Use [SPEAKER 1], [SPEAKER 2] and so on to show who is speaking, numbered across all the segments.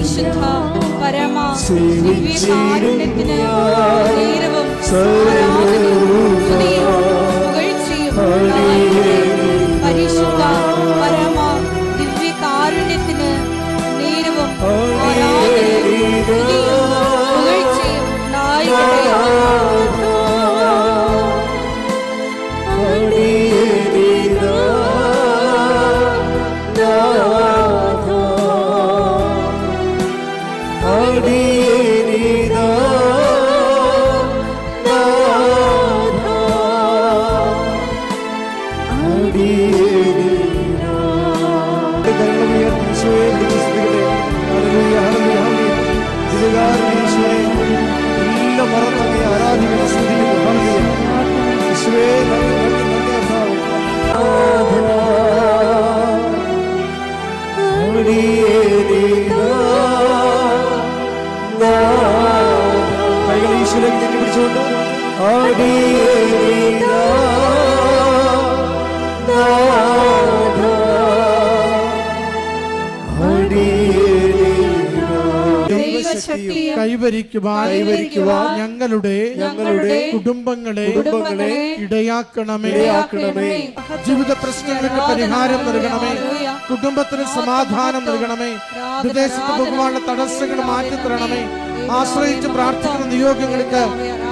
[SPEAKER 1] പരിശുദ്ധ പരമ ദിവ്യകാരുണ്യത്തിന് നേരവും ആരാധനയും സ്തുതിയും പുകഴ്ചയും പരിശുദ്ധ പരമ ദിവ്യകാരുണ്യത്തിന് നേരവും ആരാധനയും സ്തുതിയും പുകഴ്ചയും
[SPEAKER 2] കൈവരിക്കുവാൻ ഞങ്ങളുടെ കുടുംബങ്ങളെ ഇടയാക്കണമേ. ജീവിത പ്രശ്നങ്ങൾക്ക് പരിഹാരം നൽകണമേ. കുടുംബത്തിന് സമാധാനം നൽകണമേ. വിദേശത്ത് പോകുവാനുള്ള തടസ്സങ്ങൾ മാറ്റിത്തരണമേ. ആശ്രയിച്ച് പ്രാർത്ഥിക്കുന്ന നിയോഗങ്ങൾക്ക്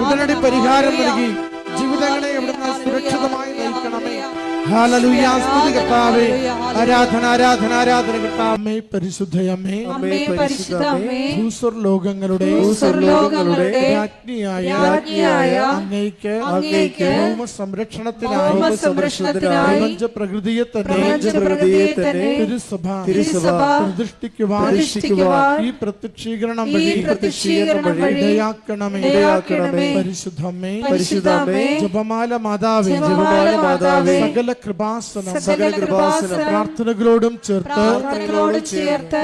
[SPEAKER 2] ഉടനടി പരിഹാരം നൽകി ജീവിതങ്ങളെ എവിടുന്ന് സുരക്ഷിതമായി നയിക്കണമേ. ഹല്ലേലൂയ. സ്തുതി കർത്താവേ. ആരാധന ആരാധന ആരാധന കർത്താവേ. പരിശുദ്ധയമ്മേ, ഭൂസ്വർലോകങ്ങളുടെ രാജ്ഞിയായ അങ്ങേയ്ക്ക് സംരക്ഷണത്തിനായി പ്രപഞ്ച പ്രകൃതിയെ തന്നെ തിരുസഭ പ്രതിഷ്ഠിക്കുവാൻ ഈ പ്രത്യക്ഷീകരണം വഴി ഇടയാക്കണമേ. പരിശുദ്ധമേ, ജപമാല മാതാവേ, സകല കൃപാസനം പ്രാർത്ഥനകളോടും ചേർത്ത്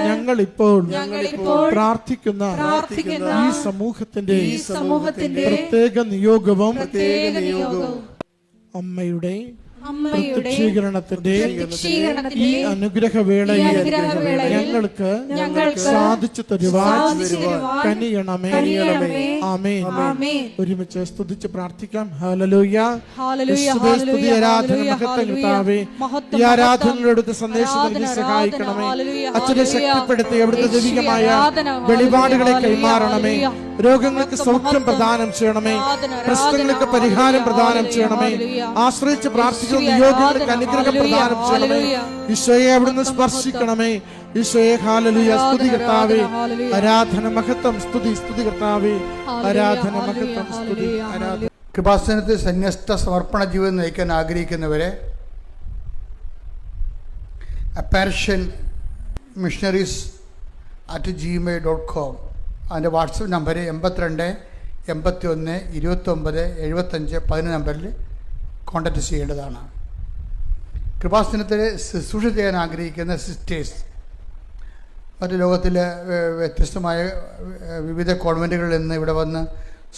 [SPEAKER 2] ഞങ്ങളിപ്പോൾ പ്രാർത്ഥിക്കുന്ന ഈ സമൂഹത്തിന്റെ പ്രത്യേക നിയോഗവും അമ്മയുടെ പ്രത്യക്ഷീകരണത്തിന്റെ ഈ അനുഗ്രഹവേളയിൽ ഞങ്ങൾക്ക് സാധിച്ചു തരുവാൻ കനിയണമേ. ആമേൻ. ഒരുമിച്ച് സ്തുതിച്ച് പ്രാർത്ഥിക്കാം. ഹല്ലേലൂയ. സ്തുതി ആരാധന മഹത്വം കർത്താവേ. ഈ ആരാധനയുടെ സന്ദേശം നൽകി സഹായിക്കണമേ. അച്ഛനെ ശക്തിപ്പെടുത്തി അവിടുത്തെ ദൈവികമായ വെളിപാടുകളെ കൈമാറണമേ. രോഗങ്ങൾക്ക് സൗഖ്യം പ്രദാനം ചെയ്യണമേ. പ്രശ്നങ്ങൾക്ക് പരിഹാരം പ്രദാനം ചെയ്യണമേ. ആശ്രയിച്ച് പ്രാർത്ഥിക്കുന്ന നിയോഗങ്ങൾക്ക് അനുഗ്രഹം പ്രദാനം ചെയ്യണമേ. ഈശോയെ അവിടുന്ന് സ്പർശിക്കണമേ. ഈശോയെ ഹല്ലേലൂയ. സ്തുതി കർത്താവേ. ആരാധന മഹത്വം. സ്തുതി കർത്താവേ. ആരാധന മഹത്വം. സ്തുതി ആരാധന.
[SPEAKER 3] കൃപാസനത്തിൽ സന്യസ്ത സമർപ്പണ ജീവിതം നയിക്കാൻ ആഗ്രഹിക്കുന്നവരെ അപ്പാരിഷൻ missionaries@gmail.com അതിൻ്റെ വാട്സപ്പ് നമ്പർ 82 81 29 75 10 നമ്പറിൽ കോൺടാക്റ്റ് ചെയ്യേണ്ടതാണ്. കൃപാസനത്തിൽ ശുശ്രൂഷ ചെയ്യാൻ ആഗ്രഹിക്കുന്ന സിസ്റ്റേഴ്സ് മറ്റു ലോകത്തിലെ വ്യത്യസ്തമായ വിവിധ കോൺവെൻറ്റുകളിൽ നിന്ന് ഇവിടെ വന്ന്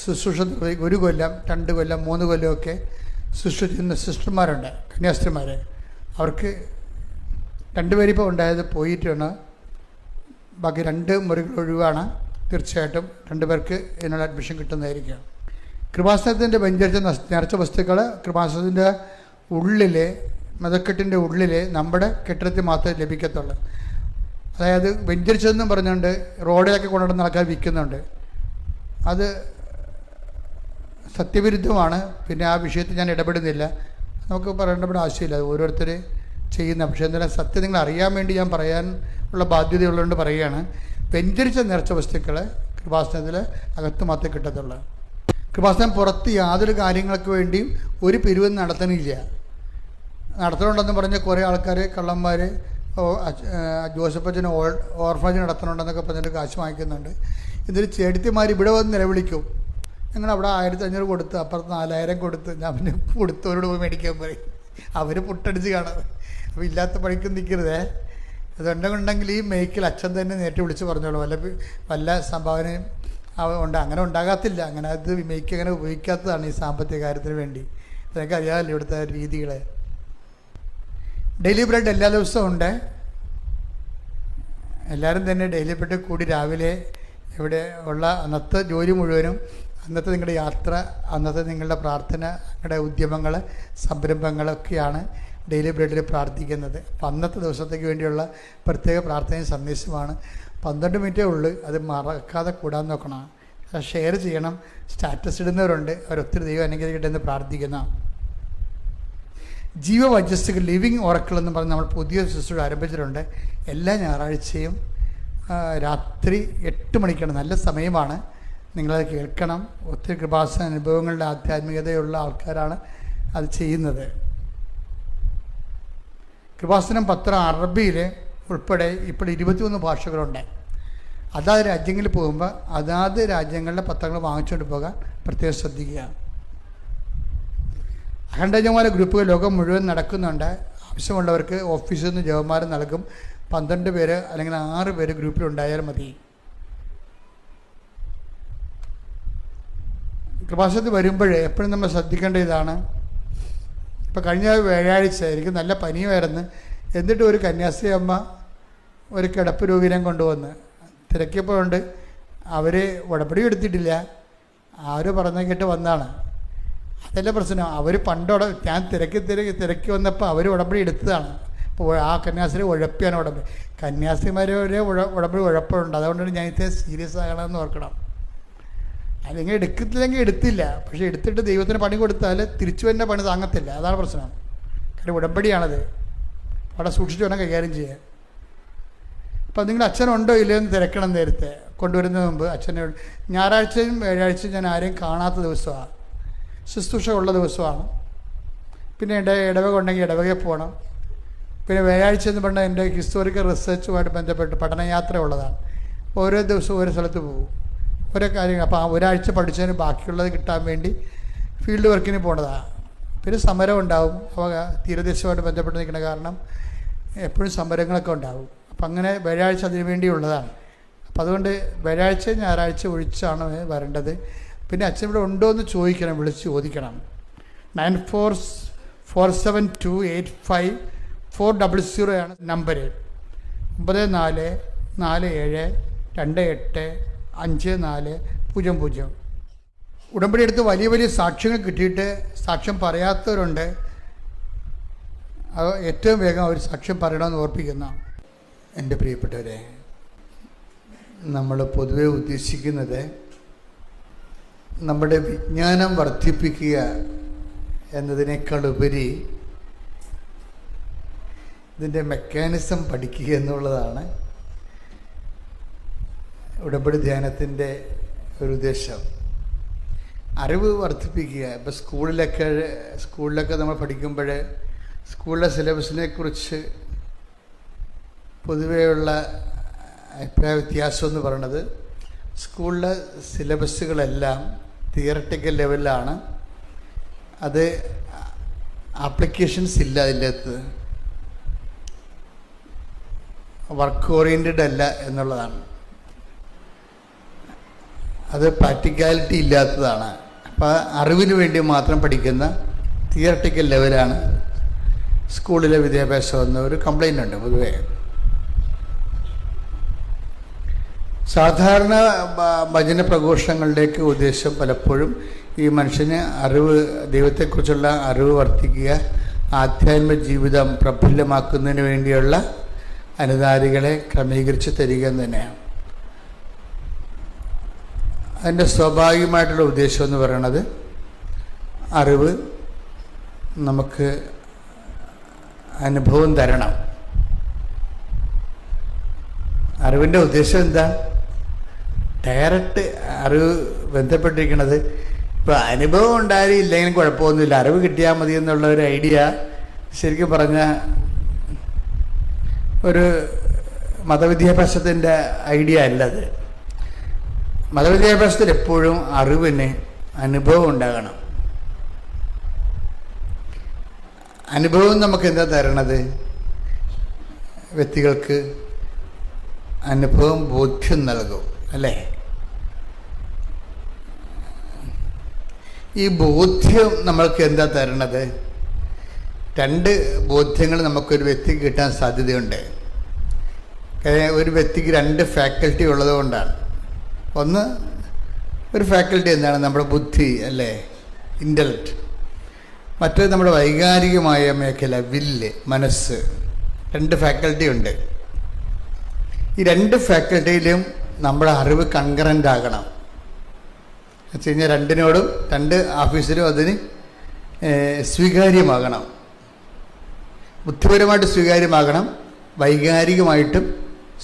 [SPEAKER 3] ശുശ്രൂഷ 1 കൊല്ലം 2 കൊല്ലം 3 കൊല്ലമൊക്കെ ശുശ്രൂഷ ചെയ്യുന്ന സിസ്റ്റർമാരുണ്ട്, കന്യാസ്ത്രീമാർ. അവർക്ക് 2 പേരിപ്പോൾ ഉണ്ടായത് പോയിട്ടാണ്. ബാക്കി 2 മുറികൾ ഒഴിവാണ്. തീർച്ചയായിട്ടും 2 പേർക്ക് ഇതിനുള്ള അഡ്മിഷൻ കിട്ടുന്നതായിരിക്കും. കൃപാസനത്തിൻ്റെ നിറച്ച വസ്തുക്കൾ കൃപാസനത്തിൻ്റെ ഉള്ളിൽ, മതക്കെട്ടിൻ്റെ ഉള്ളിൽ നമ്മുടെ കെട്ടിടത്തിൽ മാത്രമേ ലഭിക്കത്തുള്ളൂ. അതായത് വെഞ്ചരിച്ചതെന്നും പറഞ്ഞുകൊണ്ട് റോഡിലൊക്കെ കൊണ്ടുവന്ന് ആൾക്കാർ വിൽക്കുന്നുണ്ട്. അത് സത്യവിരുദ്ധമാണ്. പിന്നെ ആ വിഷയത്തിൽ ഞാൻ ഇടപെടുന്നില്ല. നമുക്ക് പറയേണ്ടപ്പെടാൻ ആവശ്യമില്ല. അത് ഓരോരുത്തർ ചെയ്യുന്ന. പക്ഷേ എന്തായാലും സത്യം നിങ്ങൾ അറിയാൻ വേണ്ടി ഞാൻ പറയാനുള്ള ബാധ്യതയുള്ളതുകൊണ്ട് പറയുകയാണ്. വെഞ്ചരിച്ച നിറച്ച വസ്തുക്കൾ കൃപാസനത്തിൽ അകത്ത് മാത്രമേ കിട്ടത്തുള്ളൂ. കൃപാസനം പുറത്ത് യാതൊരു കാര്യങ്ങൾക്ക് വേണ്ടിയും ഒരു പിരിവും നടത്തണില്ല. നടത്തണുണ്ടെന്ന് പറഞ്ഞ കുറേ ആൾക്കാർ, കള്ളന്മാർ, ജോസഫച്ചന് ഓർഫനേജ് നടത്തണുണ്ടെന്നൊക്കെ പറഞ്ഞിട്ട് കാശ് വാങ്ങിക്കുന്നുണ്ട്. എന്നിട്ട് ചേട്ടത്തിമാർ ഇവിടെ വന്ന് നിലവിളിക്കും. ഞങ്ങൾ അവിടെ 1500 കൊടുത്ത് അപ്പുറത്ത് 4000 കൊടുത്ത്. ഞാൻ പിന്നെ കൊടുത്തവരോട് പോയി മേടിക്കാൻ പറയും. അവർ പുട്ടടിച്ച് കാണാം. അപ്പോൾ ഇല്ലാത്ത പണിക്കും നിൽക്കരുതേ. അതുണ്ടെങ്കിൽ ഈ മേക്കിൽ അച്ഛൻ തന്നെ നേരിട്ട് വിളിച്ച് പറഞ്ഞോളൂ. വല്ല സംഭാവനയും ഉണ്ട്. അങ്ങനെ ഉണ്ടാകത്തില്ല. അങ്ങനെ അത് മേക്ക് അങ്ങനെ ഉപയോഗിക്കാത്തതാണ് ഈ സാമ്പത്തിക കാര്യത്തിന് വേണ്ടി. അതൊക്കെ അറിയാമല്ലോ ഇവിടുത്തെ രീതികളെ. ഡെയിലി ബ്രെഡ് എല്ലാ ദിവസവും ഉണ്ട്. എല്ലാവരും തന്നെ ഡെയിലിപ്പെട്ട് കൂടി രാവിലെ ഇവിടെ ഉള്ള അന്നത്തെ ജോലി മുഴുവനും, അന്നത്തെ നിങ്ങളുടെ യാത്ര, അന്നത്തെ നിങ്ങളുടെ പ്രാർത്ഥന, നിങ്ങളുടെ ഉദ്യമങ്ങൾ, സംരംഭങ്ങളൊക്കെയാണ് ഡെയിലി ബ്രെഡിൽ പ്രാർത്ഥിക്കുന്നത്. അപ്പം അന്നത്തെ ദിവസത്തേക്ക് വേണ്ടിയുള്ള പ്രത്യേക പ്രാർത്ഥനയും സന്ദേശമാണ്. 12 മിനിറ്റേ ഉള്ളൂ. അത് മറക്കാതെ കൂടാൻ നോക്കണം, ഷെയർ ചെയ്യണം. സ്റ്റാറ്റസ് ഇടുന്നവരുണ്ട്, അവരൊത്തിരി ദൈവം അനുഗ്രഹിക്കട്ടെ എന്ന് പ്രാർത്ഥിക്കുന്ന ജീവവചസ്സുകൾ ലിവിങ് ഓറക്കിൾ എന്ന് പറഞ്ഞ് നമ്മൾ പുതിയ ശുശ്രൂഷ ആരംഭിച്ചിട്ടുണ്ട്. എല്ലാ ഞായറാഴ്ചയും രാത്രി 8 മണിക്കാണ്. നല്ല സമയമാണ്, നിങ്ങളത് കേൾക്കണം. ഒത്തിരി കൃപാസന അനുഭവങ്ങളുടെ ആധ്യാത്മികതയുള്ള ആൾക്കാരാണ് അത് ചെയ്യുന്നത്. കൃപാസനം പത്രം അറബിയിൽ ഉൾപ്പെടെ ഇപ്പോൾ 21 ഭാഷകളുണ്ട്. അതാത് രാജ്യങ്ങളിൽ പോകുമ്പോൾ അതാത് രാജ്യങ്ങളിലെ പത്രങ്ങൾ വാങ്ങിച്ചുകൊണ്ട് പോകാൻ പ്രത്യേകം ശ്രദ്ധിക്കുക. അഖണ്ഡജമാല ഗ്രൂപ്പുകൾ ലോകം മുഴുവൻ നടക്കുന്നുണ്ട്. ആവശ്യമുള്ളവർക്ക് ഓഫീസിൽ നിന്ന് ജവന്മാർ നൽകും. 12 പേര് അല്ലെങ്കിൽ 6 പേര് ഗ്രൂപ്പിലുണ്ടായാൽ മതി. കൃപാസനത്തിൽ വരുമ്പോൾ എപ്പോഴും നമ്മൾ ശ്രദ്ധിക്കേണ്ട ഇതാണ്. ഇപ്പോൾ കഴിഞ്ഞ വ്യാഴാഴ്ച എനിക്ക് നല്ല പനിയായിരുന്നു. എന്നിട്ട് ഒരു കന്യാസ്ത്രീ അമ്മ ഒരു കിടപ്പ് രോഗിനെ കൊണ്ടുവന്ന് തിരക്കിയപ്പോഴുണ്ട്. അവർ ഉടമ്പടി എടുത്തിട്ടില്ല, ആര് പറഞ്ഞു കേട്ട് വന്നതാണ്. അതല്ല പ്രശ്നം. അവർ ഞാൻ തിരക്കി വന്നപ്പോൾ അവർ ഉടമ്പടി എടുത്തതാണ്. അപ്പോൾ ആ കന്യാസ്ത്രീ ഉഴപ്പിയാണ് ഉടമ്പടി. കന്യാസ്ത്രീമാരെ ഉടമ്പടി ഉഴപ്പമുണ്ട്. അതുകൊണ്ടാണ് ഞാൻ ഇത് സീരിയസ് ആകണമെന്ന് ഓർക്കണം. അല്ലെങ്കിൽ എടുക്കത്തില്ലെങ്കിൽ എടുത്തില്ല, പക്ഷേ എടുത്തിട്ട് ദൈവത്തിന് പണി കൊടുത്താൽ തിരിച്ചു വരുന്ന പണി താങ്ങത്തില്ല. അതാണ് പ്രശ്നം. കാരണം ഉടമ്പടിയാണത്. അവിടെ സൂക്ഷിച്ച് വേണം കൈകാര്യം ചെയ്യാൻ. അപ്പം നിങ്ങളുടെ അച്ഛനുണ്ടോ ഇല്ലയോ എന്ന് തിരക്കണം. നേരത്തെ കൊണ്ടുവരുന്നതിന് മുമ്പ് അച്ഛനെ. ഞായറാഴ്ചയും വ്യാഴാഴ്ചയും ഞാൻ ആരെയും കാണാത്ത ദിവസമാണ്, ശുശ്രൂഷ ഉള്ള ദിവസമാണ്. പിന്നെ എൻ്റെ ഇടവക ഉണ്ടെങ്കിൽ ഇടവകയിൽ പോകണം. പിന്നെ വ്യാഴാഴ്ച എന്ന് പറഞ്ഞാൽ എൻ്റെ ഹിസ്റ്റോറിക്കൽ റിസർച്ചുമായിട്ട് ബന്ധപ്പെട്ട് പഠനയാത്ര ഉള്ളതാണ്. ഓരോ ദിവസവും ഓരോ സ്ഥലത്ത് പോകും, ഓരോ കാര്യങ്ങൾ. അപ്പോൾ ആ ഒരാഴ്ച പഠിച്ചതിന് ബാക്കിയുള്ളത് കിട്ടാൻ വേണ്ടി ഫീൽഡ് വർക്കിന് പോണതാണ്. പിന്നെ സമരം ഉണ്ടാവും. അവ തീരദേശമായിട്ട് ബന്ധപ്പെട്ട് നിൽക്കുന്ന കാരണം എപ്പോഴും സമരങ്ങളൊക്കെ ഉണ്ടാവും. അപ്പം അങ്ങനെ വ്യാഴാഴ്ച അതിനു വേണ്ടിയുള്ളതാണ്. അപ്പം അതുകൊണ്ട് വ്യാഴാഴ്ച ഞായറാഴ്ച ഒഴിച്ചാണ് വരേണ്ടത്. പിന്നെ അച്ഛൻ ഇവിടെ ഉണ്ടോ എന്ന് ചോദിക്കണം, വിളിച്ച് ചോദിക്കണം. 9447285400 നമ്പർ. 9447285400. ഉടമ്പടി എടുത്ത് വലിയ വലിയ സാക്ഷ്യങ്ങൾ കിട്ടിയിട്ട് സാക്ഷ്യം പറയാത്തവരുണ്ട്. അത് ഏറ്റവും വേഗം അവർ സാക്ഷ്യം പറയണമെന്ന് ഓർപ്പിക്കുന്ന എൻ്റെ പ്രിയപ്പെട്ടവരെ, നമ്മൾ പൊതുവെ ഉദ്ദേശിക്കുന്നത് നമ്മുടെ വിജ്ഞാനം വർദ്ധിപ്പിക്കുക എന്നതിനേക്കാൾ ഉപരി ഇതിൻ്റെ മെക്കാനിസം പഠിക്കുക എന്നുള്ളതാണ് ഉടമ്പടി ധ്യാനത്തിൻ്റെ ഒരു ഉദ്ദേശം. അറിവ് വർദ്ധിപ്പിക്കുക. ഇപ്പോൾ സ്കൂളിലൊക്കെ നമ്മൾ പഠിക്കുമ്പോൾ സ്കൂളിലെ സിലബസിനെ കുറിച്ച് പൊതുവെയുള്ള അഭിപ്രായ വ്യത്യാസം എന്ന് പറയുന്നത്, സ്കൂളിലെ സിലബസുകളെല്ലാം തിയറട്ടിക്കൽ ലെവലിലാണ്. അത് ആപ്ലിക്കേഷൻസ് ഇല്ല അതിൻ്റെ അകത്ത്, വർക്ക് ഓറിയൻറ്റഡ് അല്ല എന്നുള്ളതാണ്. അത് പ്രാക്ടിക്കാലിറ്റി ഇല്ലാത്തതാണ്. അപ്പോൾ അറിവിന് വേണ്ടി മാത്രം പഠിക്കുന്ന തിയറട്ടിക്കൽ ലെവലാണ് സ്കൂളിലെ വിദ്യാഭ്യാസം എന്ന ഒരു കംപ്ലൈൻ്റ് ഉണ്ട് പൊതുവേ. സാധാരണ ഭജന പ്രഘോഷങ്ങളുടെയൊക്കെ ഉദ്ദേശം പലപ്പോഴും ഈ മനുഷ്യന് അറിവ്, ദൈവത്തെക്കുറിച്ചുള്ള അറിവ് വർദ്ധിക്കുക, ആധ്യാത്മിക ജീവിതം പ്രഫുല്ലമാക്കുന്നതിന് വേണ്ടിയുള്ള അനുധാരികളെ ക്രമീകരിച്ച് തരിക എന്ന് തന്നെയാണ്. അതിൻ്റെ സ്വാഭാവികമായിട്ടുള്ള ഉദ്ദേശം എന്ന് പറയുന്നത് അറിവ് നമുക്ക് അനുഭവം തരണം. അറിവിൻ്റെ ഉദ്ദേശം എന്താ? ഡയറക്റ്റ് അറിവ് ബന്ധപ്പെട്ടിരിക്കുന്നത്. ഇപ്പോൾ അനുഭവം ഉണ്ടായാലും ഇല്ലെങ്കിലും കുഴപ്പമൊന്നുമില്ല, അറിവ് കിട്ടിയാൽ മതി എന്നുള്ള ഒരു ഐഡിയ ശരിക്കും പറഞ്ഞാൽ ഒരു മതവിദ്യാഭ്യാസത്തിൻ്റെ ഐഡിയ അല്ലത്. മതവിദ്യാഭ്യാസത്തിൽ എപ്പോഴും അറിവിന് അനുഭവം ഉണ്ടാകണം. അനുഭവം നമുക്ക് എന്താ തരണത്? വ്യക്തികൾക്ക് അനുഭവം ബോധ്യം നൽകും, അല്ലേ? ഈ ബോധ്യം നമ്മൾക്ക് എന്താ തരണത്? 2 ബോധ്യങ്ങൾ നമുക്കൊരു വ്യക്തിക്ക് കിട്ടാൻ സാധ്യതയുണ്ട്. ഒരു വ്യക്തിക്ക് 2 ഫാക്കൽറ്റി ഉള്ളത് കൊണ്ടാണ്. ഒന്ന്, ഒരു ഫാക്കൽറ്റി എന്താണ്? നമ്മുടെ ബുദ്ധി, അല്ലേ, ഇൻ്റലക്റ്റ്. മറ്റൊരു നമ്മുടെ വൈകാരികമായ മേഖല, വില്ല്, മനസ്സ്. 2 ഫാക്കൽറ്റി ഉണ്ട്. ഈ 2 ഫാക്കൽറ്റിയിലും നമ്മുടെ അറിവ് കൺകറൻ്റ് ആകണം. എന്ന് വെച്ച് കഴിഞ്ഞാൽ 2നോടും 2 ഓഫീസിലും അതിന് സ്വീകാര്യമാകണം. ബുദ്ധിപരമായിട്ട് സ്വീകാര്യമാകണം, വൈകാരികമായിട്ടും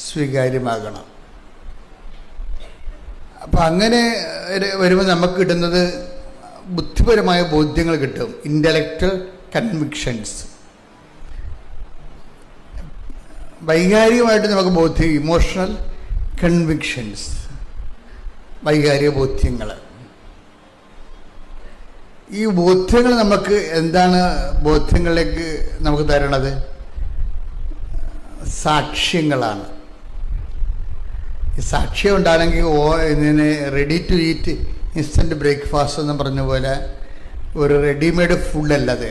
[SPEAKER 3] സ്വീകാര്യമാകണം. അപ്പം അങ്ങനെ വരുമ്പോൾ നമുക്ക് കിട്ടുന്നത് ബുദ്ധിപരമായ ബോധ്യങ്ങൾ കിട്ടും, ഇൻ്റലക്ച്വൽ കൺവിക്ഷൻസ്. വൈകാരികമായിട്ട് നമുക്ക് ബോധ്യം, ഇമോഷണൽ കൺവിക്ഷൻസ്, വൈകാരിക ബോധ്യങ്ങൾ. ഈ ബോധ്യങ്ങൾ നമുക്ക് എന്താണ് ബോധ്യങ്ങളിലേക്ക് നമുക്ക് തരണത്? സാക്ഷ്യങ്ങളാണ്. ഈ സാക്ഷ്യം ഉണ്ടാണെങ്കിൽ ഇതിന് ready to eat instant breakfast എന്ന് പറഞ്ഞ പോലെ ഒരു റെഡിമെയ്ഡ് ഫുഡല്ലത്.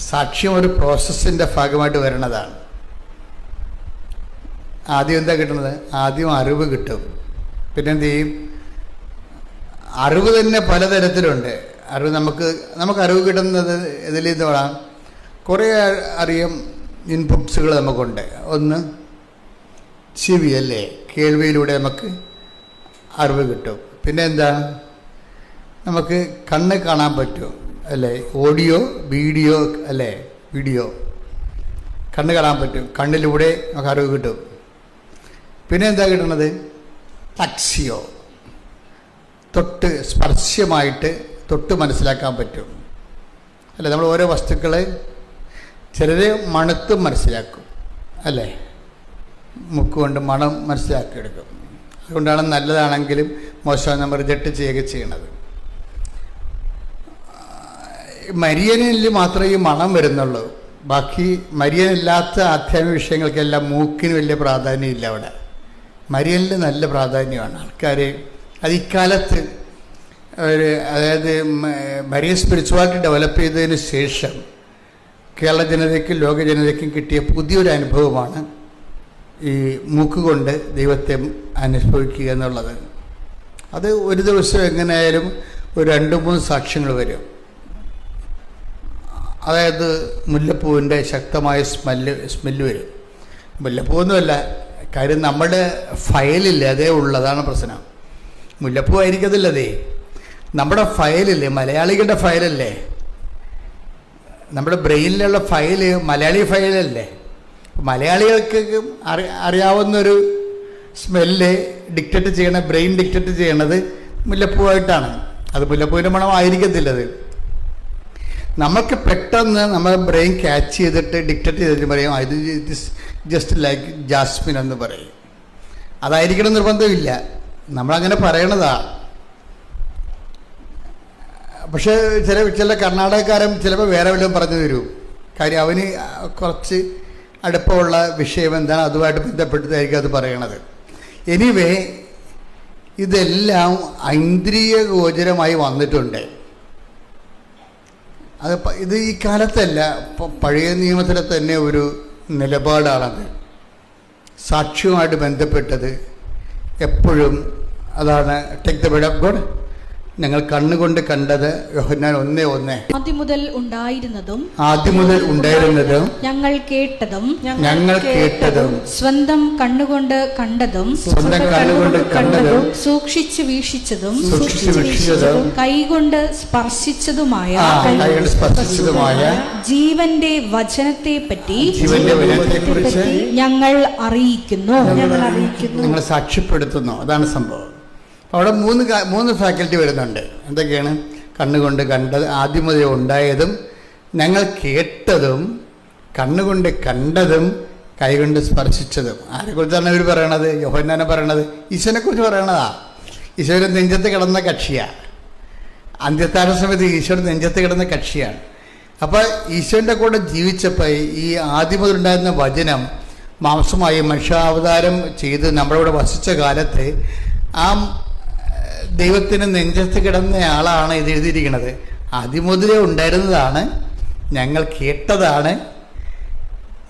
[SPEAKER 3] സാക്ഷ്യം ഒരു പ്രോസസ്സിൻ്റെ ഭാഗമായിട്ട് വരണതാണ്. ആദ്യം എന്താ കിട്ടുന്നത്? ആദ്യം അറിവ് കിട്ടും. പിന്നെ എന്ത് ചെയ്യും? അറിവ് തന്നെ പലതരത്തിലുണ്ട്. അറിവ് നമുക്ക് അറിവ് കിട്ടുന്നത് ഇതിൽ നിന്നാണ്. കുറേ അറിയാം ഇൻപുട്സുകൾ നമുക്കുണ്ട്. ഒന്ന് ചെവി, അല്ലേ, കേൾവിയിലൂടെ നമുക്ക് അറിവ് കിട്ടും. പിന്നെ എന്താണ്? നമുക്ക് കണ്ണ് കാണാൻ പറ്റും, അല്ലേ, ഓഡിയോ, വീഡിയോ, അല്ലേ, വീഡിയോ കണ്ണ് കാണാൻ പറ്റും, കണ്ണിലൂടെ നമുക്ക് അറിവ് കിട്ടും. പിന്നെ എന്താ കിട്ടുന്നത്? ടക്സിയോ, തൊട്ട് സ്പർശ്യമായിട്ട് തൊട്ട് മനസ്സിലാക്കാൻ പറ്റും, അല്ലേ. നമ്മൾ ഓരോ വസ്തുക്കളെ ചിലർ മണത്തും മനസ്സിലാക്കും, അല്ലേ, മുക്കുകൊണ്ട് മണം മനസ്സിലാക്കിയെടുക്കും. അതുകൊണ്ടാണ് നല്ലതാണെങ്കിലും മോശം നമ്മൾ റിജക്റ്റ് ചെയ്യുകയൊക്കെ ചെയ്യണത്. മരിയനിൽ മാത്രമേ ഈ മണം വരുന്നുള്ളൂ. ബാക്കി മരിയനില്ലാത്ത ആധ്യാത്മിക വിഷയങ്ങൾക്കെല്ലാം മൂക്കിന് വലിയ പ്രാധാന്യമില്ല. അവിടെ മരിയനിൽ നല്ല പ്രാധാന്യമാണ്. ആൾക്കാർ അത് ഇക്കാലത്ത് അതായത് മരിയൻ സ്പിരിച്വാലിറ്റി ഡെവലപ്പ് ചെയ്തതിന് ശേഷം കേരള ജനതയ്ക്കും ലോക ജനതയ്ക്കും കിട്ടിയ പുതിയൊരു അനുഭവമാണ് ഈ മൂക്കുകൊണ്ട് ദൈവത്തെ അനുഭവിക്കുക എന്നുള്ളത്. അത് ഒരു ദിവസം എങ്ങനെയായാലും ഒരു 2-3 സാക്ഷ്യങ്ങൾ വരും. അതായത് മുല്ലപ്പൂവിൻ്റെ ശക്തമായ സ്മെല്ല് വരും. മുല്ലപ്പൂവൊന്നുമല്ല, കാര്യം നമ്മുടെ ഫയലില്ലേ, അതേ ഉള്ളതാണ് പ്രശ്നം. മുല്ലപ്പൂ ആയിരിക്കത്തില്ലതേ, നമ്മുടെ ഫയലില്ലേ, മലയാളികളുടെ ഫയലല്ലേ, നമ്മുടെ ബ്രെയിനിലുള്ള ഫയല് മലയാളി ഫയലല്ലേ. മലയാളികൾക്ക് അറിയാവുന്നൊരു സ്മെല്ല് ഡിക്റ്റേറ്റ് ചെയ്യണ, ബ്രെയിൻ ഡിക്റ്റേറ്റ് ചെയ്യണത് മുല്ലപ്പൂവായിട്ടാണ്. അത് മുല്ലപ്പൂവിൻ്റെ മണം ആയിരിക്കത്തില്ലത്. നമുക്ക് പെട്ടെന്ന് നമ്മുടെ ബ്രെയിൻ ക്യാച്ച് ചെയ്തിട്ട് ഡിക്റ്റേറ്റ് ചെയ്തിട്ട് പറയും ഇത് ജസ്റ്റ് ലൈക്ക് ജാസ്മിൻ എന്ന് പറയും. അതായിരിക്കണം നിർബന്ധമില്ല, നമ്മളങ്ങനെ പറയണതാ. പക്ഷേ ചില കർണാടകക്കാരൻ ചിലപ്പോൾ വേറെ വല്ലതും പറഞ്ഞു തരും. കാര്യം അവന് കുറച്ച് അടുപ്പമുള്ള വിഷയം എന്താണ്, അതുമായിട്ട് ബന്ധപ്പെട്ടിട്ടായിരിക്കും അത് പറയണത്. എനിവേ, ഇതെല്ലാം ഐന്ദ്രിയ ഗോചരമായി വന്നിട്ടുണ്ട്. ഇത് ഈ കാലത്തല്ല, പഴയ നിയമത്തിലെ തന്നെ ഒരു നിലപാടാണത്. സാക്ഷ്യവുമായിട്ട് ബന്ധപ്പെട്ടത് എപ്പോഴും അതാണ്. Take the word of God. ഞങ്ങൾ കണ്ണുകൊണ്ട് കണ്ടത് യോഹന്നാൻ 1:1.
[SPEAKER 1] ആദ്യം മുതൽ ഉണ്ടായിരുന്നതും ഞങ്ങൾ കേട്ടതും സ്വന്തം കണ്ണുകൊണ്ട് കണ്ടതും സൂക്ഷിച്ചു വീക്ഷിച്ചതും കൈകൊണ്ട് സ്പർശിച്ചതുമായ ജീവന്റെ വചനത്തെ പറ്റി ഞങ്ങൾ അറിയിക്കുന്നു,
[SPEAKER 3] ഞങ്ങൾ സാക്ഷ്യപ്പെടുത്തുന്നു. അതാണ് സംഭവം. അവിടെ മൂന്ന് ഫാക്കൽറ്റി വരുന്നുണ്ട്. എന്തൊക്കെയാണ്? കണ്ണുകൊണ്ട് കണ്ടത്, ആദ്യം മുതൽ ഉണ്ടായതും, ഞങ്ങൾ കേട്ടതും, കണ്ണുകൊണ്ട് കണ്ടതും, കൈകൊണ്ട് സ്പർശിച്ചതും. ആരെക്കുറിച്ചാണ് ഇവർ പറയണത്? യോഹന്നാനെ പറയണത് ഈശോനെ കുറിച്ച് പറയണതാ. ഈശോയുടെ നെഞ്ചത്ത് കിടന്ന കക്ഷിയാണ്. അന്ത്യത്താഴ സമയത്ത് ഈശോയുടെ നെഞ്ചത്ത് കിടന്ന കക്ഷിയാണ്. അപ്പോൾ ഈശോൻ്റെ കൂടെ ജീവിച്ചപ്പോൾ ഈ ആദ്യം മുതലുണ്ടായിരുന്ന വചനം മാംസമായി മനുഷ്യാവതാരം ചെയ്ത് നമ്മുടെ കൂടെ വസിച്ച കാലത്ത് ആ ദൈവത്തിന് നെഞ്ചത്ത് കിടന്നയാളാണ് ഇത് എഴുതിയിരിക്കുന്നത്. ആദ്യം മുതലേ ഉണ്ടായിരുന്നതാണ്, ഞങ്ങൾ കേട്ടതാണ്,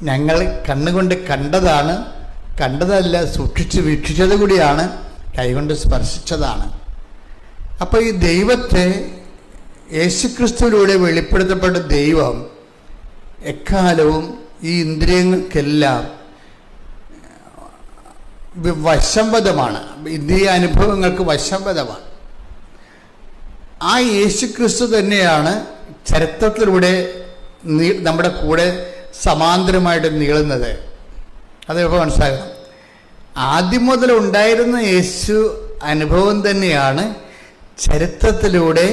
[SPEAKER 3] ഞങ്ങൾ കണ്ണുകൊണ്ട് കണ്ടതാണ്, കണ്ടതല്ല, സൂക്ഷിച്ച് വീക്ഷിച്ചത് കൂടിയാണ്, കൈകൊണ്ട് സ്പർശിച്ചതാണ്. അപ്പോൾ ഈ ദൈവത്തെ, യേശുക്രിസ്തുവിലൂടെ വെളിപ്പെടുത്തപ്പെട്ട ദൈവം എക്കാലവും ഈ ഇന്ദ്രിയങ്ങൾക്കെല്ലാം വശംവദമാണ്. ഇന്ദ്രിയ അനുഭവങ്ങൾക്ക് വശംവദമാണ്. ആ യേശുക്രിസ്തു തന്നെയാണ് ചരിത്രത്തിലൂടെ നമ്മുടെ കൂടെ സമാന്തരമായിട്ട് നീളുന്നത്. അതിപ്പോൾ മനസ്സിലാക്കണം. ആദ്യം മുതൽ ഉണ്ടായിരുന്ന യേശു അനുഭവം തന്നെയാണ് ചരിത്രത്തിലൂടെ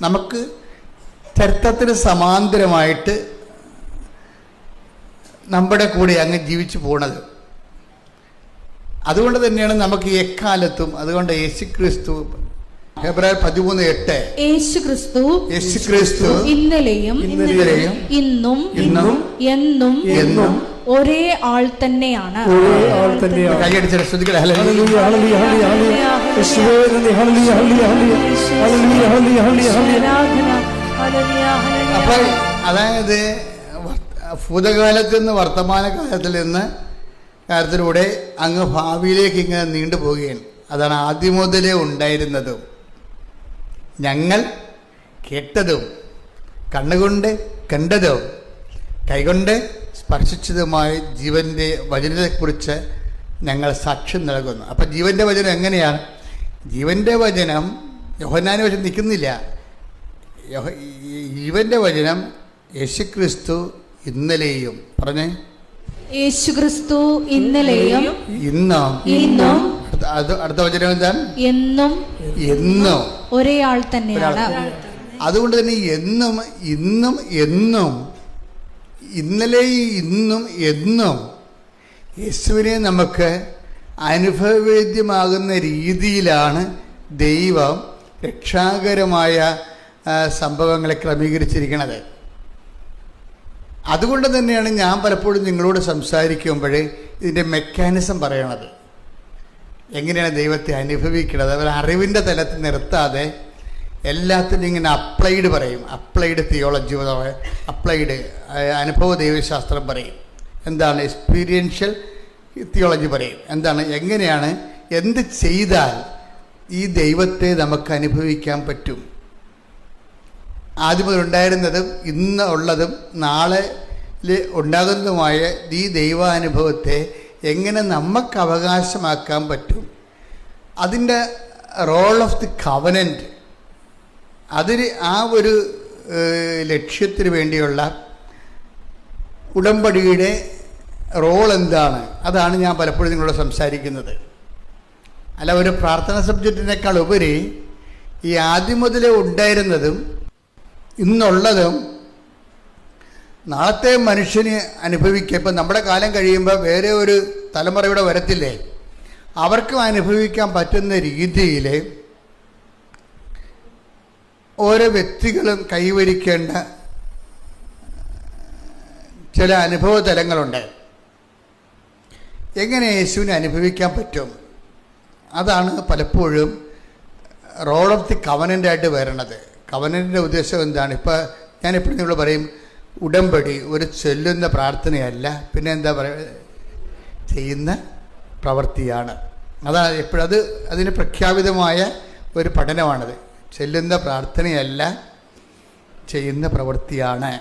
[SPEAKER 3] നമുക്ക് ചരിത്രത്തിന് സമാന്തരമായിട്ട് നമ്മുടെ കൂടെ അങ്ങ് ജീവിച്ചു പോണത്. അതുകൊണ്ട് തന്നെയാണ് നമുക്ക് എക്കാലത്തും, അതുകൊണ്ട് യേശുക്രിസ്തു, ഹെബ്രായർ 13:8, യേശുക്രിസ്തു ഇന്നലെയും ഇന്നും എന്നും
[SPEAKER 1] ഒരേ ആൾ തന്നെയാണ്.
[SPEAKER 3] കൈയടിച്ച് ശ്രദ്ധിക്കട്ടെ. അപ്പോൾ അതായത് ഭൂതകാലത്തിൽ നിന്ന് വർത്തമാനകാലത്തിൽ നിന്ന് കാര്യത്തിലൂടെ അങ്ങ് ഭാവിയിലേക്ക് ഇങ്ങനെ നീണ്ടുപോവുകയാണ്. അതാണ് ആദ്യം മുതലേ ഉണ്ടായിരുന്നതും ഞങ്ങൾ കേട്ടതും കണ്ണുകൊണ്ട് കണ്ടതും കൈകൊണ്ട് സ്പർശിച്ചതുമായ ജീവൻ്റെ വചനത്തെക്കുറിച്ച് ഞങ്ങൾ സാക്ഷ്യം നൽകുന്നു. അപ്പം ജീവൻ്റെ വചനം എങ്ങനെയാണ്? ജീവൻ്റെ വചനം യോഹന്നാന് വചനം നിൽക്കുന്നില്ല. ജീവൻ്റെ വചനം യേശുക്രിസ്തു ഇന്നലെയും, പറഞ്ഞേ,
[SPEAKER 1] യേശുക്രിസ്തു ഇന്നലെയും
[SPEAKER 3] ഇന്നും അടുത്ത വചനം എന്താണ്? എന്നും
[SPEAKER 1] ഒരേ ആൾ തന്നെയാണ്.
[SPEAKER 3] അതുകൊണ്ട് തന്നെ എന്നും ഇന്നും എന്നും, ഇന്നലെയും ഇന്നും എന്നും യേശുവിനെ നമുക്ക് അനുഭവവേദ്യമാകുന്ന രീതിയിലാണ് ദൈവം രക്ഷാകരമായ സംഭവങ്ങളെ ക്രമീകരിച്ചിരിക്കുന്നത്. അതുകൊണ്ട് തന്നെയാണ് ഞാൻ പലപ്പോഴും നിങ്ങളോട് സംസാരിക്കുമ്പോഴേ ഇതിൻ്റെ മെക്കാനിസം പറയണത്. എങ്ങനെയാണ് ദൈവത്തെ അനുഭവിക്കുന്നത്? അവർ അറിവിൻ്റെ തലത്തിൽ നിർത്താതെ എല്ലാത്തിനും ഇങ്ങനെ അപ്ലൈഡ് പറയും. അപ്ലൈഡ് തിയോളജി, അപ്ലൈഡ് അനുഭവ ദൈവശാസ്ത്രം പറയും. എന്താണ് എക്സ്പീരിയൻഷ്യൽ തിയോളജി പറയും. എന്താണ്, എങ്ങനെയാണ്, എന്ത് ചെയ്താൽ ഈ ദൈവത്തെ നമുക്ക് അനുഭവിക്കാൻ പറ്റും? ആദ്യം മുതൽ ഉണ്ടായിരുന്നതും ഇന്ന് ഉള്ളതും നാളെ ഉണ്ടാകുന്നതുമായ ഈ ദൈവാനുഭവത്തെ എങ്ങനെ നമുക്ക് അവകാശമാക്കാൻ പറ്റും? അതിൻ്റെ റോൾ ഓഫ് ദി കവനൻറ്റ്, അതിന് ആ ഒരു ലക്ഷ്യത്തിന് വേണ്ടിയുള്ള ഉടമ്പടിയുടെ റോൾ എന്താണ്? അതാണ് ഞാൻ പലപ്പോഴും നിങ്ങളോട് സംസാരിക്കുന്നത്. അല്ല, ഒരു പ്രാർത്ഥന സബ്ജക്റ്റിനേക്കാൾ ഉപരി ഈ ആദ്യം മുതലേ ഉണ്ടായിരുന്നതും ഇന്നുള്ളതും നാളത്തെ മനുഷ്യന് അനുഭവിക്കുക. ഇപ്പം നമ്മുടെ കാലം കഴിയുമ്പോൾ വേറെ ഒരു തലമുറയുടെ വരത്തില്ലേ, അവർക്കും അനുഭവിക്കാൻ പറ്റുന്ന രീതിയിൽ ഓരോ വ്യക്തികളും കൈവരിക്കേണ്ട ചില അനുഭവ തലങ്ങളുണ്ട്. എങ്ങനെ യേശുവിനെ അനുഭവിക്കാൻ പറ്റും? അതാണ് പലപ്പോഴും റോൾ ഓഫ് ദി കവനൻ്റായിട്ട് വരണത്. കവനൻ്റിൻ്റെ ഉദ്ദേശം എന്താണ്? ഇപ്പോൾ ഞാനെപ്പോഴും നിങ്ങൾ പറയും, ഉടമ്പടി ഒരു ചൊല്ലുന്ന പ്രാർത്ഥനയല്ല, പിന്നെ എന്താ പറയുക, ചെയ്യുന്ന പ്രവൃത്തിയാണ്. അതാണ് എപ്പോഴത് അതിന് പ്രഖ്യാപിതമായ ഒരു പഠനമാണത്. ചെല്ലുന്ന പ്രാർത്ഥനയല്ല, ചെയ്യുന്ന പ്രവൃത്തിയാണ്.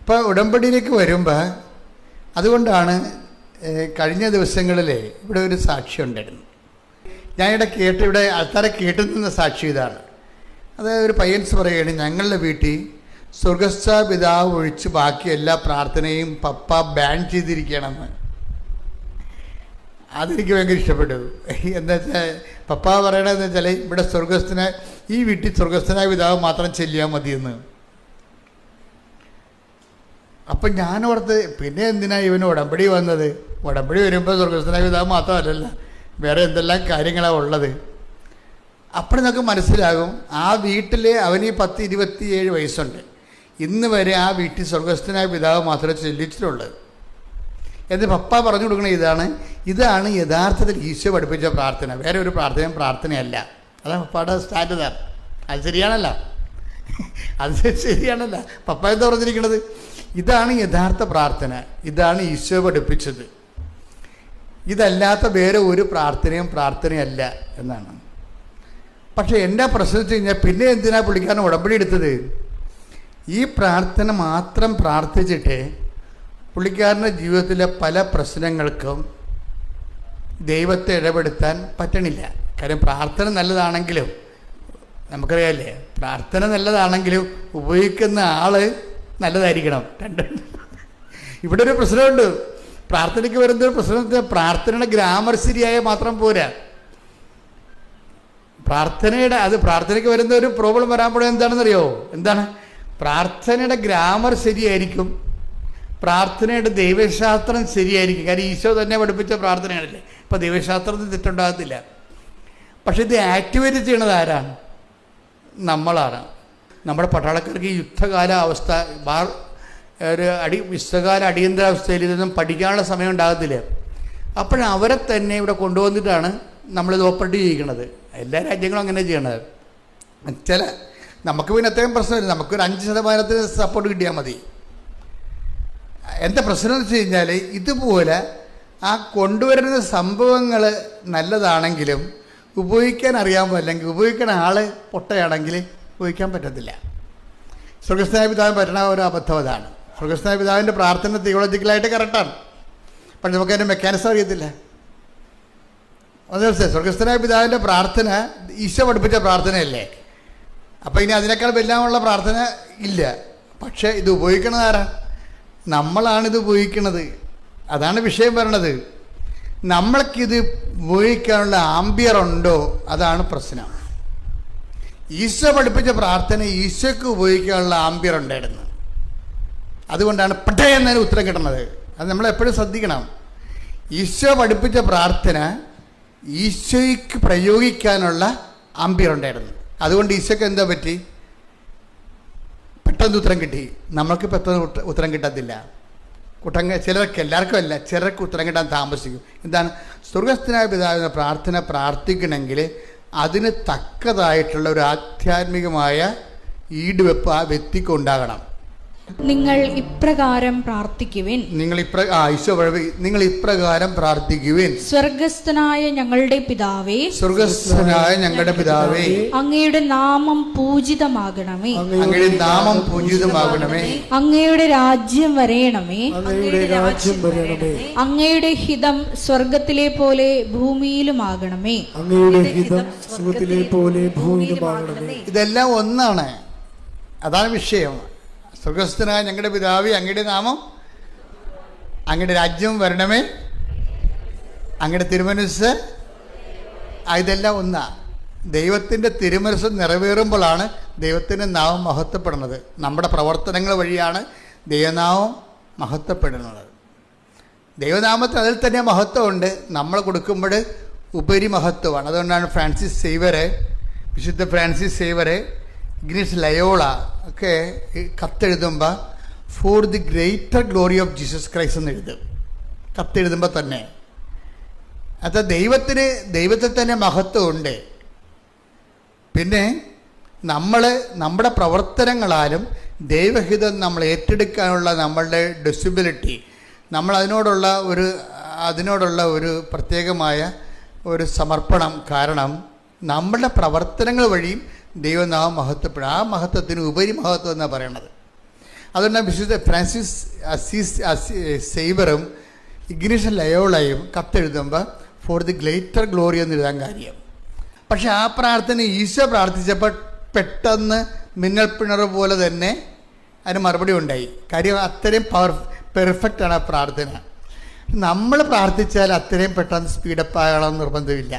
[SPEAKER 3] ഇപ്പോൾ ഉടമ്പടിയിലേക്ക് വരുമ്പോൾ അതുകൊണ്ടാണ് കഴിഞ്ഞ ദിവസങ്ങളിൽ ഇവിടെ ഒരു സാക്ഷി ഉണ്ടായിരുന്നു. ഞാനിവിടെ ഇവിടെ ആൾക്കാരെ കേട്ടു നിന്ന സാക്ഷി ഇതാണ്. അതായത് ഒരു പയ്യൻസ് പറയുകയാണ്, ഞങ്ങളുടെ വീട്ടിൽ സ്വർഗസ്ഥ പിതാവ് ഒഴിച്ച് ബാക്കി എല്ലാ പ്രാർത്ഥനയും പപ്പ ബാൻ ചെയ്തിരിക്കണമെന്ന്. അതെനിക്ക് ഭയങ്കര ഇഷ്ടപ്പെട്ടു. എന്താ വെച്ചാൽ പപ്പ പറയണതെന്ന് വെച്ചാൽ ഇവിടെ ഈ വീട്ടിൽ സ്വർഗസ്ഥനായ പിതാവ് മാത്രം ചെല്ലിയാൽ മതിയെന്ന്. അപ്പം ഞാനോർത്ത് പിന്നെ എന്തിനാ ഇവന് ഉടമ്പടി വന്നത്? ഉടമ്പടി വരുമ്പോൾ സ്വർഗസ്ഥനായ പിതാവ് മാത്രമല്ലല്ല, വേറെ എന്തെല്ലാം കാര്യങ്ങളാണ് ഉള്ളത്. അപ്പോൾ നമുക്ക് മനസ്സിലാകും ആ വീട്ടിൽ അവന് 10-27 വയസ്സുണ്ട്. ഇന്ന് വരെ ആ വീട്ടിൽ സ്വർഗസ്ഥനായ പിതാവ് മാത്രമേ ചെല്ലിച്ചിട്ടുള്ളത് എന്ന് പപ്പ പറഞ്ഞു കൊടുക്കണത്. ഇതാണ് യഥാർത്ഥത്തിൽ ഈശോ പഠിപ്പിച്ച പ്രാർത്ഥന. വേറെ ഒരു പ്രാർത്ഥനയല്ല. അതാണ് പപ്പയുടെ സ്റ്റാൻഡേർഡ്. അത് ശരിയാണല്ലോ. അത് ശരിയാണല്ല. പപ്പ എന്താ പറഞ്ഞിരിക്കുന്നത്? ഇതാണ് യഥാർത്ഥ പ്രാർത്ഥന, ഇതാണ് ഈശോ പഠിപ്പിച്ചത്. ഇതല്ലാത്ത വേറെ ഒരു പ്രാർത്ഥനയല്ല എന്നാണ്. പക്ഷെ എൻ്റെ പ്രശ്നം വെച്ച് കഴിഞ്ഞാൽ പിന്നെ എന്തിനാ പുള്ളിക്കാരൻ ഉടമ്പടി എടുത്തത്? ഈ പ്രാർത്ഥന മാത്രം പ്രാർത്ഥിച്ചിട്ട് പുള്ളിക്കാരൻ്റെ ജീവിതത്തിലെ പല പ്രശ്നങ്ങൾക്കും ദൈവത്തെ ഇടപെടുത്താൻ പറ്റണില്ല. കാര്യം പ്രാർത്ഥന നല്ലതാണെങ്കിലും, നമുക്കറിയാമല്ലേ, പ്രാർത്ഥന നല്ലതാണെങ്കിലും ഉപയോഗിക്കുന്ന ആള് നല്ലതായിരിക്കണം. ഇവിടെ ഒരു പ്രശ്നമുണ്ട്. പ്രാർത്ഥനയ്ക്ക് വരുന്നൊരു പ്രശ്നത്തിൽ പ്രാർത്ഥനയുടെ ഗ്രാമർ ശരിയായ മാത്രം പോരാ. പ്രാർത്ഥനയ്ക്ക് വരുന്ന ഒരു പ്രോബ്ലം വരാൻ എന്താണെന്നറിയോ? എന്താണ്? പ്രാർത്ഥനയുടെ ഗ്രാമർ ശരിയായിരിക്കും, പ്രാർത്ഥനയുടെ ദൈവശാസ്ത്രം ശരിയായിരിക്കും. കാര്യം ഈശോ തന്നെ പഠിപ്പിച്ച പ്രാർത്ഥനയാണല്ലേ. ഇപ്പം ദൈവശാസ്ത്രത്തിൽ തെറ്റുണ്ടാകത്തില്ല. പക്ഷെ ഇത് ആക്ടിവേറ്റ് ചെയ്യണത് ആരാണ്? നമ്മളാണ്. നമ്മുടെ പട്ടാളക്കാർക്ക് ഈ യുദ്ധകാല അവസ്ഥ, യുദ്ധകാല അടിയന്തരാവസ്ഥയിൽ ഇതൊന്നും പഠിക്കാനുള്ള സമയം ഉണ്ടാകത്തില്ല. അപ്പോഴവരെ തന്നെ ഇവിടെ കൊണ്ടുവന്നിട്ടാണ് നമ്മളിത് ഓപ്പറേറ്റ് ചെയ്യിക്കുന്നത്. എല്ലാ രാജ്യങ്ങളും അങ്ങനെ ചെയ്യണത്. നമുക്ക് പിന്നെ അത്രയും പ്രശ്നമില്ല, നമുക്കൊരു 5% സപ്പോർട്ട് കിട്ടിയാൽ മതി. എന്താ പ്രശ്നം എന്ന് വെച്ച് കഴിഞ്ഞാൽ, ഇതുപോലെ ആ കൊണ്ടുവരുന്ന സംഭവങ്ങൾ നല്ലതാണെങ്കിലും ഉപയോഗിക്കാൻ അറിയാമോ, അല്ലെങ്കിൽ ഉപയോഗിക്കുന്ന ആൾ പൊട്ടയാണെങ്കിൽ ഉപയോഗിക്കാൻ പറ്റത്തില്ല. സ്വർഗസ്ഥനായ പിതാവിന് പറ്റണ ഒരു അബദ്ധം അതാണ്. സ്വർഗസ്ഥനായ പിതാവിൻ്റെ പ്രാർത്ഥന തിയോളജിക്കലായിട്ട് കറക്റ്റാണ്, പക്ഷെ നമുക്കതിൻ്റെ മെക്കാനിസം അറിയത്തില്ല. അത് സ്വർഗസ്ഥനായ പിതാവിൻ്റെ പ്രാർത്ഥന ഈശോ പഠിപ്പിച്ച പ്രാർത്ഥനയല്ലേ. അപ്പോൾ ഇനി അതിനേക്കാൾ വല്ലാമുള്ള പ്രാർത്ഥന ഇല്ല. പക്ഷേ ഇത് ഉപയോഗിക്കണത് ആരാ? നമ്മളാണിത് ഉപയോഗിക്കുന്നത്. അതാണ് വിഷയം പറയണത്. നമ്മൾക്കിത് ഉപയോഗിക്കാനുള്ള ആംബിയർ ഉണ്ടോ? അതാണ് പ്രശ്നം. ഈശോ പഠിപ്പിച്ച പ്രാർത്ഥന ഈശോയ്ക്ക് ഉപയോഗിക്കാനുള്ള ആംബിയർ ഉണ്ടായിരുന്നു. അതുകൊണ്ടാണ് പെട്ടേ എന്നതിന് ഉത്തരം കിട്ടുന്നത്. അത് നമ്മളെപ്പോഴും ശ്രദ്ധിക്കണം. ഈശോ പഠിപ്പിച്ച പ്രാർത്ഥന ഈശോയ്ക്ക് പ്രയോഗിക്കാനുള്ള ആംബിയർ ഉണ്ടായിരുന്നു. അതുകൊണ്ട് ഈശോയ്ക്ക് എന്താ പറ്റി? പെട്ടെന്ന് ഉത്തരം കിട്ടി. നമ്മൾക്ക് പെട്ടെന്ന് ഉത്തരം കിട്ടത്തില്ല. ചിലർക്ക്, എല്ലാവർക്കും അല്ല, ചിലർക്ക് ഉത്തരം കിട്ടാൻ താമസിക്കും. എന്താണ്? സ്വർഗസ്ഥനായ പിതാവിൻ്റെ പ്രാർത്ഥന പ്രാർത്ഥിക്കണമെങ്കിൽ അതിന് തക്കതായിട്ടുള്ള ഒരു ആധ്യാത്മികമായ ഈടുവെപ്പ് ആ വ്യക്തിക്ക് ഉണ്ടാകണം.
[SPEAKER 1] നിങ്ങൾ ഇപ്രകാരം പ്രാർത്ഥിക്കുവിൻ.
[SPEAKER 3] നിങ്ങൾ ഇപ്രകാരം പ്രാർത്ഥിക്കുവിൻ.
[SPEAKER 1] സ്വർഗസ്ഥനായ ഞങ്ങളുടെ പിതാവേ,
[SPEAKER 3] സ്വർഗസ്ഥനായ ഞങ്ങളുടെ പിതാവേ,
[SPEAKER 1] അങ്ങയുടെ നാമം പൂജിതമാകണമേ,
[SPEAKER 3] അങ്ങയുടെ നാമം പൂജിതമാകണമേ,
[SPEAKER 1] അങ്ങയുടെ രാജ്യം വരേണമേ,
[SPEAKER 2] അങ്ങയുടെ രാജ്യം വരണമേ,
[SPEAKER 1] അങ്ങയുടെ ഹിതം സ്വർഗത്തിലെ പോലെ ഭൂമിയിലുമാകണമേ,
[SPEAKER 2] അങ്ങയുടെ ഹിതം സ്വർഗത്തിലെ പോലെ ഭൂമിയിലുമാകണമേ.
[SPEAKER 3] ഇതെല്ലാം ഒന്നാണ്. അതാണ് വിഷയം. സ്വർഗസ്ഥനായ ഞങ്ങളുടെ പിതാവേ, അങ്ങയുടെ നാമം, അങ്ങയുടെ രാജ്യം വരണമേ, അങ്ങയുടെ തിരുമനസ്സ്, ഇതെല്ലാം ഒന്നാ. ദൈവത്തിൻ്റെ തിരുമനസ്സ് നിറവേറുമ്പോഴാണ് ദൈവത്തിൻ്റെ നാമം മഹത്വപ്പെടുന്നത്. നമ്മുടെ പ്രവർത്തനങ്ങൾ വഴിയാണ് ദൈവനാമം മഹത്വപ്പെടുന്നത്. ദൈവനാമത്തിന് അതിൽ തന്നെ മഹത്വമുണ്ട്. നമ്മൾ കൊടുക്കുമ്പോൾ ഉപരിമഹത്വമാണ്. അതുകൊണ്ടാണ് വിശുദ്ധ ഫ്രാൻസിസ് സേവറെ, ഇഗ്നീഷ്യസ് ലയോള ഒക്കെ കത്തെഴുതുമ്പോൾ for the greater glory of Jesus Christ എന്ന് എഴുതും. കത്തെഴുതുമ്പോൾ തന്നെ അത് ദൈവത്തിൽ തന്നെ മഹത്വമുണ്ട്. പിന്നെ നമ്മുടെ പ്രവർത്തനങ്ങളാലും ദൈവഹിതം നമ്മൾ ഏറ്റെടുക്കാനുള്ള നമ്മളുടെ ഡെസിബിലിറ്റി, നമ്മൾ അതിനോടുള്ള ഒരു പ്രത്യേകമായ ഒരു സമർപ്പണം കാരണം നമ്മളുടെ പ്രവർത്തനങ്ങൾ വഴിയും ദൈവനാമം മഹത്വപ്പെടും. ആ മഹത്വത്തിന് ഉപരി മഹത്വം എന്നാണ് പറയണത്. അതുകൊണ്ടാണ് വിശുദ്ധ ഫ്രാൻസിസ് സേവറും ഇഗ്നീഷ്യസ് ലയോളയും കത്തെഴുതുമ്പോൾ ഫോർ ദി ഗ്രേറ്റർ ഗ്ലോറി എന്ന് എഴുതാൻ കാര്യം. പക്ഷെ ആ പ്രാർത്ഥന ഈശോ പ്രാർത്ഥിച്ചപ്പോൾ പെട്ടെന്ന് മിന്നൽപ്പിണർ പോലെ തന്നെ അതിന് മറുപടി ഉണ്ടായി. കാര്യം അത്രയും പെർഫെക്റ്റാണ് ആ പ്രാർത്ഥന. നമ്മൾ പ്രാർത്ഥിച്ചാൽ അത്രയും പെട്ടെന്ന് സ്പീഡപ്പ് ആകണമെന്ന് നിർബന്ധമില്ല.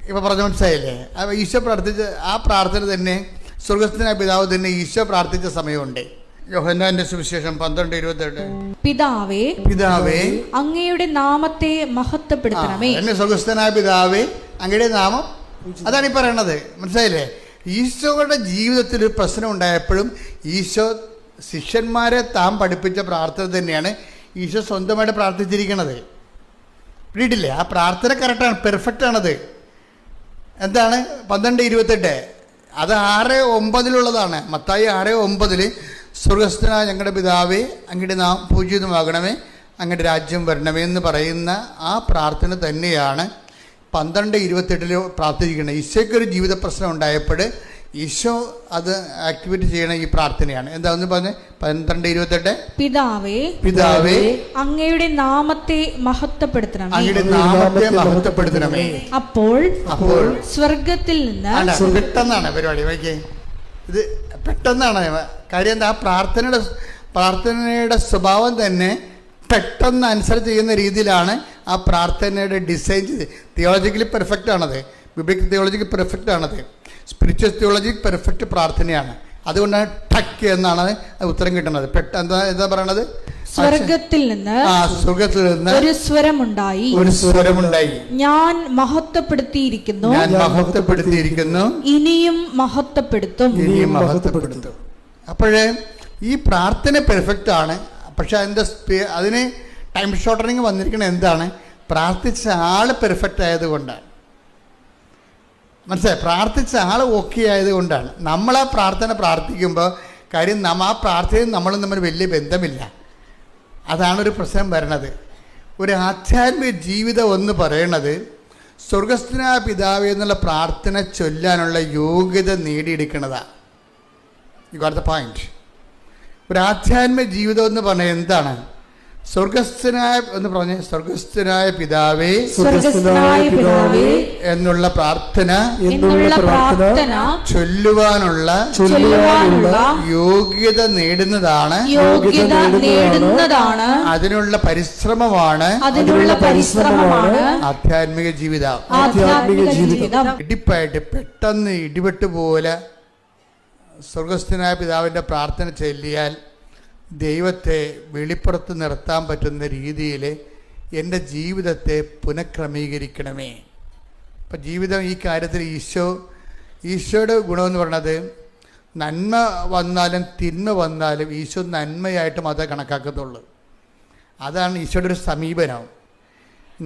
[SPEAKER 3] ഇപ്പോൾ പറഞ്ഞ മനസ്സിലായില്ലേ? ഈശോ പ്രാർത്ഥിച്ച ആ പ്രാർത്ഥന തന്നെ സ്വർഗസ്ഥനായ പിതാവ് തന്നെ ഈശോ പ്രാർത്ഥിച്ച സമയമുണ്ട്. യോഹന്നാന്റെ സുവിശേഷം 12:28. പിതാവേ
[SPEAKER 1] അങ്ങയുടെ നാമത്തെ മഹത്വപ്പെടുത്തണമേ.
[SPEAKER 3] സ്വർഗസ്ഥനായ പിതാവേ, അങ്ങയുടെ നാമം, അതാണ് ഈ പറയണത്. മനസ്സിലായില്ലേ? ഈശോയുടെ ജീവിതത്തിൽ ഒരു പ്രശ്നം ഉണ്ടായപ്പോഴും ഈശോ ശിഷ്യന്മാരെ താൻ പഠിപ്പിച്ച പ്രാർത്ഥന തന്നെയാണ് ഈശോ സ്വന്തമായിട്ട് പ്രാർത്ഥിച്ചിരിക്കണത്. പിടിയിട്ടില്ലേ? ആ പ്രാർത്ഥന കറക്റ്റാണ്, പെർഫെക്റ്റ് ആണത്. എന്താണ്? 12:28 അത് 6:9 മത്തായി 6:9 സ്വർഗസ്ഥനായ ഞങ്ങളുടെ പിതാവേ, അങ്ങയുടെ നാം പൂജിതമാകണമേ, അങ്ങയുടെ രാജ്യം വരണമേ എന്ന് പറയുന്ന ആ പ്രാർത്ഥന തന്നെയാണ് 12:28 പ്രാർത്ഥിക്കുന്നത്. ഈശോയ്ക്കൊരു ജീവിത പ്രശ്നം ഉണ്ടായപ്പോൾ ഈശോ അത് ആക്ടിവേറ്റ് ചെയ്യണ ഈ പ്രാർത്ഥനയാണ്. എന്താന്ന് പറഞ്ഞ് 12:28 പിതാവേ
[SPEAKER 1] അങ്ങയുടെ നാമത്തെ മഹത്വപ്പെടുത്തണമേ,
[SPEAKER 3] അങ്ങയുടെ നാമത്തെ മഹത്വപ്പെടുത്തണമേ.
[SPEAKER 1] അപ്പോൾ സ്വർഗത്തിൽ നിന്ന്
[SPEAKER 3] പെട്ടെന്നാണ് പരിപാടി. വയ്ക്കേ, ഇത് പെട്ടെന്നാണ് കാര്യം. എന്താ, പ്രാർത്ഥനയുടെ സ്വഭാവം തന്നെ പെട്ടെന്ന് അനുസരിച്ച് ചെയ്യുന്ന രീതിയിലാണ് ആ പ്രാർത്ഥനയുടെ ഡിസൈൻ ചെയ്ത്. തിയോളജിക്കലി പെർഫെക്റ്റ് ആണത്, ബിബ്ലിക്കൽ തിയോളജിക്ക് പെർഫെക്റ്റ് ആണത്, സ്പിരിച്വൽ തിയോളജി പെർഫെക്റ്റ് പ്രാർത്ഥനയാണ്. അതുകൊണ്ടാണ് ടക്ക് എന്നാണ് ഉത്തരം കിട്ടുന്നത്. എന്താ പറയണത്?
[SPEAKER 1] സ്വർഗത്തിൽ നിന്ന് ഒരു സ്വരമുണ്ടായി, ഞാൻ മഹത്വപ്പെടുത്തിയിരിക്കുന്നു, ഇനിയും മഹത്വപ്പെടുത്തും.
[SPEAKER 3] അപ്പോഴേ ഈ പ്രാർത്ഥന പെർഫെക്റ്റ് ആണ്. പക്ഷെ അതിന് ടൈം ഷോർട്ടനിങ് വന്നിരിക്കുന്നത് എന്താണ്? പ്രാർത്ഥിച്ച ആള് പെർഫെക്റ്റ് ആയതുകൊണ്ടാണ്. മനസ്സിലായി? പ്രാർത്ഥിച്ച ആൾ ഓക്കെ ആയതുകൊണ്ടാണ്. നമ്മൾ ആ പ്രാർത്ഥന പ്രാർത്ഥിക്കുമ്പോൾ കാര്യം ആ പ്രാർത്ഥനയും നമ്മളും തമ്മിൽ വലിയ ബന്ധമില്ല. അതാണൊരു പ്രശ്നം വരണത്. ഒരു ആധ്യാത്മിക ജീവിതം എന്ന് പറയണത് സ്വർഗസ്ഥനായ പിതാവേ എന്നുള്ള പ്രാർത്ഥന ചൊല്ലാനുള്ള യോഗ്യത നേടിയെടുക്കുന്നതാണ്. You got the point. ഒരു ആധ്യാത്മിക ജീവിതം എന്ന് പറഞ്ഞാൽ എന്താണ്? സ്വർഗസ്ഥനായ പിതാവേ എന്നുള്ള പ്രാർത്ഥന ചൊല്ലുവാനുള്ള യോഗ്യത നേടുന്നതാണ്, അതിനുള്ള പരിശ്രമമാണ് ആധ്യാത്മിക ജീവിതം. ഇടിപ്പായിട്ട് പെട്ടെന്ന് ഇടിവെട്ട് പോലെ സ്വർഗസ്ഥനായ പിതാവിൻ്റെ പ്രാർത്ഥന ചൊല്ലിയാൽ ദൈവത്തെ വെളിപ്പുറത്ത് നിർത്താൻ പറ്റുന്ന രീതിയിൽ എൻ്റെ ജീവിതത്തെ പുനഃക്രമീകരിക്കണമേ. അപ്പം ജീവിതം ഈ കാര്യത്തിൽ ഈശോയുടെ ഗുണമെന്ന് പറയുന്നത് നന്മ വന്നാലും തിന്മ വന്നാലും ഈശോ നന്മയായിട്ട് മാത്രമേ കണക്കാക്കത്തുള്ളൂ. അതാണ് ഈശോയുടെ ഒരു സമീപനം.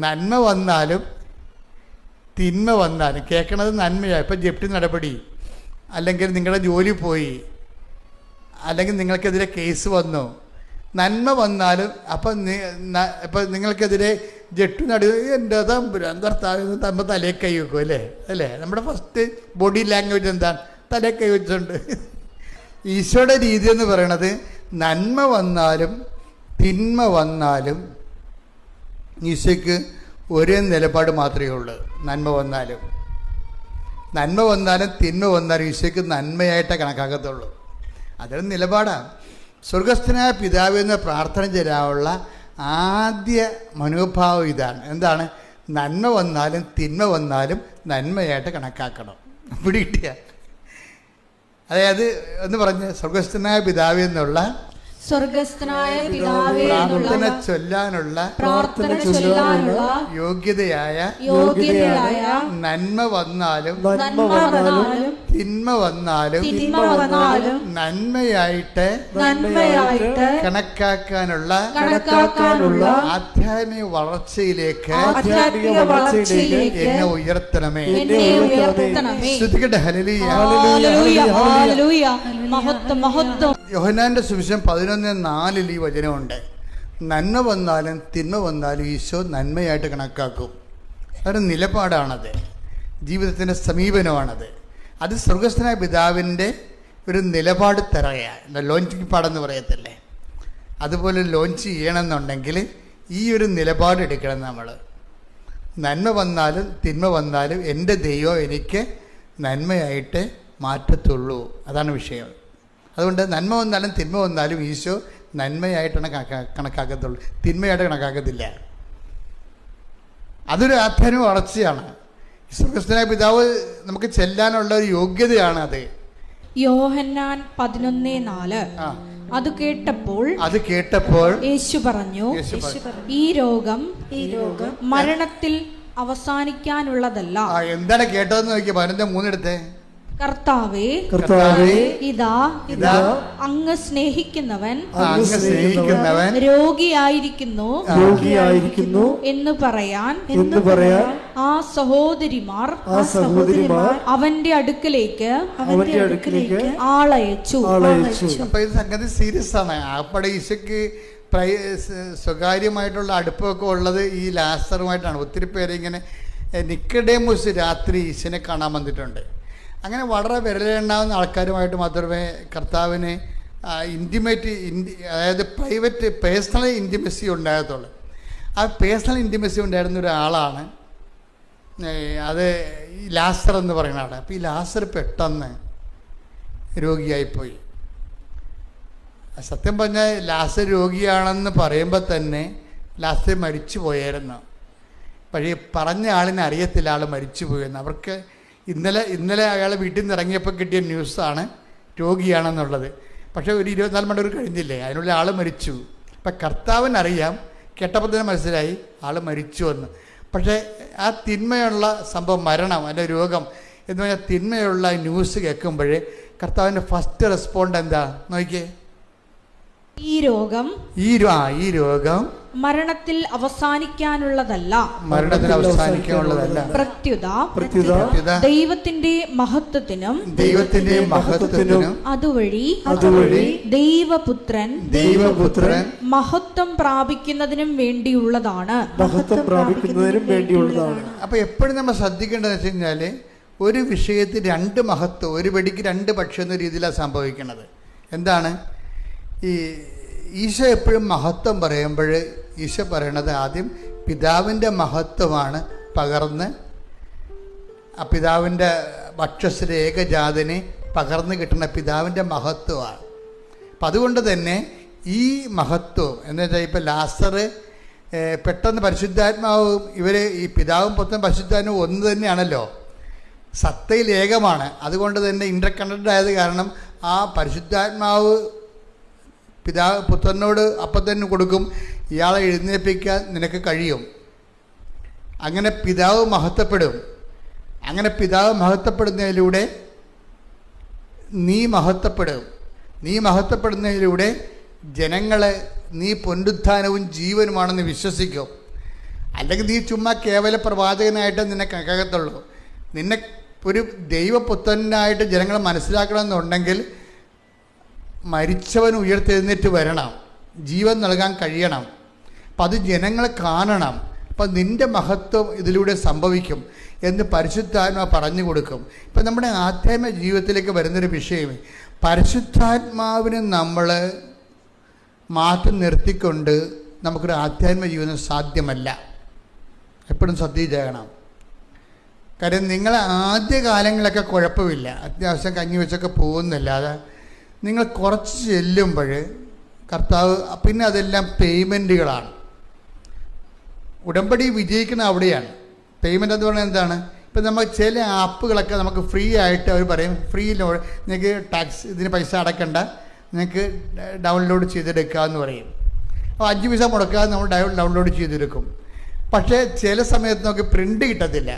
[SPEAKER 3] നന്മ വന്നാലും തിന്മ വന്നാലും കേൾക്കണത് നന്മയാണ്. ഇപ്പം ജപ്തി നടപടി, അല്ലെങ്കിൽ നിങ്ങളുടെ ജോലി പോയി, അല്ലെങ്കിൽ നിങ്ങൾക്കെതിരെ കേസ് വന്നു, നന്മ വന്നാലും അപ്പം നിങ്ങൾക്കെതിരെ ജെട്ടു നടു എൻ്റെ ഭർത്താവ് തമ്മിൽ തലേ കൈ വെക്കും അല്ലേ? നമ്മുടെ ഫസ്റ്റ് ബോഡി ലാംഗ്വേജ് എന്താണ്? തലേ കൈ വെച്ചുകൊണ്ട്. ഈശോയുടെ രീതി എന്ന് പറയണത് നന്മ വന്നാലും തിന്മ വന്നാലും ഈശോയ്ക്ക് ഒരേ നിലപാട് മാത്രമേ ഉള്ളൂ. നന്മ വന്നാലും തിന്മ വന്നാലും ഈശോയ്ക്ക് നന്മയായിട്ടേ കണക്കാക്കത്തുള്ളൂ. അതൊരു നിലപാടാണ്. സ്വർഗസ്ഥനായ പിതാവ് എന്ന പ്രാർത്ഥന ചെയ്യാനുള്ള ആദ്യ മനോഭാവം ഇതാണ്. എന്താണ്? നന്മ വന്നാലും തിന്മ വന്നാലും നന്മയായിട്ട് കണക്കാക്കണം. ഇവിടെ കിട്ടിയ അതായത് എന്ന് പറഞ്ഞ് സ്വർഗസ്ഥനായ പിതാവ് എന്നുള്ള പ്രാർത്ഥന ചൊല്ലാനുള്ള യോഗ്യതയായ നന്മ വന്നാലും തിന്മ വന്നാലും നന്മയായിട്ട് കണക്കാക്കാനുള്ള ആധ്യാത്മിക വളർച്ചയിലേക്ക് എന്നെ ഉയർത്തണമേ. ശ്രദ്ധിക്കട്ടെ. ഹല്ലേലൂയ. യോഹന്നാന്റെ സുവിശേഷം 11:4 ഈ വചനമുണ്ട്. നന്മ വന്നാലും തിന്മ വന്നാലും ഈശോ നന്മയായിട്ട് കണക്കാക്കും. അതൊരു നിലപാടാണത്, ജീവിതത്തിൻ്റെ സമീപനമാണത്. അത് സ്വർഗസ്ഥനായ പിതാവിൻ്റെ ഒരു നിലപാട് തറയാണ്. ലോഞ്ചിങ് പാടെന്ന് പറയത്തില്ലേ, അതുപോലെ ലോഞ്ച് ചെയ്യണമെന്നുണ്ടെങ്കിൽ ഈ ഒരു നിലപാട് എടുക്കണം നമ്മൾ. നന്മ വന്നാലും തിന്മ വന്നാലും എൻ്റെ ദൈവം എനിക്ക് നന്മയായിട്ട് മാറ്റത്തുള്ളൂ. അതാണ് വിഷയം. അതുകൊണ്ട് നന്മ വന്നാലും തിന്മ വന്നാലും ഈശോ നന്മയായിട്ടാണ് കണക്കാക്കത്തുള്ളൂ, തിന്മയായിട്ട് കണക്കാക്കത്തില്ല. അതൊരു ആധ്യാത്മിക വളർച്ചയാണ്. സ്വർഗസ്ഥനായ പിതാവ് നമുക്ക് ചെല്ലാനുള്ള ഒരു യോഗ്യതയാണ് അത്.
[SPEAKER 1] യോഹന്നാൻ 11:4. അത് കേട്ടപ്പോൾ യേശു പറഞ്ഞു, ഈ രോഗം മരണത്തിൽ അവസാനിക്കാനുള്ളതല്ല.
[SPEAKER 3] എന്താണ് കേട്ടതെന്ന് നോക്കിയ 11:3 എടുത്തേ.
[SPEAKER 1] കർത്താവേ, ഇതാ അങ്ങ് സ്നേഹിക്കുന്നവൻ രോഗിയായിരിക്കുന്നു എന്ന് പറയാൻ ആ സഹോദരിമാർ അവന്റെ അടുക്കലേക്ക് ആളയച്ചു.
[SPEAKER 3] അപ്പൊ ഇത് സംഗതി സീരിയസ് ആണ്. അവിടെ ഈശോയ്ക്ക് സ്വകാര്യമായിട്ടുള്ള അടുപ്പമൊക്കെ ഉള്ളത് ഈ ലാസറുമായിട്ടാണ്. ഒത്തിരി പേര് ഇങ്ങനെ നിക്കഡേമോസ് രാത്രി ഈശോനെ കാണാൻ വന്നിട്ടുണ്ട്. അങ്ങനെ വളരെ വിരലുണ്ടാകുന്ന ആൾക്കാരുമായിട്ട് മാത്രമേ കർത്താവിന് അതായത് പേഴ്സണൽ ഇൻറ്റിമസി ഉണ്ടാകത്തുള്ളൂ. ആ പേഴ്സണൽ ഇൻറ്റിമസി ഉണ്ടായിരുന്ന ഒരാളാണ് അത് ഈ ലാസർ എന്ന് പറയുന്ന ആളാണ്. അപ്പോൾ ഈ ലാസർ പെട്ടെന്ന് രോഗിയായിപ്പോയി. സത്യം പറഞ്ഞാൽ ലാസർ രോഗിയാണെന്ന് പറയുമ്പോൾ തന്നെ ലാസർ മരിച്ചു പോയായിരുന്നു. പക്ഷേ പറഞ്ഞ ആളിനെ അറിയത്തില്ല ആൾ മരിച്ചു പോയെന്ന്. അവർക്ക് ഇന്നലെ അയാൾ വീട്ടിൽ നിന്ന് ഇറങ്ങിയപ്പോൾ കിട്ടിയ ന്യൂസാണ് രോഗിയാണെന്നുള്ളത്. പക്ഷേ ഒരു 24 മണിക്കൂർ കഴിഞ്ഞില്ലേ, അതിനുള്ള ആൾ മരിച്ചു. അപ്പം കർത്താവിനറിയാം, കേട്ടപ്പോൾ തന്നെ മനസ്സിലായി ആൾ മരിച്ചു എന്ന്. പക്ഷേ ആ തിന്മയുള്ള സംഭവം, മരണം അല്ലെ രോഗം എന്ന് പറഞ്ഞാൽ തിന്മയുള്ള ന്യൂസ് കേൾക്കുമ്പോഴേ കർത്താവിൻ്റെ ഫസ്റ്റ് റെസ്പോണ്ട് എന്താ നോക്കിയേ?
[SPEAKER 1] ഈ രോഗം മരണത്തിൽ അവസാനിക്കാനുള്ളതല്ല, പ്രത്യുത ദൈവത്തിന്റെ മഹത്വത്തിനും അതുവഴി ദൈവപുത്രൻ മഹത്വം പ്രാപിക്കുന്നതിനും വേണ്ടിയുള്ളതാണ്.
[SPEAKER 3] അപ്പൊ എപ്പോഴും നമ്മൾ ശ്രദ്ധിക്കേണ്ടതെന്ന് വെച്ച് കഴിഞ്ഞാല് ഒരു വിഷയത്തിൽ 2 മഹത്വം, ഒരു വെടിക്ക് 2 പക്ഷം എന്ന രീതിയിലാണ് സംഭവിക്കുന്നത്. എന്താണ് ഈശോ എപ്പോഴും മഹത്വം പറയുമ്പോൾ ഈശോ പറയണത് ആദ്യം പിതാവിൻ്റെ മഹത്വമാണ് പകർന്ന് ആ പിതാവിൻ്റെ വക്ഷസ്സിലെ ഏകജാതനെ പകർന്ന് കിട്ടുന്ന പിതാവിൻ്റെ മഹത്വമാണ്. അപ്പം അതുകൊണ്ട് തന്നെ ഈ മഹത്വം എന്ന് വെച്ചാൽ ഇപ്പം ലാസർ പെട്ടെന്ന് പരിശുദ്ധാത്മാവും ഈ പിതാവും പുത്രനും പരിശുദ്ധാത്മാവും ഒന്ന് തന്നെയാണല്ലോ, സത്തയിൽ ഏകമാണ്. അതുകൊണ്ട് തന്നെ ഇൻ്റർ കണക്റ്റഡ് ആയത് കാരണം ആ പരിശുദ്ധാത്മാവ് പുത്രനോട് അപ്പം തന്നെ കൊടുക്കും, ഇയാളെ എഴുന്നേൽപ്പിക്കാൻ നിനക്ക് കഴിയും. അങ്ങനെ പിതാവ് മഹത്വപ്പെടും. അങ്ങനെ പിതാവ് മഹത്വപ്പെടുന്നതിലൂടെ നീ മഹത്വപ്പെടുന്നതിലൂടെ ജനങ്ങളെ നീ പുനരുത്ഥാനവും ജീവനുമാണെന്ന് വിശ്വസിക്കും. അല്ലെങ്കിൽ നീ ചുമ്മാ കേവല പ്രവാചകനായിട്ട് നിന്നെ കണക്കാകത്തുള്ളൂ. നിന്നെ ഒരു ദൈവപുത്രനായിട്ട് ജനങ്ങൾ മനസ്സിലാക്കണമെന്നുണ്ടെങ്കിൽ മരിച്ചവൻ ഉയർത്തെഴുന്നേറ്റ് വരണം, ജീവൻ നൽകാൻ കഴിയണം. അപ്പം അത് ജനങ്ങൾ കാണണം. അപ്പം നിൻ്റെ മഹത്വം ഇതിലൂടെ സംഭവിക്കും എന്ന് പരിശുദ്ധാത്മാ പറഞ്ഞു കൊടുക്കും. ഇപ്പം നമ്മുടെ ആധ്യാത്മിക ജീവിതത്തിലേക്ക് വരുന്നൊരു വിഷയം, പരിശുദ്ധാത്മാവിനെ നമ്മൾ മാറ്റി നിർത്തിക്കൊണ്ട് നമുക്കൊരു ആധ്യാത്മിക ജീവിതം സാധ്യമല്ല. എപ്പോഴും ശ്രദ്ധിച്ചേക്കണം. കാര്യം നിങ്ങൾ ആദ്യ കാലങ്ങളൊക്കെ കുഴപ്പമില്ല, അത്യാവശ്യം കഞ്ഞി വെച്ചൊക്കെ പോകുന്നില്ലാതെ നിങ്ങൾ കുറച്ച് ചെല്ലുമ്പോൾ കർത്താവ് പിന്നെ അതെല്ലാം പേയ്മെൻറ്റുകളാണ്. ഉടമ്പടി വിജയിക്കുന്ന അവിടെയാണ്. പേയ്മെൻ്റ് എന്ന് പറഞ്ഞാൽ എന്താണ്? ഇപ്പം നമ്മൾ ചില ആപ്പുകളൊക്കെ നമുക്ക് ഫ്രീ ആയിട്ട് അവർ പറയും, ഫ്രീ നിങ്ങൾക്ക് ടാക്സ് ഇതിന് പൈസ അടയ്ക്കണ്ട, നിങ്ങൾക്ക് ഡൗൺലോഡ് ചെയ്തെടുക്കാമെന്ന് പറയും. അപ്പോൾ 5 പൈസ മുടക്കാതെ നമ്മൾ ഡൗൺലോഡ് ചെയ്തെടുക്കും. പക്ഷേ ചില സമയത്ത് നമുക്ക് പ്രിൻ്റ് കിട്ടത്തില്ല.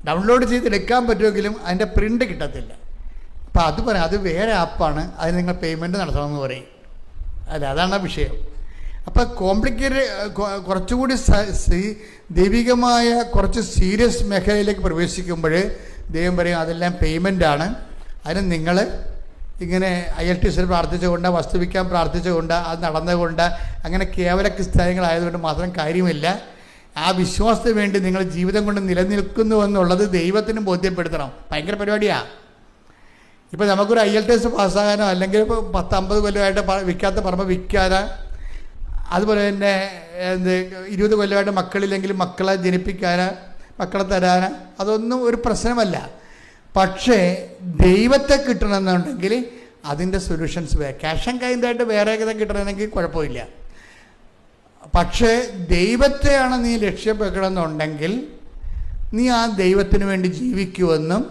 [SPEAKER 3] ഡൗൺലോഡ് ചെയ്തെടുക്കാൻ പറ്റുമെങ്കിലും അതിൻ്റെ പ്രിൻ്റ് കിട്ടത്തില്ല. അപ്പോൾ അത് പറയാം, അത് വേറെ ആപ്പാണ്, അതിന് നിങ്ങൾ പേയ്മെൻറ്റ് നടത്തണമെന്ന് പറയും. അതാണ് വിഷയം. അപ്പോൾ കുറച്ചുകൂടി ദൈവികമായ കുറച്ച് സീരിയസ് മേഖലയിലേക്ക് പ്രവേശിക്കുമ്പോൾ ദൈവം പറയും അതെല്ലാം പേയ്മെൻറ്റാണ്, അതിന് നിങ്ങൾ ഇങ്ങനെ ILTS പ്രാർത്ഥിച്ചുകൊണ്ട്, വസ്തുവിക്കാൻ പ്രാർത്ഥിച്ചുകൊണ്ട്, അത് നടന്നുകൊണ്ട്, അങ്ങനെ കേവല ക്രിസ്ത്യാനികളായതുകൊണ്ട് മാത്രം കാര്യമില്ല. ആ വിശ്വാസത്തിന് വേണ്ടി നിങ്ങൾ ജീവിതം കൊണ്ട് നിലനിൽക്കുന്നു എന്നുള്ളത് ദൈവത്തിന് ബോധ്യപ്പെടുത്തണം. ഭയങ്കര പരിപാടിയാണ്. ഇപ്പോൾ നമുക്കൊരു ILTS പാസ്സാകാനോ അല്ലെങ്കിൽ ഇപ്പോൾ 10-50 കൊല്ലമായിട്ട് വിൽക്കാത്ത പറമ്പ് വിൽക്കാനോ, അതുപോലെ തന്നെ 20 കൊല്ലമായിട്ട് മക്കളില്ലെങ്കിൽ മക്കളെ ജനിപ്പിക്കാനോ മക്കളെ തരാനോ അതൊന്നും ഒരു പ്രശ്നമല്ല. പക്ഷേ ദൈവത്തെ കിട്ടണമെന്നുണ്ടെങ്കിൽ അതിൻ്റെ സൊല്യൂഷൻസ് വേറെ. ക്യാഷ് ആൻഡ് കൈൻഡായിട്ട് വേറെ കിട്ടണമെങ്കിൽ കുഴപ്പമില്ല. പക്ഷേ ദൈവത്തെയാണ് നീ ലക്ഷ്യം വെക്കണമെന്നുണ്ടെങ്കിൽ നീ ആ ദൈവത്തിന് വേണ്ടി ജീവിക്കുമെന്നും,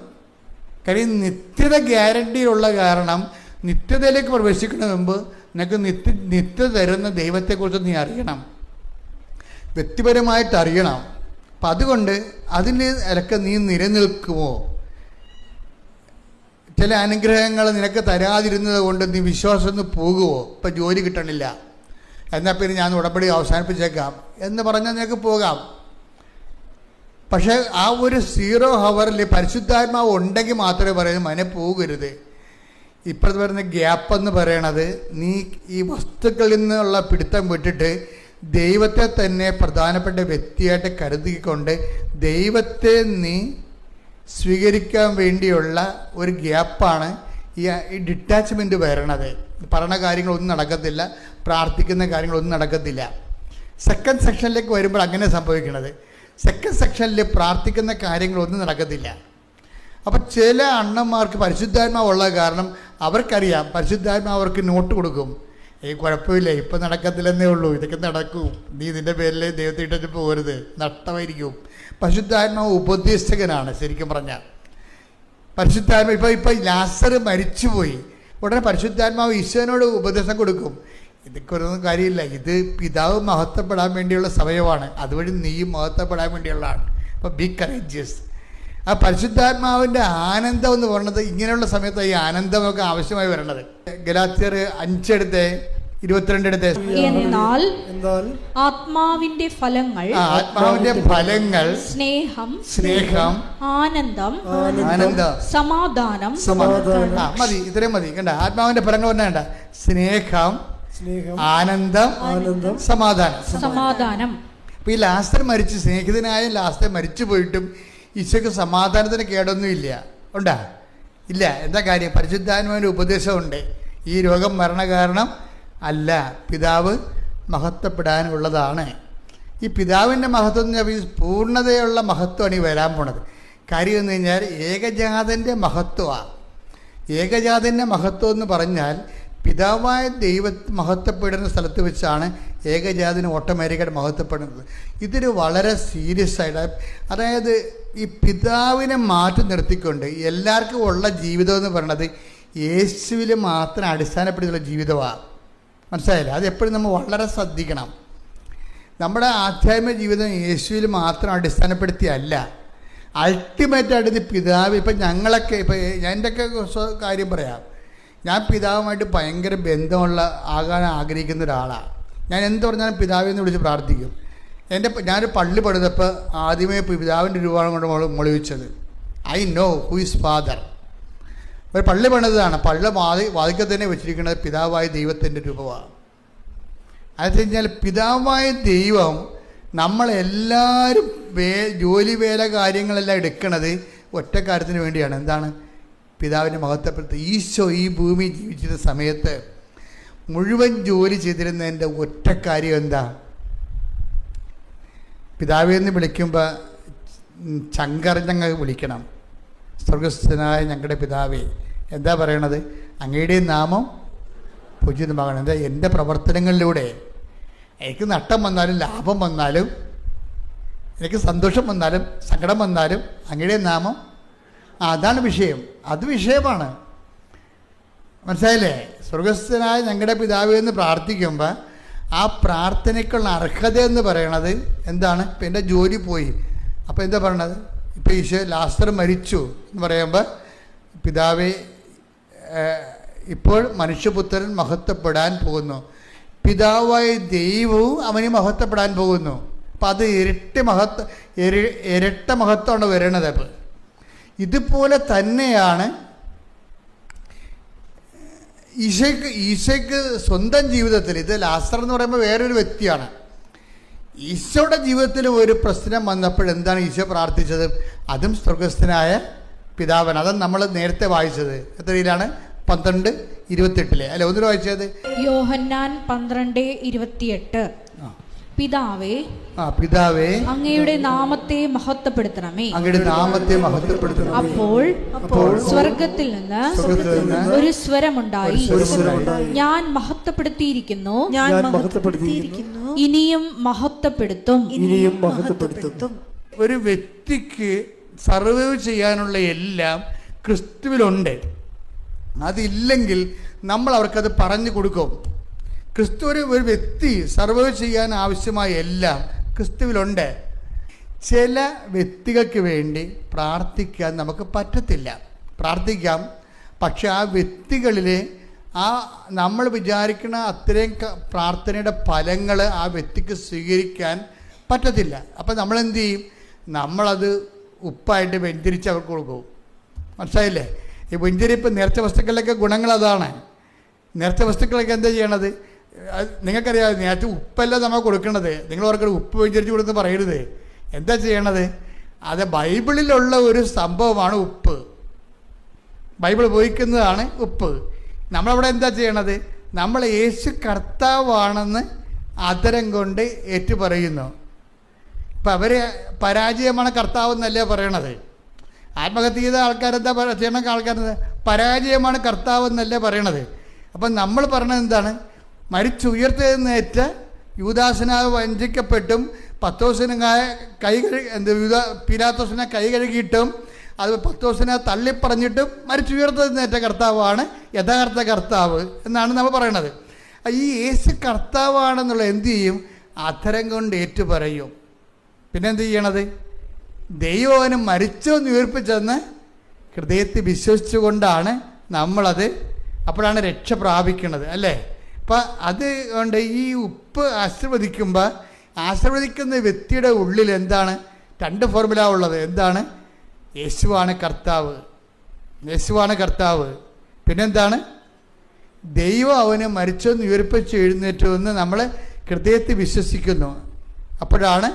[SPEAKER 3] കാര്യം നിത്യത ഗ്യാരണ്ടിയുള്ള കാരണം നിത്യതയിലേക്ക് പ്രവേശിക്കുന്നതിന് മുമ്പ് നിനക്ക് നിത്യത തരുന്ന ദൈവത്തെക്കുറിച്ച് നീ അറിയണം, വ്യക്തിപരമായിട്ട് അറിയണം. അപ്പം അതുകൊണ്ട് അതിൻ്റെ ഇലക്കെ നീ നിലനിൽക്കുമോ? ചില അനുഗ്രഹങ്ങൾ നിനക്ക് തരാതിരുന്നത് കൊണ്ട് നീ വിശ്വാസം ഒന്ന് പോകുമോ? ഇപ്പം ജോലി കിട്ടണില്ല, എന്നാൽ പിന്നെ ഞാൻ ഉടമ്പടി അവസാനിപ്പിച്ചേക്കാം എന്ന് പറഞ്ഞാൽ നിനക്ക് പോകാം. പക്ഷേ ആ ഒരു 0 ഹവറിൽ പരിശുദ്ധാത്മാവ് ഉണ്ടെങ്കിൽ മാത്രമേ പറയുന്നത് മനെ പോകരുത്. ഇപ്പോഴത്തെ പറയുന്ന ഗ്യാപ്പ് എന്ന് പറയണത് നീ ഈ വസ്തുക്കളിൽ നിന്നുള്ള പിടുത്തം വിട്ടിട്ട് ദൈവത്തെ തന്നെ പ്രധാനപ്പെട്ട വ്യക്തിയായിട്ട് കരുതിക്കൊണ്ട് ദൈവത്തെ നീ സ്വീകരിക്കാൻ വേണ്ടിയുള്ള ഒരു ഗ്യാപ്പാണ് ഈ ഡിറ്റാച്ച്മെൻറ്റ് വരണത്. പറഞ്ഞ കാര്യങ്ങളൊന്നും നടക്കത്തില്ല, പ്രാർത്ഥിക്കുന്ന കാര്യങ്ങളൊന്നും നടക്കത്തില്ല. സെക്കൻഡ് സെക്ഷനിലേക്ക് വരുമ്പോൾ അങ്ങനെ സംഭവിക്കണത്. സെക്കൻഡ് സെക്ഷനിൽ പ്രാർത്ഥിക്കുന്ന കാര്യങ്ങളൊന്നും നടക്കത്തില്ല. അപ്പം ചില അണ്ണന്മാർക്ക് പരിശുദ്ധാത്മാവുള്ള കാരണം അവർക്കറിയാം, പരിശുദ്ധാത്മാവ് അവർക്ക് നോട്ട് കൊടുക്കും. കുഴപ്പമില്ല, ഇപ്പം നടക്കത്തില്ലെന്നേ ഉള്ളൂ, ഇതൊക്കെ നടക്കും, നീ ഇതിൻ്റെ പേരിൽ ദൈവത്തെ ഇട്ടിട്ട് പോകരുത്, നഷ്ടമായിരിക്കും. പരിശുദ്ധാത്മാവ് ഉപദേശകനാണ് ശരിക്കും പറഞ്ഞാൽ. പരിശുദ്ധാത്മാവ് ഇപ്പം ലാസർ മരിച്ചുപോയി, ഉടനെ പരിശുദ്ധാത്മാവ് ഈശോനോട് ഉപദേശം കൊടുക്കും. ഇതൊക്കെ ഒന്നും കാര്യമില്ല, ഇത് പിതാവ് മഹത്വപ്പെടാൻ വേണ്ടിയുള്ള സമയമാണ്, അതുവഴി നീയും മഹത്വപ്പെടാൻ വേണ്ടിയുള്ളതാണ്. അപ്പോൾ ബി കറേജിയസ്. ആ പരിശുദ്ധാത്മാവിൻ്റെ ആനന്ദം എന്ന് പറയുന്നത് ഇങ്ങനെയുള്ള സമയത്ത് ഈ ആനന്ദമൊക്കെ ആവശ്യമായി വരണത്. ഗലാത്യർ 5:22
[SPEAKER 1] എന്നാൽ ആത്മാവിന്റെ ഫലങ്ങൾ സ്നേഹം ആനന്ദം സമാധാനം.
[SPEAKER 3] മതി, ഇത്രയും മതി. കണ്ട, ആത്മാവിന്റെ ഫലങ്ങൾ പറഞ്ഞ സ്നേഹം ആനന്ദം സമാധാനം. അപ്പൊ ഈ ലാസ്റ്റർ മരിച്ചു, സ്നേഹിതനായ ലാസ്റ്റർ മരിച്ചു പോയിട്ടും ഈശോയ്ക്ക് സമാധാനത്തിന് കേടൊന്നുമില്ല. ഉണ്ടാ? ഇല്ല. എന്താ കാര്യം? പരിശുദ്ധാത്മാവിൻ്റെ ഉപദേശമുണ്ട്. ഈ രോഗം മരണകാരണം അല്ല, പിതാവ് മഹത്വപ്പെടാനുള്ളതാണ്. ഈ പിതാവിൻ്റെ മഹത്വം എന്ന് പറഞ്ഞാൽ പൂർണ്ണതയുള്ള മഹത്വമാണ് ഈ വരാൻ പോണത്. കാര്യം എന്ന് കഴിഞ്ഞാൽ ഏകജാതൻ്റെ മഹത്വമാണ്. ഏകജാതൻ്റെ മഹത്വം എന്ന് പറഞ്ഞാൽ പിതാവായ മഹത്വപ്പെടുന്ന സ്ഥലത്ത് വെച്ചാണ് ഏകജാതിന് ഓട്ടോമാറ്റിക്കായിട്ട് മഹത്വപ്പെടുന്നത്. ഇതൊരു വളരെ സീരിയസ് ആയിട്ട്, അതായത് ഈ പിതാവിനെ മാറ്റി നിർത്തിക്കൊണ്ട് എല്ലാവർക്കും ഉള്ള ജീവിതം എന്ന് പറയുന്നത് യേശുവിൽ മാത്രം അടിസ്ഥാനപ്പെടുത്തിയുള്ള ജീവിതമാണ്. മനസ്സിലായില്ല? അത് എപ്പോഴും നമ്മൾ വളരെ ശ്രദ്ധിക്കണം. നമ്മുടെ ആധ്യാത്മിക ജീവിതം യേശുവിൽ മാത്രം അടിസ്ഥാനപ്പെടുത്തിയല്ല, അൾട്ടിമേറ്റായിട്ട് ഇത് പിതാവ്. ഇപ്പം ഞങ്ങളൊക്കെ, ഇപ്പം എൻ്റെയൊക്കെ കാര്യം പറയാം, ഞാൻ പിതാവുമായിട്ട് ഭയങ്കര ആകാൻ ആഗ്രഹിക്കുന്ന ഒരാളാണ്. ഞാൻ എന്ത് പറഞ്ഞാലും പിതാവിനെ വിളിച്ച് പ്രാർത്ഥിക്കും. ഞാനൊരു പള്ളി പണിതപ്പോൾ ആദ്യമേ പിതാവിൻ്റെ രൂപമാണ് കൊണ്ട് മൊളിവിച്ചത്. I know who is father. ഒരു പള്ളി പണിതാണ്, പള്ളി വാതിക്കൽ തന്നെ വെച്ചിരിക്കുന്നത് പിതാവായ ദൈവത്തിൻ്റെ രൂപമാണ്. അതെന്ന് കഴിഞ്ഞാൽ പിതാവായ ദൈവം നമ്മളെല്ലാവരും ജോലി വേല കാര്യങ്ങളെല്ലാം എടുക്കണത് ഒറ്റ കാര്യത്തിന് വേണ്ടിയാണ്. എന്താണ്? പിതാവിനെ മഹത്വപ്പെടുത്തി. ഈശോ ഈ ഭൂമി ജീവിച്ചിരുന്ന സമയത്ത് മുഴുവൻ ജോലി ചെയ്തിരുന്നതിൻ്റെ ഒറ്റ കാര്യം എന്താ? പിതാവെ എന്ന് വിളിക്കുമ്പോൾ ചങ്കറിഞ്ഞങ്ങ് വിളിക്കണം. സ്വർഗസ്ഥനായ ഞങ്ങളുടെ പിതാവേ, എന്താ പറയണത്? അങ്ങയുടെ നാമം പൂജിതമാകണം. എന്താ? എൻ്റെ പ്രവർത്തനങ്ങളിലൂടെ എനിക്ക് നഷ്ടം വന്നാലും ലാഭം വന്നാലും എനിക്ക് സന്തോഷം വന്നാലും സങ്കടം വന്നാലും അങ്ങയുടെ നാമം, അതാണ് വിഷയം. അത് വിഷയമാണ്. മനസ്സിലായില്ലേ? സ്വർഗസ്ഥനായ ഞങ്ങളുടെ പിതാവേ എന്ന് പ്രാർത്ഥിക്കുമ്പോൾ ആ പ്രാർത്ഥനയ്ക്കുള്ള അർഹത എന്ന് പറയണത് എന്താണ്? ഇപ്പം എൻ്റെ ജോലി പോയി, അപ്പോൾ എന്താ പറയണത്? ഇപ്പം ഈശോ ലാസർ മരിച്ചു എന്ന് പറയുമ്പോൾ പിതാവേ, ഇപ്പോൾ മനുഷ്യപുത്രൻ മഹത്വപ്പെടാൻ പോകുന്നു, പിതാവായ ദൈവവും അവന് മഹത്വപ്പെടാൻ പോകുന്നു. അപ്പം അത് ഇരട്ട മഹത്വമാണ് വരണത്. അപ്പം ഇതുപോലെ തന്നെയാണ് ഈശോയ്ക്ക് സ്വന്തം ജീവിതത്തിൽ, ഇത് ലാസർ എന്ന് പറയുമ്പോൾ വേറൊരു വ്യക്തിയാണ്. ഈശോയുടെ ജീവിതത്തിൽ ഒരു പ്രശ്നം വന്നപ്പോൾ എന്താണ് ഈശോ പ്രാർത്ഥിച്ചത്? അതും സ്വർഗസ്ഥനായ പിതാവൻ. അതും നമ്മൾ നേരത്തെ വായിച്ചത് എത്രയിലാണ്? 12:28 അല്ലെ? ഒന്നിൽ വായിച്ചത്
[SPEAKER 1] യോഹന്നാൻ 12:28. പിതാവേ, അങ്ങയുടെ നാമത്തെ മഹത്വപ്പെടുത്തണമേ. അപ്പോൾ സ്വർഗത്തിൽ നിന്ന് ഒരു സ്വരമുണ്ടായി, ഞാൻ മഹത്വപ്പെടുത്തിയിരിക്കുന്നു, ഇനിയും മഹത്വപ്പെടുത്തും.
[SPEAKER 3] ഒരു വ്യക്തിക്ക് സർവൈവ് ചെയ്യാനുള്ള എല്ലാം ക്രിസ്തുവിലുണ്ട്. അതില്ലെങ്കിൽ നമ്മൾ അവർക്കത് പറഞ്ഞു കൊടുക്കും. ക്രിസ്തു ഒരു വ്യക്തി സർവൈവ് ചെയ്യാൻ ആവശ്യമായ എല്ലാം ക്രിസ്തുവിലുണ്ട്. ചില വ്യക്തികൾക്ക് വേണ്ടി പ്രാർത്ഥിക്കാൻ നമുക്ക് പറ്റത്തില്ല. പ്രാർത്ഥിക്കാം, പക്ഷെ ആ വ്യക്തികളിൽ ആ നമ്മൾ വിചാരിക്കുന്ന അത്രയും പ്രാർത്ഥനയുടെ ഫലങ്ങൾ ആ വ്യക്തിക്ക് സ്വീകരിക്കാൻ പറ്റത്തില്ല. അപ്പം നമ്മളെന്ത് ചെയ്യും? നമ്മളത് ഉപ്പായിട്ട് വെഞ്ചരിച്ച് അവർക്ക് കൊടുക്കും. മനസ്സിലായില്ലേ? ഈ വെഞ്ചരിപ്പ് നേർച്ച വസ്തുക്കളിലൊക്കെ ഗുണങ്ങൾ അതാണ്. നേർച്ച വസ്തുക്കളൊക്കെ എന്താ ചെയ്യണത്? നിങ്ങൾക്കറിയാം, നേരത്തെ ഉപ്പല്ല നമ്മൾ കൊടുക്കണത്. നിങ്ങൾ ഓർക്കണം ഉപ്പ് വെഞ്ചരിച്ച് കൊടുത്ത് പറയരുത്. എന്താ ചെയ്യണത്? അത് ബൈബിളിലുള്ള ഒരു സംഭവമാണ് ഉപ്പ്. ബൈബിൾ ഉപയോഗിക്കുന്നതാണ് ഉപ്പ്. നമ്മളവിടെ എന്താ ചെയ്യണത്? നമ്മൾ യേശു കർത്താവാണെന്ന് അതരം കൊണ്ട് ഏറ്റു പറയുന്നു. ഇപ്പം അവർ പരാജയമാണ് കർത്താവ് എന്നല്ലേ പറയണത്. ആത്മഹത്യ ചെയ്ത ആൾക്കാരെന്താ ചെയ്യണ ആൾക്കാരെന്താ? പരാജയമാണ് കർത്താവ് എന്നല്ലേ പറയണത്. അപ്പം നമ്മൾ പറയണത് എന്താണ്? മരിച്ചുയർത്തെഴുന്നേറ്റ യൂദാസിനാൽ വഞ്ചിക്കപ്പെട്ടും പത്തോസിനെ പീലാത്തോസിനെ കൈ കഴുകിയിട്ടും അത് പത്തോസിനെ തള്ളിപ്പറഞ്ഞിട്ടും മരിച്ചുയർത്തെഴുന്നേറ്റ കർത്താവാണ് യഥാർത്ഥ കർത്താവ് എന്നാണ് നമ്മൾ പറയണത്. ഈ യേശു കർത്താവാണെന്നുള്ള എന്ത് ചെയ്യും? അധരം കൊണ്ട് ഏറ്റു പറയും. പിന്നെ എന്ത് ചെയ്യണത്? ദൈവം അവന് മരിച്ചോന്ന് ഉയർപ്പിച്ചെന്ന് ഹൃദയത്തിൽ വിശ്വസിച്ചുകൊണ്ടാണ് നമ്മളത്, അപ്പോഴാണ് രക്ഷ പ്രാപിക്കുന്നത്, അല്ലേ? അപ്പം അത് കൊണ്ട് ഈ ഉപ്പ് ആശീർവദിക്കുന്ന വ്യക്തിയുടെ ഉള്ളിൽ എന്താണ്? 2 ഫോർമുല ഉള്ളത്. എന്താണ്? യേശുവാണ് കർത്താവ്, യേശുവാണ് കർത്താവ്. പിന്നെന്താണ്? ദൈവം അവന് മരിച്ചെന്ന് ഉയർപ്പിച്ച് എഴുന്നേറ്റു എന്ന് നമ്മൾ ഹൃദയത്തിൽ വിശ്വസിക്കുന്നു. അപ്പോഴാണ്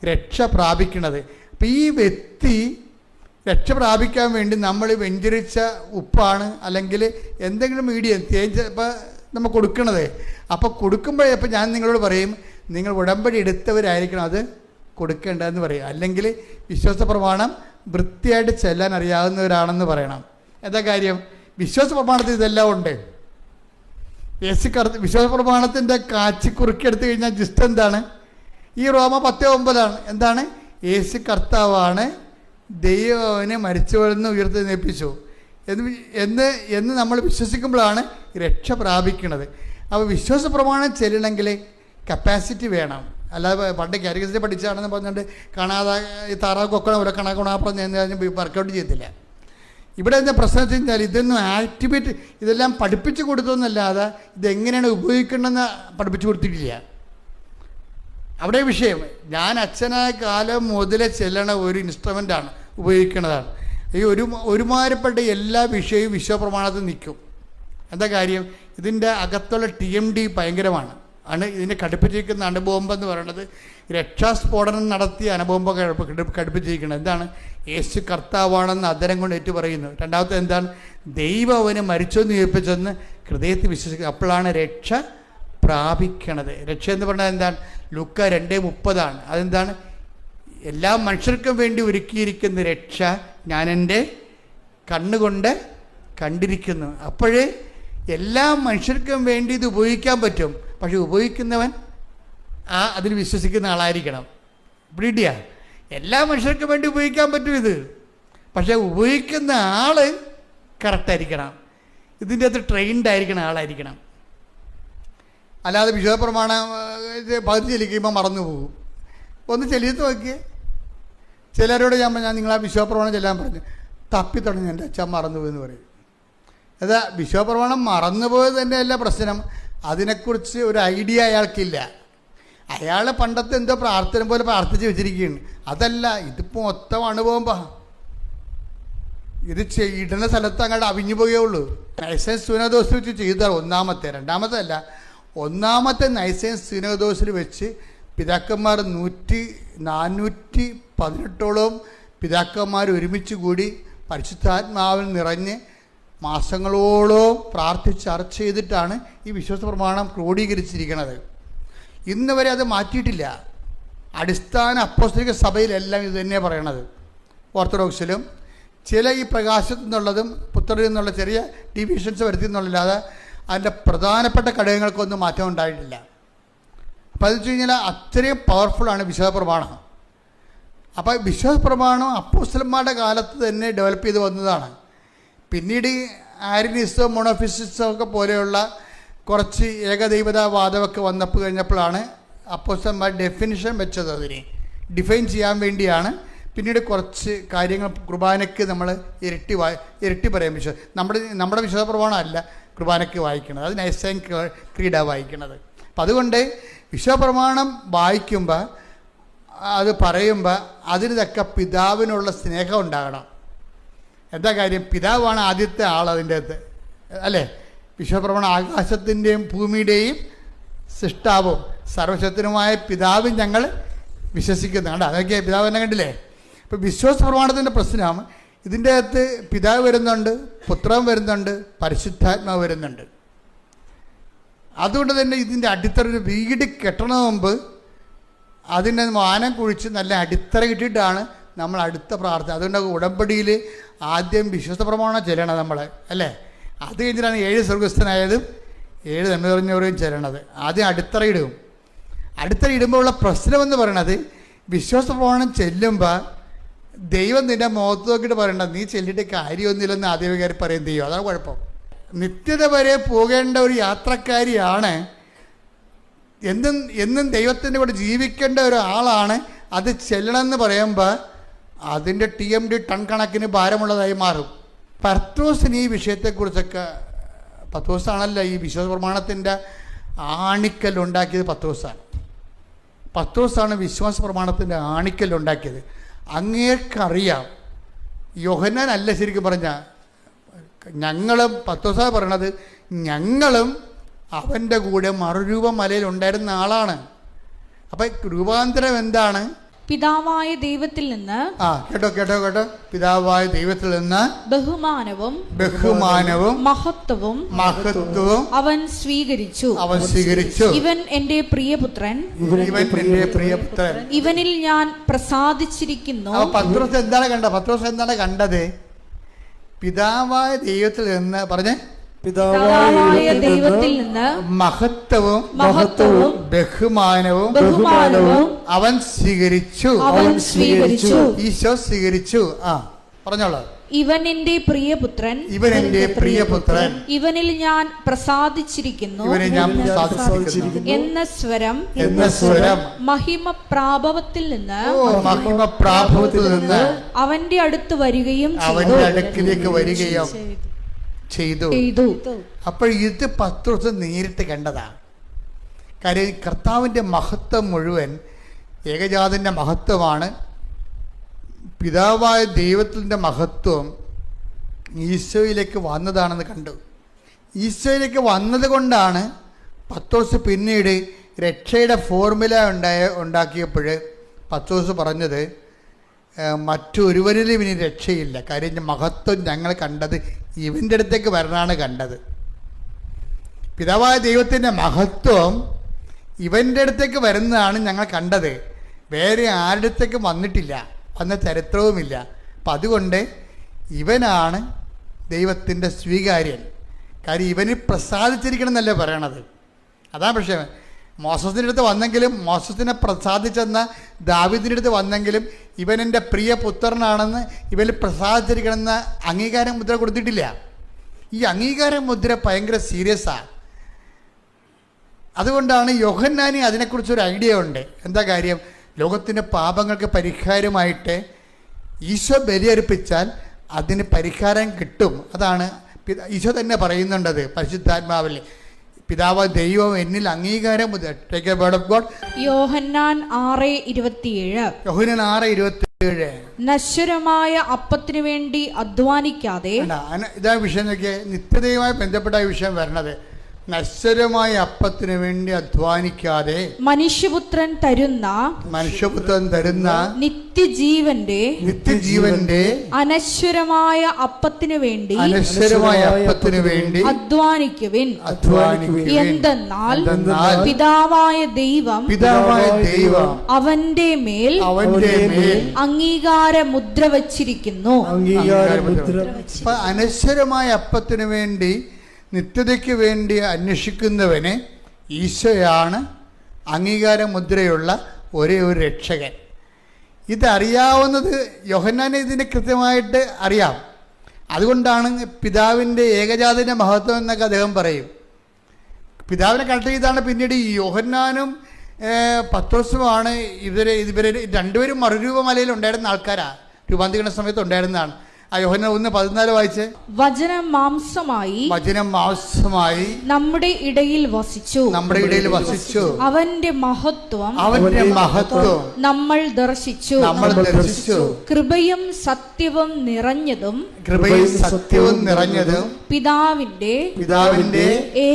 [SPEAKER 3] രക്ഷ പ്രാപിക്കുന്നത്. അപ്പം ഈ വ്യക്തി രക്ഷ പ്രാപിക്കാൻ വേണ്ടി നമ്മൾ വെഞ്ചരിച്ച ഉപ്പാണ് അല്ലെങ്കിൽ എന്തെങ്കിലും മീഡിയം ഇപ്പം നമ്മൾ കൊടുക്കണത്. അപ്പോൾ കൊടുക്കുമ്പോഴേ ഇപ്പം ഞാൻ നിങ്ങളോട് പറയും, നിങ്ങൾ ഉടമ്പടി എടുത്തവരായിരിക്കണം അത് കൊടുക്കേണ്ടതെന്ന് പറയും. അല്ലെങ്കിൽ വിശ്വാസ പ്രമാണം വൃത്തിയായിട്ട് ചെല്ലാൻ അറിയാവുന്നവരാണെന്ന് പറയണം. എന്താ കാര്യം? വിശ്വാസ പ്രമാണത്തിൽ ഇതെല്ലാം ഉണ്ട്. വിശ്വാസ പ്രമാണത്തിൻ്റെ കാച്ചി കുറുക്കിയെടുത്തു കഴിഞ്ഞാൽ ജിസ്റ്റ് എന്താണ്? ഈ റോമ 10:9 എന്താണ്? യേശു കർത്താവാണ്, ദൈവനെ മരിച്ചവരെന്ന് ഉയർത്തെഴുന്നേൽപ്പിച്ചു എന്ന് നമ്മൾ വിശ്വസിക്കുമ്പോഴാണ് രക്ഷ പ്രാപിക്കുന്നത്. അപ്പോൾ വിശ്വാസ പ്രമാണം ചെല്ലണമെങ്കിൽ കപ്പാസിറ്റി വേണം. അല്ലാതെ പണ്ട് കാരിക്കസിൽ പഠിച്ചാണെന്ന് പറഞ്ഞിട്ട് കാണാതെ ഈ താറാവ് കൊക്കണ പോലെ കണക്കുണാപ്പുറം വർക്കൗട്ട് ചെയ്യത്തില്ല. ഇവിടെ എന്താ പ്രശ്നം വെച്ച് കഴിഞ്ഞാൽ ഇതൊന്നും ആക്ടിവേറ്റ് ഇതെല്ലാം പഠിപ്പിച്ചു കൊടുത്തൊന്നല്ലാതെ ഇതെങ്ങനെയാണ് ഉപയോഗിക്കണമെന്ന് പഠിപ്പിച്ചു കൊടുത്തിട്ടില്ല. അവിടെ വിഷയം ഞാൻ അച്ഛനായ കാലം മുതലേ ചെല്ലണ ഒരു ഇൻസ്ട്രുമെൻ്റാണ് ഉപയോഗിക്കുന്നതാണ്. ഈ ഒരുമാതിരിപ്പെട്ട എല്ലാ വിഷയവും വിശ്വപ്രമാണത്തിൽ നിൽക്കും. എന്താ കാര്യം? ഇതിൻ്റെ അകത്തുള്ള TMD ഭയങ്കരമാണ്. ഇതിനെ ഘടിപ്പിച്ചിരിക്കുന്ന അണുബോംബെന്ന് പറയുന്നത് രക്ഷാസ്ഫോടനം നടത്തിയ അണുബോംബ് ഘടിപ്പിച്ചിരിക്കുന്നത്. എന്താണ്? യേശു കർത്താവാണെന്ന് അതരം കൊണ്ട് ഏറ്റു പറയുന്നു. രണ്ടാമത്തെ എന്താണ്? ദൈവം അവന് മരിച്ചെന്ന് ഉയർപ്പിച്ചെന്ന് ഹൃദയത്തിൽ വിശ്വസിക്കുക. അപ്പോഴാണ് രക്ഷ പ്രാപിക്കണത്. രക്ഷ എന്ന് പറഞ്ഞാൽ എന്താണ്? ലൂക്ക 2:30 അതെന്താണ്? എല്ലാ മനുഷ്യർക്കും വേണ്ടി ഒരുക്കിയിരിക്കുന്ന രക്ഷ ഞാൻ എൻ്റെ കണ്ണുകൊണ്ട് കണ്ടിരിക്കുന്നു. അപ്പോഴേ എല്ലാ മനുഷ്യർക്കും വേണ്ടി ഇത് ഉപയോഗിക്കാൻ പറ്റും. പക്ഷെ ഉപയോഗിക്കുന്നവൻ അതിൽ വിശ്വസിക്കുന്ന ആളായിരിക്കണം. പിടിയ എല്ലാ മനുഷ്യർക്കും വേണ്ടി ഉപയോഗിക്കാൻ പറ്റും ഇത്, പക്ഷെ ഉപയോഗിക്കുന്ന ആൾ കറക്റ്റായിരിക്കണം. ഇതിൻ്റെ അകത്ത് ട്രെയിൻഡ് ആയിരിക്കണം ആളായിരിക്കണം. അല്ലാതെ വിശ്വാസപ്രമാണം പകുതി ചെല്ലിക്കുമ്പോൾ മറന്നു പോകും. ഒന്ന് ചെല്ലിയിട്ട് നോക്കിയേ. ചിലരോട് ഞാൻ നിങ്ങളാ വിശ്വാസപ്രമാണം ചെല്ലാൻ പറഞ്ഞു, തപ്പിത്തുടങ്ങി എൻ്റെ അച്ഛൻ മറന്നുപോയെന്ന് പറയും. അതാ വിശ്വാസപ്രമാണം മറന്നുപോയത് തന്നെയല്ല പ്രശ്നം, അതിനെക്കുറിച്ച് ഒരു ഐഡിയ അയാൾക്കില്ല. അയാൾ പണ്ടത്തെ എന്തോ പ്രാർത്ഥന പോലെ പ്രാർത്ഥിച്ച് വെച്ചിരിക്കുകയാണ്. അതല്ല, ഇതിപ്പോൾ മൊത്തം അണുപോകുമ്പോൾ ഇത് ഇടുന്ന സ്ഥലത്ത് അങ്ങോട്ട് അവിഞ്ഞു പോയുള്ളൂ. നൈസൻ സുനദോസ് വെച്ച് ചെയ്താൽ രണ്ടാമത്തെ അല്ല, ഒന്നാമത്തെ നൈസൻ സുനദോസിൽ വെച്ച് പിതാക്കന്മാർ 418 പിതാക്കന്മാർ ഒരുമിച്ച് കൂടി പരിശുദ്ധാത്മാവിൽ നിറഞ്ഞ് മാസങ്ങളോളം പ്രാർത്ഥിച്ച് ചർച്ച ചെയ്തിട്ടാണ് ഈ വിശ്വാസ പ്രമാണം ക്രോഡീകരിച്ചിരിക്കുന്നത്. ഇന്ന് വരെ അത് മാറ്റിയിട്ടില്ല. അടിസ്ഥാന അപ്പോസ്തലിക സഭയിലെല്ലാം ഇത് തന്നെയാണ് പറയണത്. ഓർത്തഡോക്സിലും ചില ഈ പ്രകാശത്തു നിന്നുള്ളതും പുത്രരിൽ നിന്നുള്ള ചെറിയ ഡിവിഷൻസ് വരുത്തി എന്നുള്ളല്ലാതെ അതിൻ്റെ പ്രധാനപ്പെട്ട ഘടകങ്ങൾക്കൊന്നും മാറ്റം ഉണ്ടായിട്ടില്ല. അപ്പോൾ അത് വെച്ച് കഴിഞ്ഞാൽ അത്രയും പവർഫുള്ളാണ് വിശ്വാസ പ്രമാണം. അപ്പോൾ വിശ്വാസ പ്രമാണം അപ്പോസ്തലന്മാരുടെ കാലത്ത് തന്നെ ഡെവലപ്പ് ചെയ്ത് വന്നതാണ്. പിന്നീട് ആര്യനിസോ മൊണോഫിസിസോ ഒക്കെ പോലെയുള്ള കുറച്ച് ഏകദൈവതാവാദമൊക്കെ വന്നപ്പോൾ കഴിഞ്ഞപ്പോഴാണ് അപ്പോസ്തലന്മാർ ഡെഫിനിഷൻ വെച്ചത്. അതിനെ ഡിഫൈൻ ചെയ്യാൻ വേണ്ടിയാണ് പിന്നീട് കുറച്ച് കാര്യങ്ങൾ കുർബാനയ്ക്ക് നമ്മൾ ഇരട്ടി പറയാൻ നമ്മുടെ വിശ്വാസ പ്രമാണം അല്ല കുർബാനയ്ക്ക് വായിക്കുന്നത്, അത് നൈസൈൻ ക്രീഡ വായിക്കുന്നത്. അപ്പം അതുകൊണ്ട് വിശ്വാസ പ്രമാണം വായിക്കുമ്പോൾ അത് പറയുമ്പോൾ അതിന് തക്ക പിതാവിനുള്ള സ്നേഹം ഉണ്ടാകണം. എന്താ കാര്യം? പിതാവാണ് ആദ്യത്തെ ആൾ അതിൻ്റെ അകത്ത്, അല്ലേ? വിശ്വപ്രമാണം ആകാശത്തിൻ്റെയും ഭൂമിയുടെയും സൃഷ്ടാവും സർവശക്തനുമായ പിതാവും ഞങ്ങൾ വിശ്വസിക്കുന്നുണ്ട്. അതൊക്കെ പിതാവ് തന്നെ കണ്ടില്ലേ? ഇപ്പോൾ വിശ്വാസ പ്രമാണത്തിൻ്റെ പ്രശ്നം ഇതിൻ്റെ അകത്ത് പിതാവ് വരുന്നുണ്ട്, പുത്രൻ വരുന്നുണ്ട്, പരിശുദ്ധാത്മാവ് വരുന്നുണ്ട്. അതുകൊണ്ട് തന്നെ ഇതിൻ്റെ അടിത്തറ ഒരു വീട് കെട്ടണ മുമ്പ് അതിൻ്റെ വാനം കുഴിച്ച് നല്ല അടിത്തറ ഇട്ടിട്ടാണ് നമ്മൾ അടുത്ത പ്രാർത്ഥന. അതുകൊണ്ട് ഉടമ്പടിയിൽ ആദ്യം വിശ്വാസ പ്രമാണം ചെല്ലണം നമ്മൾ, അല്ലേ? അത് കഴിഞ്ഞിട്ടാണ് 7 സ്വർഗസ്ഥനായതും 7 നന്മ പറഞ്ഞവരെയും ചെല്ലണത്. ആദ്യം അടിത്തറ ഇടും. അടിത്തറ ഇടുമ്പോൾ ഉള്ള പ്രശ്നമെന്ന് പറയണത് വിശ്വാസ പ്രമാണം ചെല്ലുമ്പോൾ ദൈവം നിൻ്റെ മുഖത്ത് നോക്കിയിട്ട് പറയണ്ട, നീ ചെല്ലിയിട്ട് കാര്യമൊന്നുമില്ലെന്ന് ആദ്യകാരി പറയും ചെയ്യും. അതാണ് കുഴപ്പം. നിത്യത വരെ പോകേണ്ട ഒരു യാത്രക്കാരിയാണ്, എന്നും ദൈവത്തിൻ്റെ കൂടെ ജീവിക്കേണ്ട ഒരാളാണ്. അത് ചെല്ലണമെന്ന് പറയുമ്പോൾ അതിൻ്റെ TMD ടൺ കണക്കിന് ഭാരമുള്ളതായി മാറും. പത്രോസിന് ഈ വിഷയത്തെക്കുറിച്ചൊക്കെ, പത്രോസാണല്ലോ ഈ വിശ്വാസ പ്രമാണത്തിൻ്റെ ആണിക്കല്ലുണ്ടാക്കിയത്. പത്രോസാണ് വിശ്വാസ പ്രമാണത്തിൻ്റെ ആണിക്കല്ലുണ്ടാക്കിയത്. അങ്ങേർക്കറിയാം, യോഹന്നാൻ അല്ല ശരിക്കും പറഞ്ഞാൽ, ഞങ്ങളും പത്രോസാ പറയണത്, ഞങ്ങളും അവൻ്റെ കൂടെ മറുരൂപം മലയിൽ ഉണ്ടായിരുന്ന ആളാണ്. അപ്പം രൂപാന്തരം എന്താണ്?
[SPEAKER 1] പിതാവായ ദൈവത്തിൽ നിന്ന്,
[SPEAKER 3] കേട്ടോ, പിതാവായ ദൈവത്തിൽ നിന്ന് ബഹുമാനവും മഹത്വവും
[SPEAKER 1] അവൻ സ്വീകരിച്ചു. ഇവൻ എന്റെ പ്രിയപുത്രൻ, ഇവനിൽ ഞാൻ പ്രസാദിച്ചിരിക്കുന്നു.
[SPEAKER 3] പത്രോസ് എന്താണ് കണ്ടത്? പിതാവായ ദൈവത്തിൽ നിന്ന് പറഞ്ഞേ,
[SPEAKER 1] പിതാവായ ദൈവത്തിൽ നിന്ന്
[SPEAKER 3] മഹത്വവും ബഹുമാനവും അവൻ സ്വീകരിച്ചു. ഈശോ സ്വീകരിച്ചു. പറഞ്ഞോളൂ.
[SPEAKER 1] ഇവൻ എന്റെ പ്രിയപുത്രൻ, ഇവനിൽ ഞാൻ പ്രസാദിച്ചിരിക്കുന്നു എന്ന സ്വരം മഹിമ പ്രാഭവത്തിൽ നിന്ന് അവന്റെ അടുത്ത് വരികയും
[SPEAKER 3] ചെയ്തു. അപ്പോൾ ഇത് പത്രോസ് നേരിട്ട് കണ്ടതാണ്. കാര്യം കർത്താവിൻ്റെ മഹത്വം മുഴുവൻ ഏകജാതൻ്റെ മഹത്വമാണ്. പിതാവായ ദൈവത്തിൻ്റെ മഹത്വം ഈശോയിലേക്ക് വന്നതാണെന്ന് കണ്ടു. ഈശോയിലേക്ക് വന്നത് കൊണ്ടാണ് പത്രോസ് പിന്നീട് രക്ഷയുടെ ഫോർമുല ഉണ്ടാക്കിയപ്പോൾ പത്രോസ് പറഞ്ഞത്, മറ്റൊരുവരിലും ഇനി രക്ഷയില്ല. കാര്യം മഹത്വം ഞങ്ങൾ കണ്ടത് ഇവൻ്റെ അടുത്തേക്ക് വരണമാണ് കണ്ടത്. പിതാവായ ദൈവത്തിൻ്റെ മഹത്വം ഇവൻ്റെ അടുത്തേക്ക് വരുന്നതാണ് ഞങ്ങൾ കണ്ടത്. വേറെ ആരുടെ അടുത്തേക്ക് വന്നിട്ടില്ല, വന്ന ചരിത്രവുമില്ല. അപ്പം അതുകൊണ്ട് ഇവനാണ് ദൈവത്തിൻ്റെ സ്വീകാര്യൻ. കാര്യം ഇവന് പ്രസാദിച്ചിരിക്കണം എന്നല്ലേ പറയണത്. അതാണ് പക്ഷേ മോസസിൻ്റെ അടുത്ത് വന്നെങ്കിലും, മോസസിനെ പ്രസാദിച്ചെന്ന ദാവീദിൻ്റെ അടുത്ത് വന്നെങ്കിലും ഇവൻ എൻ്റെ പ്രിയ പുത്രനാണെന്ന് ഇവന് പ്രസാദിച്ചിരിക്കണമെന്ന അംഗീകാര മുദ്ര കൊടുത്തിട്ടില്ല. ഈ അംഗീകാര മുദ്ര ഭയങ്കര സീരിയസാണ്. അതുകൊണ്ടാണ് യോഹന്നാന് അതിനെക്കുറിച്ചൊരു ഐഡിയ ഉണ്ട്. എന്താ കാര്യം? ലോകത്തിൻ്റെ പാപങ്ങൾക്ക് പരിഹാരമായിട്ട് ഈശോ ബലിയർപ്പിച്ചാൽ അതിന് പരിഹാരം കിട്ടും. അതാണ് ഈശോ തന്നെ പറയുന്നുണ്ടത് പരിശുദ്ധാത്മാവിൽ. പിതാവ് ദൈവം എന്നിൽ അംഗീകാരം.
[SPEAKER 1] യോഹന്നാൻ 6:27 നശ്വരമായ അപ്പത്തിനു വേണ്ടി അധ്വാനിക്കാതെ.
[SPEAKER 3] ഇതാ വിഷയം നോക്കിയേ, നിത്യതയുമായി ബന്ധപ്പെട്ട വിഷയം വരണത്. നശ്വരമായ അപ്പത്തിനു വേണ്ടി അധ്വാനിക്കാതെ
[SPEAKER 1] മനുഷ്യപുത്രൻ തരുന്ന നിത്യജീവന്റെ അനശ്വരമായ അപ്പത്തിനു വേണ്ടി അധ്വാനിക്കുവിൻ. എന്തെന്നാൽ പിതാവായ ദൈവം അവന്റെ മേൽ അംഗീകാര മുദ്ര വച്ചിരിക്കുന്നു.
[SPEAKER 3] അനശ്വരമായ അപ്പത്തിനു വേണ്ടി, നിത്യതയ്ക്ക് വേണ്ടി അന്വേഷിക്കുന്നവന് ഈശോയാണ് അംഗീകാര മുദ്രയുള്ള ഒരേ ഒരു രക്ഷകൻ. ഇതറിയാവുന്നത് യോഹന്നാനെ ഇതിനെ കൃത്യമായിട്ട് അറിയാം. അതുകൊണ്ടാണ് പിതാവിൻ്റെ ഏകജാതൻ്റെ മഹത്വം എന്നൊക്കെ അദ്ദേഹം പറയും. പിതാവിനെ കണക്ട് ചെയ്താണ് പിന്നീട് യോഹന്നാനും പത്രോസുമാണ് ഇവരെ രണ്ടുപേരും മറുരൂപമലയിൽ ഉണ്ടായിരുന്ന ആൾക്കാരാണ്. രൂപാന്തരീകരണ സമയത്ത് ഉണ്ടായിരുന്നതാണ്. ആ യോഹന്നാൻ 1:14 വായിച്ച്.
[SPEAKER 1] വചനം മാംസമായി
[SPEAKER 3] നമ്മുടെ ഇടയിൽ വസിച്ചു. അവന്റെ മഹത്വം നമ്മൾ ദർശിച്ചു. കൃപയും സത്യവും നിറഞ്ഞതും പിതാവിന്റെ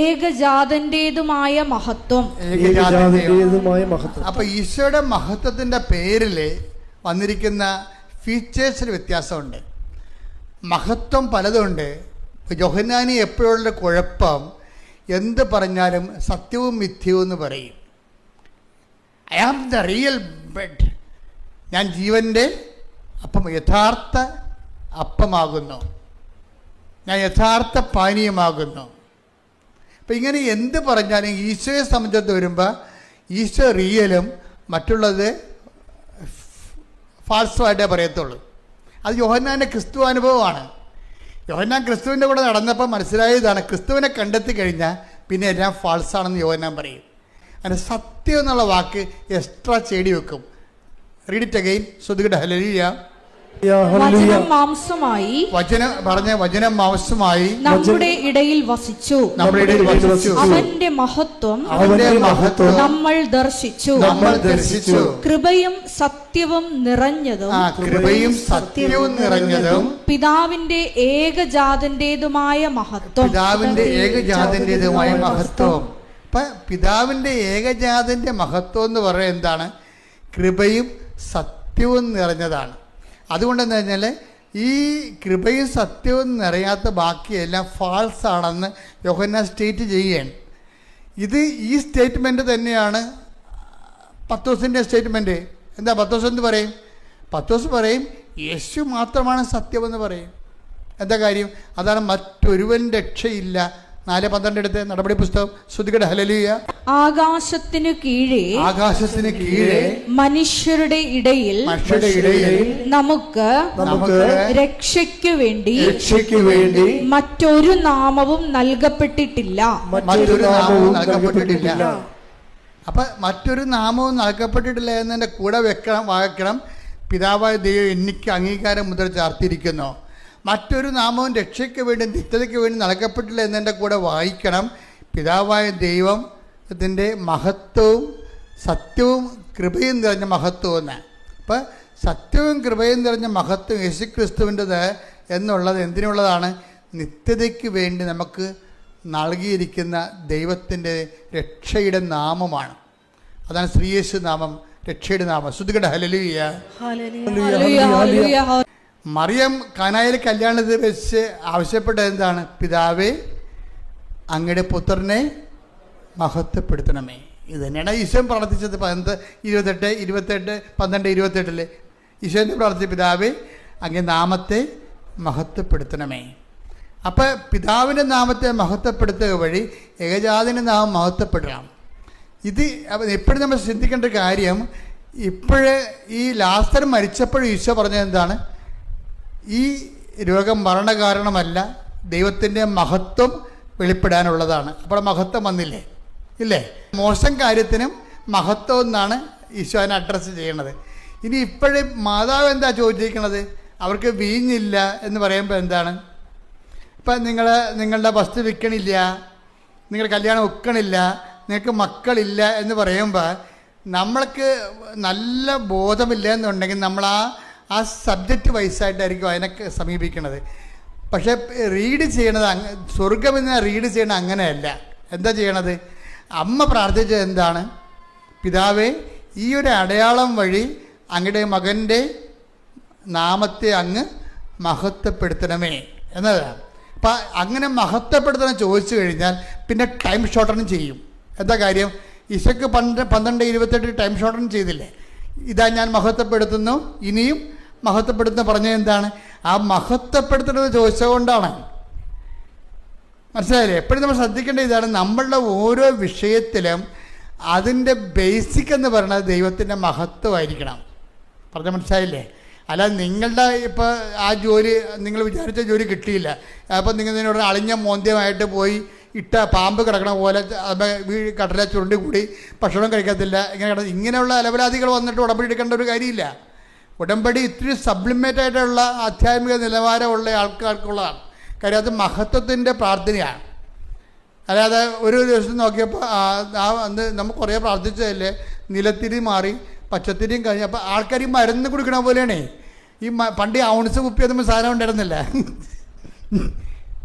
[SPEAKER 3] ഏകജാതന്റേതുമായ മഹത്വം. അപ്പൊ ഈശോയുടെ മഹത്വത്തിന്റെ പേരില് വന്നിരിക്കുന്ന ഫീച്ചേഴ്സിന് വ്യത്യാസമുണ്ട്. മഹത്വം പലതുണ്ട്. യോഹന്നാനി എപ്പോഴുള്ള കുഴപ്പം, എന്ത് പറഞ്ഞാലും സത്യവും മിഥ്യവും എന്ന് പറയും. I am the real bread, ഞാൻ ജീവൻ്റെ അപ്പം, യഥാർത്ഥ അപ്പമാകുന്നു, ഞാൻ യഥാർത്ഥ പാനീയമാകുന്നു. അപ്പം ഇങ്ങനെ എന്ത് പറഞ്ഞാലും ഈശോയെ സംബന്ധിച്ച് വരുമ്പോൾ ഈശോ റിയലും മറ്റുള്ളത് ഫാൾസുമായിട്ടേ പറയത്തുള്ളൂ. അത് യോഹന്നാൻ്റെ ക്രിസ്തു അനുഭവമാണ്. യോഹന്നാൻ ക്രിസ്തുവിൻ്റെ കൂടെ നടന്നപ്പോൾ മനസ്സിലായതാണ്, ക്രിസ്തുവിനെ കണ്ടെത്തി കഴിഞ്ഞാൽ പിന്നെ എല്ലാം ഫാൾസാണെന്ന് യോഹന്നാൻ പറയും. അങ്ങനെ സത്യം എന്നുള്ള വാക്ക് എക്സ്ട്രാ ചേടി വെക്കും. Read it again. ശ്രുതികട ഹല്ലേലൂയ.
[SPEAKER 1] വചനം മാംസമായി നമ്മുടെ ഇടയിൽ വസിച്ചു. അവന്റെ മഹത്വം നമ്മൾ ദർശിച്ചു. കൃപയും സത്യവും നിറഞ്ഞതും പിതാവിന്റെ ഏകജാതന്റേതുമായ മഹത്വം. പിതാവിന്റെ ഏകജാതന്റെ മഹത്വം എന്ന് പറയുന്നത് എന്താണ്? കൃപയും സത്യവും നിറഞ്ഞതാണ്. അതുകൊണ്ട് എന്താ കഴിഞ്ഞാൽ ഈ കൃപയും സത്യവും നിറയാത്ത ബാക്കിയെല്ലാം ഫാൾസ് ആണെന്ന് യോഹന്നാൻ സ്റ്റേറ്റ് ചെയ്യുകയാണ്. ഇത് ഈ സ്റ്റേറ്റ്മെൻറ്റ് തന്നെയാണ് പത്രോസിൻ്റെ സ്റ്റേറ്റ്മെൻറ്റ്. എന്താ പത്രോസ് എന്ത് പറയും? പത്രോസ് പറയും യേശു മാത്രമാണ് സത്യമെന്ന് പറയും. എന്താ കാര്യം? അതാണ് മറ്റൊരുവൻ രക്ഷയില്ല. 4:12 എടുത്ത് നടപടി പുസ്തകം. ശ്രുതികട ഹല്ലേലൂയ. ആകാശത്തിന് കീഴെ മനുഷ്യരുടെ ഇടയിൽ നമുക്ക് രക്ഷയ്ക്കു വേണ്ടി മറ്റൊരു നാമവും നൽകപ്പെട്ടിട്ടില്ല. അപ്പൊ മറ്റൊരു നാമവും നൽകപ്പെട്ടിട്ടില്ല എന്നതിന്റെ കൂടെ വായിക്കണം, പിതാവായ ദൈവം എനിക്ക് അംഗീകാരം മുദ്ര ചാർത്തിയിരിക്കുന്നു. മറ്റൊരു നാമവും രക്ഷയ്ക്ക് വേണ്ടി നിത്യതയ്ക്ക് വേണ്ടി നൽകപ്പെട്ടില്ല എന്നതിൻ്റെ കൂടെ വായിക്കണം, പിതാവായ ദൈവത്തിൻ്റെ മഹത്വവും സത്യവും കൃപയും നിറഞ്ഞ മഹത്വം എന്ന്. അപ്പം സത്യവും കൃപയും നിറഞ്ഞ മഹത്വം യേശുക്രിസ്തുവിൻ്റെത് എന്നുള്ളത് എന്തിനുള്ളതാണ്? നിത്യതയ്ക്ക് വേണ്ടി നമുക്ക് നൽകിയിരിക്കുന്ന ദൈവത്തിൻ്റെ രക്ഷയുടെ നാമമാണ്. അതാണ് ശ്രീയേശു നാമം, രക്ഷയുടെ നാമം. ശ്രുതികട ഹല്ലേലൂയ. മറിയം കാനായിൽ കല്യാണത്തിൽ വെച്ച് ആവശ്യപ്പെട്ടത് എന്താണ്? പിതാവേ, അങ്ങയുടെ പുത്രനെ മഹത്വപ്പെടുത്തണമേ. ഇത് തന്നെയാണ് ഈശോ പ്രാർത്ഥിച്ചത്. 12 ഈശോനെ പ്രാർത്ഥിച്ച പിതാവേ, അങ്ങേ നാമത്തെ മഹത്വപ്പെടുത്തണമേ. അപ്പം പിതാവിൻ്റെ നാമത്തെ മഹത്വപ്പെടുത്തുക വഴി ഏകജാതൻ്റെ നാമം മഹത്വപ്പെടണം. ഇത് എപ്പോഴും നമ്മൾ ചിന്തിക്കേണ്ട കാര്യം, ഇപ്പോഴേ ഈ ലാസർ മരിച്ചപ്പോഴും ഈശോ പറഞ്ഞത് എന്താണ്? ഈ രോഗം മരണകാരണമല്ല, ദൈവത്തിൻ്റെ മഹത്വം വെളിപ്പെടാനുള്ളതാണ്. അപ്പോൾ മഹത്വം വന്നില്ലേ? ഇല്ലേ? മോശം കാര്യത്തിനും മഹത്വം എന്നാണ് ഈശോനെ അഡ്രസ്സ് ചെയ്യണത്. ഇനി ഇപ്പോഴും മാതാവ് എന്താ ചോദിച്ചിരിക്കണത്? അവർക്ക് വീഞ്ഞില്ല എന്ന് പറയുമ്പോൾ എന്താണ്? ഇപ്പം നിങ്ങളുടെ വസ്തു വിൽക്കണില്ല, നിങ്ങൾ കല്യാണം വെക്കണില്ല, നിങ്ങൾക്ക് മക്കളില്ല എന്ന് പറയുമ്പോൾ നമ്മൾക്ക് നല്ല ബോധമില്ല എന്നുണ്ടെങ്കിൽ നമ്മൾ ആ സബ്ജക്റ്റ് വൈസായിട്ടായിരിക്കും അതിനൊക്കെ സമീപിക്കണത്. പക്ഷേ റീഡ് ചെയ്യണത് സ്വർഗമെന്ന് റീഡ് ചെയ്യണത് അങ്ങനെയല്ല. എന്താ ചെയ്യണത്? അമ്മ പ്രാർത്ഥിച്ചത് എന്താണ്? പിതാവേ, ഈ ഒരു അടയാളം വഴി അങ്ങയുടെ മകൻ്റെ നാമത്തെ അങ്ങ് മഹത്വപ്പെടുത്തണമേ എന്നതാണ്. അപ്പം അങ്ങനെ മഹത്വപ്പെടുത്തണം ചോദിച്ചു കഴിഞ്ഞാൽ പിന്നെ ടൈം ഷോർട്ടൺ ചെയ്യും. എന്താ കാര്യം? ഈശോയ്ക്ക് 12:28 ടൈം ഷോർട്ടൺ ചെയ്തില്ലേ? ഇതാ ഞാൻ മഹത്വപ്പെടുത്തുന്നു, ഇനിയും മഹത്വപ്പെടുത്തുന്ന പറഞ്ഞത് എന്താണ്? ആ മഹത്വപ്പെടുത്തുന്നത് ചോദിച്ചതുകൊണ്ടാണ്. മനസ്സിലായില്ലേ? എപ്പോഴും നമ്മൾ ശ്രദ്ധിക്കേണ്ട ഇതാണ്, നമ്മളുടെ ഓരോ വിഷയത്തിലും അതിൻ്റെ ബേസിക് എന്ന് പറയുന്നത് ദൈവത്തിൻ്റെ മഹത്വമായിരിക്കണം. പറഞ്ഞ മനസ്സിലായില്ലേ? അല്ല നിങ്ങളുടെ ഇപ്പോൾ ആ ജോലി നിങ്ങൾ വിചാരിച്ച ജോലി കിട്ടിയില്ല, അപ്പോൾ നിങ്ങൾ ഇതിനോട് അളിഞ്ഞ മോന്ത്യമായിട്ട് പോയി ഇട്ട പാമ്പ് കിടക്കണ പോലെ കടല ചുരുണ്ടി കൂടി ഭക്ഷണം കഴിക്കത്തില്ല. ഇങ്ങനെയുള്ള അലവലാദികൾ വന്നിട്ട് ഉടമ്പടി എടുക്കേണ്ട ഒരു കാര്യമില്ല. ഉടമ്പടി ഇത്തിരി സബ്ലിമേറ്റ് ആയിട്ടുള്ള ആധ്യാത്മിക നിലവാരമുള്ള ആൾക്കാർക്കുള്ളതാണ്. കാര്യം അത് മഹത്വത്തിൻ്റെ പ്രാർത്ഥനയാണ്. അല്ലാതെ ഒരു ദിവസം നോക്കിയപ്പോൾ അന്ന് നമുക്ക് കുറേ പ്രാർത്ഥിച്ചതല്ലേ, നിലത്തിരി മാറി പച്ചത്തിരിയും കഴിഞ്ഞ്. അപ്പോൾ ആൾക്കാർ ഈ മരുന്ന് കുടിക്കണ പോലെയാണേ. ഈ പണ്ട് ഔൺസ് കുപ്പിയൊന്നും സാധനം ഉണ്ടായിരുന്നില്ല.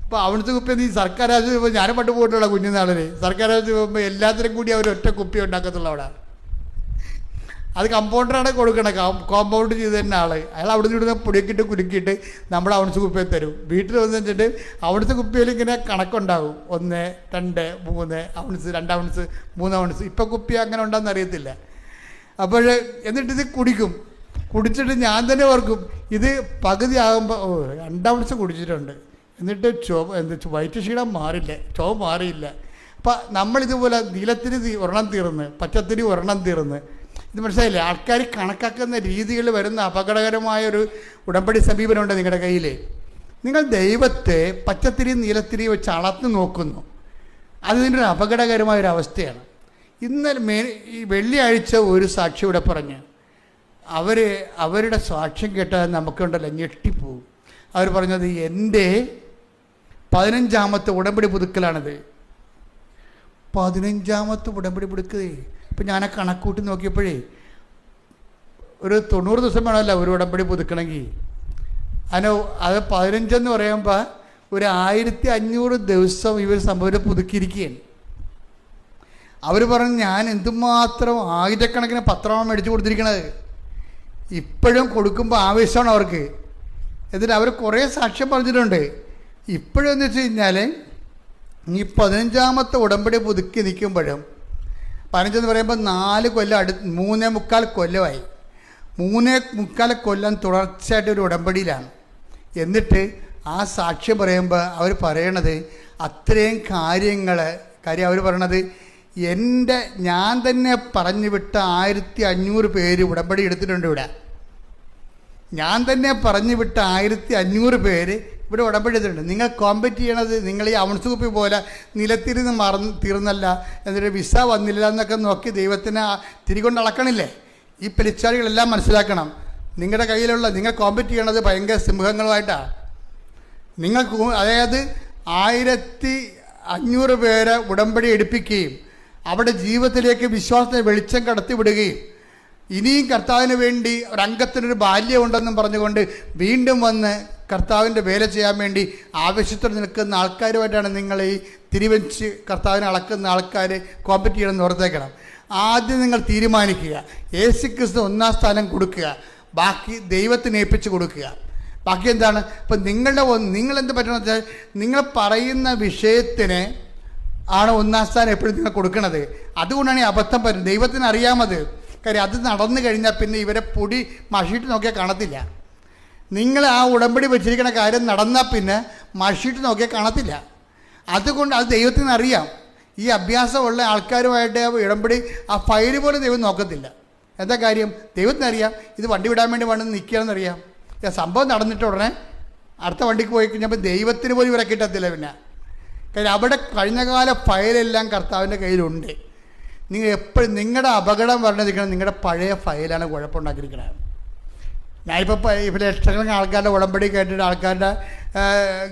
[SPEAKER 1] ഇപ്പോൾ ഔൺസ് കുപ്പിയൊന്നും ഈ സർക്കാർ ആശുപത്രി ഇപ്പോൾ ഞാനും പണ്ട് പോയിട്ടുള്ള കുഞ്ഞുനാളിൽ സർക്കാർ ആശുപത്രി പോകുമ്പോൾ എല്ലാത്തിനും കൂടി അവർ ഒറ്റ കുപ്പി ഉണ്ടാക്കത്തുള്ളൂ അവിടെ. അത് കമ്പൗണ്ടറാണ് കൊടുക്കണം, കോമ്പൗണ്ട് ചെയ്ത് തന്നെ ആൾ. അയാൾ അവിടെ നിന്ന് ഇവിടുന്ന് പൊടിയൊക്കിയിട്ട് കുലുക്കിയിട്ട് നമ്മുടെ ഔൺസ് കുപ്പിയിൽ തരും. വീട്ടിൽ വന്ന് വെച്ചിട്ട് ഔൺസ് കുപ്പിയിൽ ഇങ്ങനെ കണക്കുണ്ടാകും. 1, 2, 3 ഔൺസ്, 2 ഔൺസ്, 3 ഔൺസ്. ഇപ്പം കുപ്പി അങ്ങനെ ഉണ്ടെന്ന് അറിയത്തില്ല. അപ്പോൾ എന്നിട്ടിത് കുടിക്കും. കുടിച്ചിട്ട് ഞാൻ തന്നെ ഓർക്കും, ഇത് പകുതി ആകുമ്പോൾ 2 ഔൺസ് കുടിച്ചിട്ടുണ്ട്, എന്നിട്ട് വയറ്റ് ക്ഷീണം മാറില്ല, ചുവ മാറിയില്ല. അപ്പം നമ്മളിതുപോലെ നീലത്തിന് ഒരെണ്ണം തീർന്ന്, പച്ചത്തിന് ഒരെണ്ണം തീർന്ന്. ഇത് മനസ്സിലായില്ലേ? ആൾക്കാർ കണക്കാക്കുന്ന രീതികളിൽ വരുന്ന അപകടകരമായൊരു ഉടമ്പടി സമീപനമുണ്ട് നിങ്ങളുടെ കയ്യിൽ. നിങ്ങൾ ദൈവത്തെ പച്ചത്തിരി നീലത്തിരി വെച്ച് അളന്ന് നോക്കുന്നു. അതിൻ്റെ ഒരു അപകടകരമായൊരവസ്ഥയാണ്. ഇന്നലെ ഈ വെള്ളിയാഴ്ച ഒരു സാക്ഷി ഇവിടെ പറഞ്ഞ് അവരുടെ സാക്ഷ്യം കേട്ടാൽ നമുക്കുണ്ടല്ലോ ഞെട്ടിപ്പോവും. അവർ പറഞ്ഞത് എൻ്റെ 15ാമത്തെ ഉടമ്പടി പുതുക്കലാണിത്. 15ാമത്തെ ഉടമ്പടി പുതുക്കതേ. ഇപ്പം ഞാൻ ആ കണക്കൂട്ടി നോക്കിയപ്പോഴേ ഒരു 90 ദിവസം വേണമല്ലോ ഒരു ഉടമ്പടി പുതുക്കണമെങ്കിൽ. അത് 15 എന്ന് പറയുമ്പോൾ ഒരു 1500 ദിവസം ഇവർ സംഭവം പുതുക്കിയിരിക്കുകയാണ്. അവർ പറഞ്ഞു ഞാൻ എന്തുമാത്രം ആയിരക്കണക്കിന് പത്രമാണ് മേടിച്ചു കൊടുത്തിരിക്കണത്. ഇപ്പോഴും കൊടുക്കുമ്പോൾ ആവേശമാണ് അവർക്ക്. എന്നിട്ട് അവർ കുറേ സാക്ഷ്യം പറഞ്ഞിട്ടുണ്ട്. ഇപ്പോഴെന്ന് വെച്ച് കഴിഞ്ഞാൽ ഈ 15ാമത്തെ ഉടമ്പടി പുതുക്കി നിൽക്കുമ്പോഴും 15 എന്ന് പറയുമ്പോൾ 4 കൊല്ലം 3.25 കൊല്ലമായി. 3.25 കൊല്ലം തുടർച്ചയായിട്ട് ഒരു ഉടമ്പടിയിലാണ്. എന്നിട്ട് ആ സാക്ഷ്യം പറയുമ്പോൾ അവർ പറയണത് അത്രയും കാര്യം അവർ പറയണത് ഞാൻ തന്നെ പറഞ്ഞു വിട്ട 1500 പേര് ഉടമ്പടി എടുത്തിട്ടുണ്ട് ഇവിടെ. ഞാൻ തന്നെ പറഞ്ഞു വിട്ട 1500 പേര് ഇവിടെ ഉടമ്പടി എടുത്തിട്ടുണ്ട്. നിങ്ങൾ കോമ്പറ്റ് ചെയ്യണത് നിങ്ങൾ ഈ ഔൺസ് കുപ്പി പോലെ നിലത്തിരുന്ന് തീർന്നല്ല, എന്നിട്ട് വിസ വന്നില്ല എന്നൊക്കെ നോക്കി ദൈവത്തിനെ തിരികൊണ്ട് അളക്കണില്ലേ? ഈ പെരിച്ചാളികളെല്ലാം മനസ്സിലാക്കണം. നിങ്ങളുടെ കയ്യിലുള്ള നിങ്ങൾ കോമ്പറ്റ് ചെയ്യണത് ഭയങ്കര സിംഹങ്ങളുമായിട്ടാണ്. അതായത് 1500 പേരെ ഉടമ്പടി എടുപ്പിക്കുകയും അവിടെ ജീവിതത്തിലേക്ക് വിശ്വാസത്തെ വെളിച്ചം കടത്തിവിടുകയും ഇനിയും കർത്താവിന് വേണ്ടി ഒരംഗത്തിനൊരു ബാല്യമുണ്ടെന്നും പറഞ്ഞുകൊണ്ട് വീണ്ടും വന്ന് കർത്താവിൻ്റെ വേല ചെയ്യാൻ വേണ്ടി ആവശ്യത്തോടെ നിൽക്കുന്ന ആൾക്കാരുമായിട്ടാണ് നിങ്ങൾ ഈ തിരിവെച്ച് കർത്താവിനെ അളക്കുന്ന ആൾക്കാർ കോമ്പറ്റ് ചെയ്യണമെന്ന് ഓർത്തേക്കണം. ആദ്യം നിങ്ങൾ തീരുമാനിക്കുക, യേശുക്രിസ്തു 1ാം സ്ഥാനം കൊടുക്കുക, ബാക്കി ദൈവത്തിന് ഏൽപ്പിച്ച് കൊടുക്കുക. ബാക്കി എന്താണ്? ഇപ്പം നിങ്ങളെന്ത് പറ്റണമെന്ന് വെച്ചാൽ നിങ്ങൾ പറയുന്ന വിഷയത്തിന് ആണ് 1ാം സ്ഥാനം എപ്പോഴും നിങ്ങൾ കൊടുക്കണത്. അതുകൊണ്ടാണ് ഈ അബദ്ധം പറ്റുന്നത്. ദൈവത്തിന് അറിയാമത്. കാര്യം അത് നടന്നു കഴിഞ്ഞാൽ പിന്നെ ഇവരെ പൊടി മഷിയിട്ട് നോക്കിയാൽ കാണത്തില്ല. നിങ്ങൾ ആ ഉടമ്പടി വെച്ചിരിക്കുന്ന കാര്യം നടന്നാൽ പിന്നെ മഷിയിട്ട് നോക്കിയാൽ കാണത്തില്ല. അതുകൊണ്ട് അത് ദൈവത്തിന് അറിയാം. ഈ അഭ്യാസമുള്ള ആൾക്കാരുമായിട്ട് ഉടമ്പടി ആ ഫയൽ പോലെ ദൈവം നോക്കത്തില്ല. എന്താ കാര്യം? ദൈവത്തിനറിയാം ഇത് വണ്ടി വിടാൻ വേണ്ടി വന്ന് നിൽക്കുകയാണെന്നറിയാം. സംഭവം നടന്നിട്ട് ഉടനെ അടുത്ത വണ്ടിക്ക് പോയി കഴിഞ്ഞപ്പോൾ ദൈവത്തിന് പോലും ഇവരെ കിട്ടത്തില്ല. പിന്നെ കാര്യം അവിടെ കഴിഞ്ഞകാല ഫയലെല്ലാം കർത്താവിൻ്റെ കയ്യിലുണ്ട്. നിങ്ങൾ എപ്പോഴും നിങ്ങളുടെ അപകടം പറഞ്ഞിരിക്കണം നിങ്ങളുടെ പഴയ ഫയലാണ് കുഴപ്പമുണ്ടാക്കിയിരിക്കണത്. ഞാനിപ്പോൾ ഇപ്പോൾ ലക്ഷക്കണക്കിന് ആൾക്കാരുടെ ഉടമ്പടി കേട്ടിട്ട് ആൾക്കാരുടെ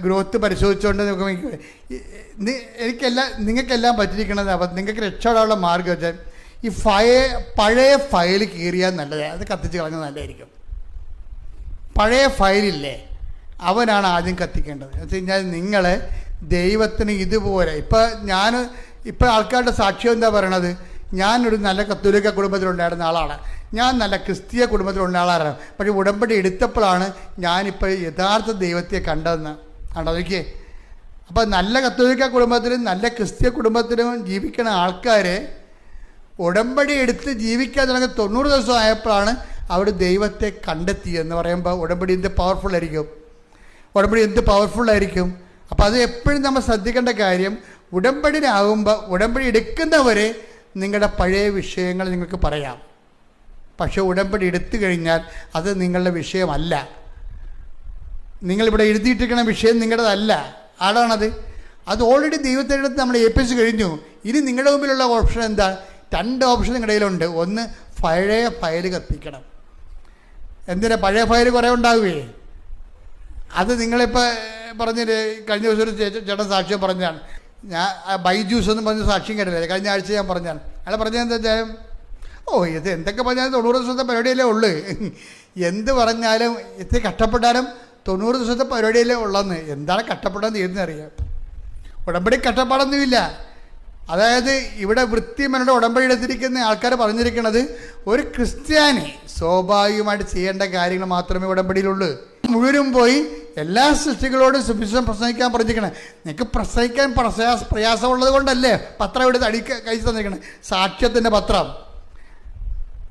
[SPEAKER 1] ഗ്രോത്ത് പരിശോധിച്ചുകൊണ്ട് നിങ്ങൾക്കെല്ലാം പറ്റിയിരിക്കണത്. അപ്പം നിങ്ങൾക്ക് രക്ഷപ്പെടാനുള്ള മാർഗ്ഗം വെച്ചാൽ ഈ പഴയ ഫയൽ കീറിയാൽ നല്ലതാണ്. അത് കത്തിച്ച് കളഞ്ഞാൽ നല്ലതായിരിക്കും. പഴയ ഫയലില്ലേ അവനാണ് ആദ്യം കത്തിക്കേണ്ടത്. എന്ന് വെച്ച് കഴിഞ്ഞാൽ നിങ്ങൾ ദൈവത്തിന് ഇതുപോലെ ഇപ്പോൾ ആൾക്കാരുടെ സാക്ഷ്യം എന്താ പറയണത്? ഞാനൊരു നല്ല കത്തോലിക്ക കുടുംബത്തിലുണ്ടായിരുന്ന ആളാണ്, ഞാൻ നല്ല ക്രിസ്തീയ കുടുംബത്തിലുള്ള ആളാണ്, പക്ഷേ ഉടമ്പടി എടുത്തപ്പോഴാണ് ഞാനിപ്പോൾ യഥാർത്ഥ ദൈവത്തെ കണ്ടതെന്ന് കണ്ടോ നോക്കിയേ. അപ്പോൾ നല്ല കത്തോലിക്ക കുടുംബത്തിലും നല്ല ക്രിസ്തീയ കുടുംബത്തിലും ജീവിക്കുന്ന ആൾക്കാർ ഉടമ്പടി എടുത്ത് ജീവിക്കാൻ തുടങ്ങി 90 ദിവസം ആയപ്പോഴാണ് അവർ ദൈവത്തെ കണ്ടെത്തിയെന്ന് പറയുമ്പോൾ ഉടമ്പടി എന്ത് പവർഫുള്ളായിരിക്കും. അപ്പോൾ അത് എപ്പോഴും നമ്മൾ ശ്രദ്ധിക്കേണ്ട കാര്യം, ഉടമ്പടി എടുക്കുന്നവരെ നിങ്ങളുടെ പഴയ വിഷയങ്ങൾ നിങ്ങൾക്ക് പറയാം. പക്ഷേ ഉടമ്പടി എടുത്തു കഴിഞ്ഞാൽ അത് നിങ്ങളുടെ വിഷയമല്ല. നിങ്ങളിവിടെ എഴുതിയിട്ടിരിക്കുന്ന വിഷയം നിങ്ങളുടേതല്ല. ആടാണത്. അത് ഓൾറെഡി ദൈവത്തിൻ്റെ അടുത്ത് നമ്മൾ ഏൽപ്പിച്ച് കഴിഞ്ഞു. ഇനി നിങ്ങളുടെ മുമ്പിലുള്ള ഓപ്ഷൻ എന്താ? 2 ഓപ്ഷൻ നിങ്ങളുടെ കയ്യിലുണ്ട്. ഒന്ന്, പഴയ ഫയൽ കത്തിക്കണം. എന്തിനാ? പഴയ ഫയൽ കുറേ ഉണ്ടാവുകയെ. അത് നിങ്ങളിപ്പോൾ പറഞ്ഞില്ലേ, കഴിഞ്ഞ ദിവസം ഒരു ചേട്ടൻ സാക്ഷ്യം പറഞ്ഞാണ്. ഞാൻ ബൈജൂസ് എന്ന് പറഞ്ഞ സാക്ഷ്യം കേട്ടില്ലേ, കഴിഞ്ഞ ആഴ്ച ഞാൻ പറഞ്ഞാണ്. അയാൾ പറഞ്ഞത് എന്താ വെച്ചാൽ, ഇത് എന്തൊക്കെ പറഞ്ഞാലും 90 ദിവസത്തെ പരിപാടിയല്ലേ ഉള്ളു, എന്ത് പറഞ്ഞാലും ഇത്തിരി കഷ്ടപ്പെട്ടാലും 90 ദിവസത്തെ പരിപാടിയല്ലേ ഉള്ളെന്ന്. എന്താണ് കഷ്ടപ്പെടാൻ തീരുന്നറിയാം. ഉടമ്പടി കഷ്ടപ്പാടൊന്നുമില്ല. അതായത് ഇവിടെ വൃത്തിമനോട് ഉടമ്പടി എടുത്തിരിക്കുന്ന ആൾക്കാർ പറഞ്ഞിരിക്കുന്നത്, ഒരു ക്രിസ്ത്യാനി സ്വാഭാവികമായിട്ട് ചെയ്യേണ്ട കാര്യങ്ങൾ മാത്രമേ ഉടമ്പടിയിലുള്ളൂ. മുഴുവനും പോയി എല്ലാ സൃഷ്ടികളോടും സുവിശേഷം പ്രസംഗിക്കാൻ പറഞ്ഞിരിക്കണേ. നിങ്ങൾക്ക് പ്രസംഗിക്കാൻ പ്രയാസമുള്ളത് കൊണ്ടല്ലേ പത്രം എടുത്ത് കഴിച്ച് തന്നിരിക്കണേ, സാക്ഷ്യത്തിൻ്റെ പത്രം.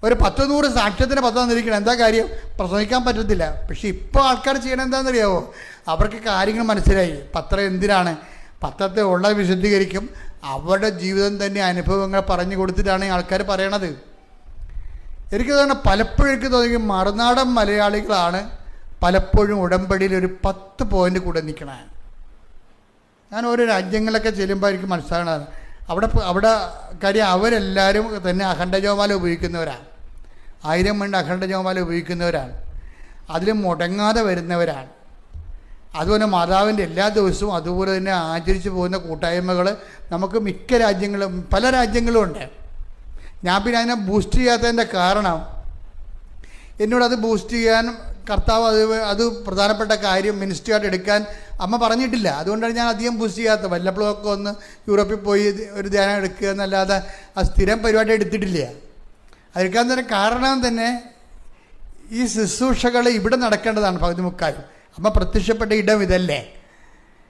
[SPEAKER 1] ഒരു 10-100 സാക്ഷ്യത്തിൻ്റെ പത്രം തന്നിരിക്കണം. എന്താ കാര്യം? പ്രസംഗിക്കാൻ പറ്റത്തില്ല. പക്ഷെ ഇപ്പോൾ ആൾക്കാർ ചെയ്യണത് എന്താണെന്നറിയാമോ? അവർക്ക് കാര്യങ്ങൾ മനസ്സിലായി. പത്രം എന്തിനാണ്? പത്രത്തെ ഉള്ളത് വിശദീകരിക്കും. അവരുടെ ജീവിതം തന്നെ അനുഭവങ്ങൾ പറഞ്ഞു കൊടുത്തിട്ടാണ് ആൾക്കാർ പറയണത്. എനിക്ക് തോന്നുന്നു, പലപ്പോഴും എനിക്ക് തോന്നി മറുനാടൻ മലയാളികളാണ് പലപ്പോഴും ഉടമ്പടിയിൽ ഒരു 10 പോയിൻ്റ് കൂടെ നിൽക്കണേ. ഞാൻ ഓരോ രാജ്യങ്ങളിലൊക്കെ ചെല്ലുമ്പോൾ എനിക്ക് മനസ്സിലാകണത്, അവിടെ കാര്യം അവരെല്ലാവരും തന്നെ അഖണ്ഡജപമാല ഉപയോഗിക്കുന്നവരാണ്. 1000 മണി അഖണ്ഡജപമാല ഉപയോഗിക്കുന്നവരാണ്. അതിൽ മുടങ്ങാതെ വരുന്നവരാണ്. അതുപോലെ മാതാവിൻ്റെ എല്ലാ ദിവസവും അതുപോലെ തന്നെ ആചരിച്ചു പോകുന്ന കൂട്ടായ്മകൾ നമുക്ക് മിക്ക രാജ്യങ്ങളും പല രാജ്യങ്ങളും ഉണ്ട്. ഞാൻ പിന്നെ അതിനെ ബൂസ്റ്റ് ചെയ്യാത്തതിൻ്റെ കാരണം, എന്നോടത് ബൂസ്റ്റ് ചെയ്യാൻ കർത്താവ് അത് പ്രധാനപ്പെട്ട കാര്യം മിനിസ്ട്രിയായിട്ട് എടുക്കാൻ അമ്മ പറഞ്ഞിട്ടില്ല. അതുകൊണ്ടാണ് ഞാൻ അധികം ബൂസ്റ്റ് ചെയ്യാത്തത്. വല്ലപ്പോഴൊക്കെ ഒന്ന് യൂറോപ്പിൽ പോയി ഒരു ധ്യാനം എടുക്കുക എന്നല്ലാതെ ആ സ്ഥിരം പരിപാടി എടുത്തിട്ടില്ല. അതെടുക്കാൻ തന്നെ കാരണം തന്നെ ഈ ശുശ്രൂഷകൾ ഇവിടെ നടക്കേണ്ടതാണ്. പകുതി മുക്കാലും അമ്മ പ്രത്യക്ഷപ്പെട്ട ഇടം ഇതല്ലേ.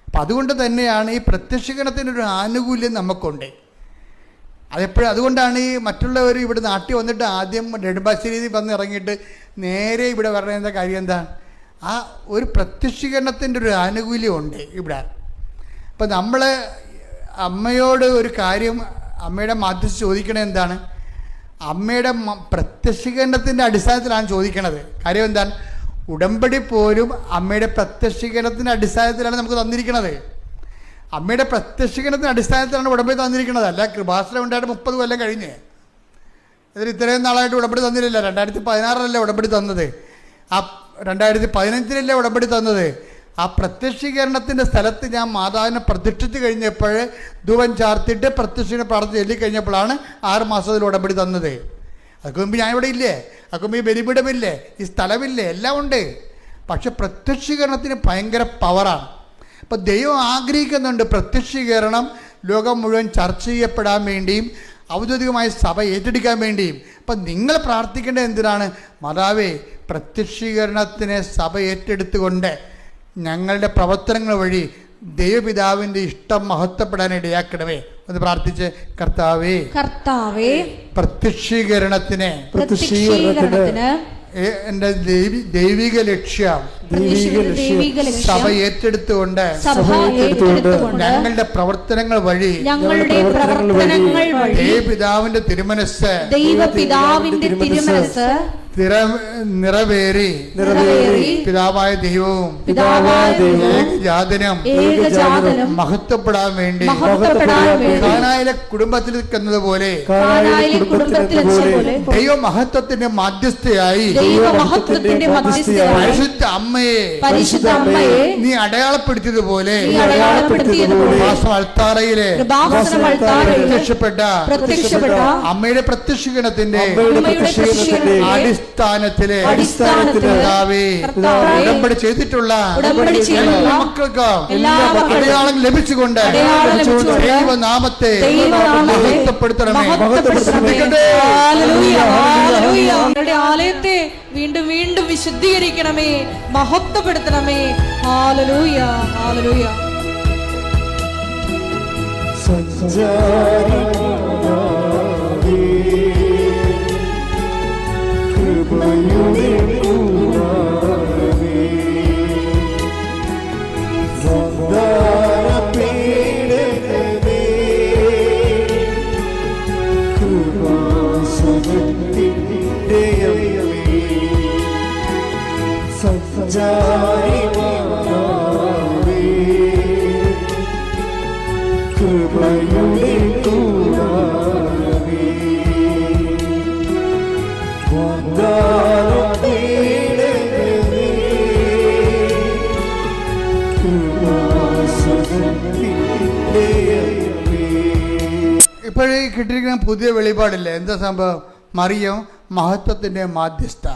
[SPEAKER 1] അപ്പം അതുകൊണ്ട് തന്നെയാണ് ഈ പ്രത്യക്ഷീകരണത്തിനൊരു ആനുകൂല്യം നമുക്കുണ്ട്. അതുകൊണ്ടാണ് ഈ മറ്റുള്ളവർ ഇവിടെ നാട്ടിൽ വന്നിട്ട് ആദ്യം നെടുമ്പാശ്ശേരി വന്ന് ഇറങ്ങിയിട്ട് നേരെ ഇവിടെ വരേണ്ട കാര്യം എന്താ? ആ ഒരു പ്രത്യക്ഷീകരണത്തിൻ്റെ ഒരു ആനുകൂല്യമുണ്ട് ഇവിടെ. അപ്പം നമ്മൾ അമ്മയോട് ഒരു കാര്യം അമ്മയുടെ മാധ്യസ്ഥ ചോദിക്കണത് എന്താണ്? അമ്മയുടെ പ്രത്യക്ഷീകരണത്തിൻ്റെ അടിസ്ഥാനത്തിലാണ് ചോദിക്കണത്. കാര്യം എന്താണ്? ഉടമ്പടി പോലും അമ്മയുടെ പ്രത്യക്ഷീകരണത്തിൻ്റെ അടിസ്ഥാനത്തിലാണ് നമുക്ക് തന്നിരിക്കുന്നത്. അമ്മയുടെ പ്രത്യക്ഷീകരണത്തിൻ്റെ അടിസ്ഥാനത്തിലാണ് ഉടമ്പടി തന്നിരിക്കുന്നത്. അല്ല കൃപാസനം ഉണ്ടായിട്ട് 30 കൊല്ലം കഴിഞ്ഞ് ഇതിൽ ഇത്രയും നാളായിട്ട് ഉടമ്പടി തന്നില്ലല്ലോ. 2016 ഉടമ്പടി തന്നത്. ആ 2015 ഉടമ്പടി തന്നത്. ആ പ്രത്യക്ഷീകരണത്തിൻ്റെ സ്ഥലത്ത് ഞാൻ മാതാവിനെ പ്രതിഷ്ഠിച്ച് കഴിഞ്ഞപ്പോൾ ധൂപം ചാർത്തിട്ട് പ്രത്യക്ഷീകരണ പ്രാർത്ഥന ചൊല്ലിക്കഴിഞ്ഞപ്പോഴാണ് 6 മാസത്തിൽ ഉടമ്പടി തന്നത്. അതൊക്കെ മുമ്പ് ഞാൻ ഇവിടെ ഇല്ലേ? അതൊക്കെ മുമ്പ് ഈ ബലിപീഠമില്ലേ? ഈ സ്ഥലമില്ലേ? എല്ലാം ഉണ്ട്. പക്ഷെ പ്രത്യക്ഷീകരണത്തിന് ഭയങ്കര പവറാണ്. അപ്പം ദൈവം ആഗ്രഹിക്കുന്നുണ്ട് പ്രത്യക്ഷീകരണം ലോകം മുഴുവൻ ചർച്ച ചെയ്യപ്പെടാൻ വേണ്ടിയും ഔദ്യോഗികമായ സഭ ഏറ്റെടുക്കാൻ വേണ്ടിയും. അപ്പം നിങ്ങൾ പ്രാർത്ഥിക്കേണ്ടത് എന്തിനാണ്? മാതാവേ, പ്രത്യക്ഷീകരണത്തിനെ സഭ ഏറ്റെടുത്തുകൊണ്ട് ഞങ്ങളുടെ പ്രവർത്തനങ്ങൾ വഴി ദൈവപിതാവിൻ്റെ ഇഷ്ടം മഹത്വപ്പെടാൻ ഇടയാക്കണമേ എന്ന് പ്രാർത്ഥിച്ച്, കർത്താവേ പ്രത്യക്ഷീകരണത്തിന് എൻ്റെ ദൈവിക ലക്ഷ്യം സഭ ഏറ്റെടുത്തുകൊണ്ട് ഞങ്ങളുടെ പ്രവർത്തനങ്ങൾ വഴി ദൈവപിതാവിന്റെ തിരുമനസ് നിറവേറി പിതാവായ ദൈവവും ഏകജാതനും മഹത്വപ്പെടാൻ വേണ്ടി കാനായിലെ കുടുംബത്തിൽ നിൽക്കുന്നതുപോലെ ദൈവ മഹത്വത്തിന്റെ മധ്യസ്ഥയായി പരിശുദ്ധ അമ്മയെ നീ അടയാളപ്പെടുത്തിയതുപോലെ അൾത്താറയിലെ പ്രത്യക്ഷപ്പെട്ട അമ്മയുടെ പ്രത്യക്ഷീകരണത്തിന്റെ അടിസ്ഥാനത്തിലെ ഉടമ്പടി ചെയ്തിട്ടുള്ള എല്ലാ മക്കൾക്കും അടയാളം ലഭിച്ചുകൊണ്ട് ദൈവനാമത്തെ മഹത്വപ്പെടുത്തണമേ.
[SPEAKER 4] ആലയത്തെ വീണ്ടും വീണ്ടും വിശുദ്ധീകരിക്കണമേ, മഹത്വപ്പെടുത്തണമേ. Hallelujah, hallelujah.
[SPEAKER 2] കൃപയുടെ കൂടാരമേ, സന്താനപീഠമേ, കൃപാസനത്തിൻ്റെ അമ്മേ, സഞ്ചാരി മാതാവേ, കൃപയുടെ കൂടാരമേ വാഗ്ദാനം തേടണമേ കൃപാസനത്തിൻ്റെ അയമേ.
[SPEAKER 1] ഇപ്പോഴേ കിട്ടിയിരിക്കുന്ന പുതിയ വെളിപാടില്ലേ, എന്താ സംഭവം? മറിയം മഹത്വത്തിൻ്റെ മാധ്യസ്ഥ.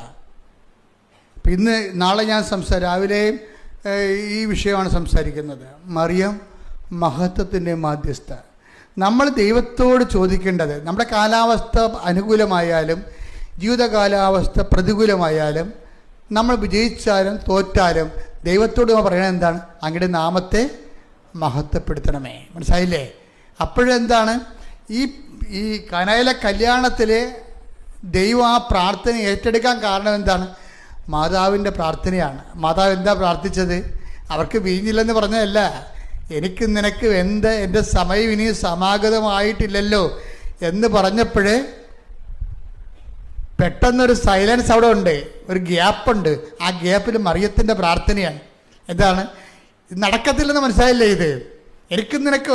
[SPEAKER 1] ഇന്ന് നാളെ ഞാൻ രാവിലെയും ഈ വിഷയമാണ് സംസാരിക്കുന്നത്. മറിയം മഹത്വത്തിൻ്റെ മാധ്യസ്ഥ. നമ്മൾ ദൈവത്തോട് ചോദിക്കേണ്ടത്, നമ്മുടെ കാലാവസ്ഥ അനുകൂലമായാലും ജീവിത കാലാവസ്ഥ പ്രതികൂലമായാലും നമ്മൾ വിജയിച്ചാലും തോറ്റാലും ദൈവത്തോട് നമ്മൾ പറയണത് എന്താണ്? അങ്ങയുടെ നാമത്തെ മഹത്വപ്പെടുത്തണമേ. മനസ്സിലായില്ലേ? അപ്പോഴെന്താണ് ഈ കനായിലെ കല്യാണത്തിൽ ദൈവം ആ പ്രാർത്ഥന ഏറ്റെടുക്കാൻ കാരണം എന്താണ്? മാതാവിൻ്റെ പ്രാർത്ഥനയാണ്. മാതാവ് എന്താ പ്രാർത്ഥിച്ചത്? അവർക്ക് വീഞ്ഞില്ലെന്ന് പറഞ്ഞതല്ല, എനിക്ക് നിനക്ക് എൻ്റെ സമയം ഇനി സമാഗതമായിട്ടില്ലല്ലോ എന്ന് പറഞ്ഞപ്പോഴേ പെട്ടെന്നൊരു സൈലൻസ് അവിടെ ഉണ്ട്, ഒരു ഗ്യാപ്പുണ്ട്. ആ ഗ്യാപ്പിൽ മറിയത്തിൻ്റെ പ്രാർത്ഥനയാണ്. എന്താണ്? നടക്കത്തില്ലെന്ന് മനസ്സിലായില്ലേ? ഇത് എനിക്ക് നിനക്ക്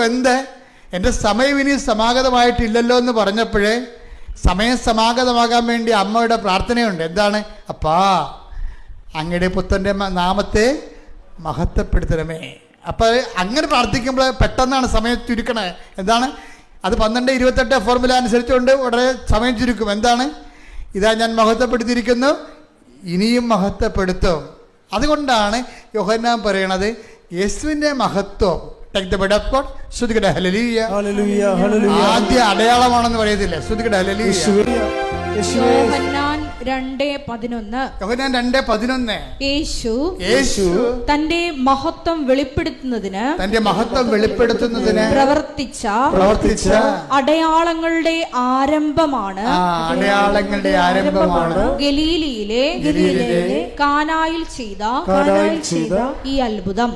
[SPEAKER 1] എൻ്റെ സമയം ഇനി സമാഗതമായിട്ടില്ലല്ലോ എന്ന് പറഞ്ഞപ്പോഴേ സമയം സമാഗതമാകാൻ വേണ്ടി അമ്മയുടെ പ്രാർത്ഥനയുണ്ട്. എന്താണ്? അപ്പാ അങ്ങയുടെ പുത്രൻ്റെ നാമത്തെ മഹത്വപ്പെടുത്തണമേ. അപ്പോൾ അങ്ങനെ പ്രാർത്ഥിക്കുമ്പോൾ പെട്ടെന്നാണ് സമയം ചുരുക്കണത്. എന്താണ്? അത് 12:28 ഫോർമുല അനുസരിച്ചുകൊണ്ട് ഉടനെ സമയം ചുരുക്കും. എന്താണ്? ഇതാ ഞാൻ മഹത്വപ്പെടുത്തിയിരിക്കുന്നു, ഇനിയും മഹത്വപ്പെടുത്തും. അതുകൊണ്ടാണ് യോഹന്നാൻ പറയണത് യേശുവിൻ്റെ മഹത്വം ശ്രുതികട ഹല്ലേലൂയ ആദ്യ അടയാളമാണെന്ന് പറയത്തില്ലേ? ശ്രുതികട ഹല്ലേലൂയ.
[SPEAKER 4] യോഹന്നാൻ 2:11 യേശു തന്റെ മഹത്വം വെളിപ്പെടുത്തുന്നതിന് പ്രവർത്തിച്ച അടയാളങ്ങളുടെ ആരംഭമാണ് ഗലീലയിലെ കാനായിൽ ചെയ്ത ഈ അത്ഭുതം.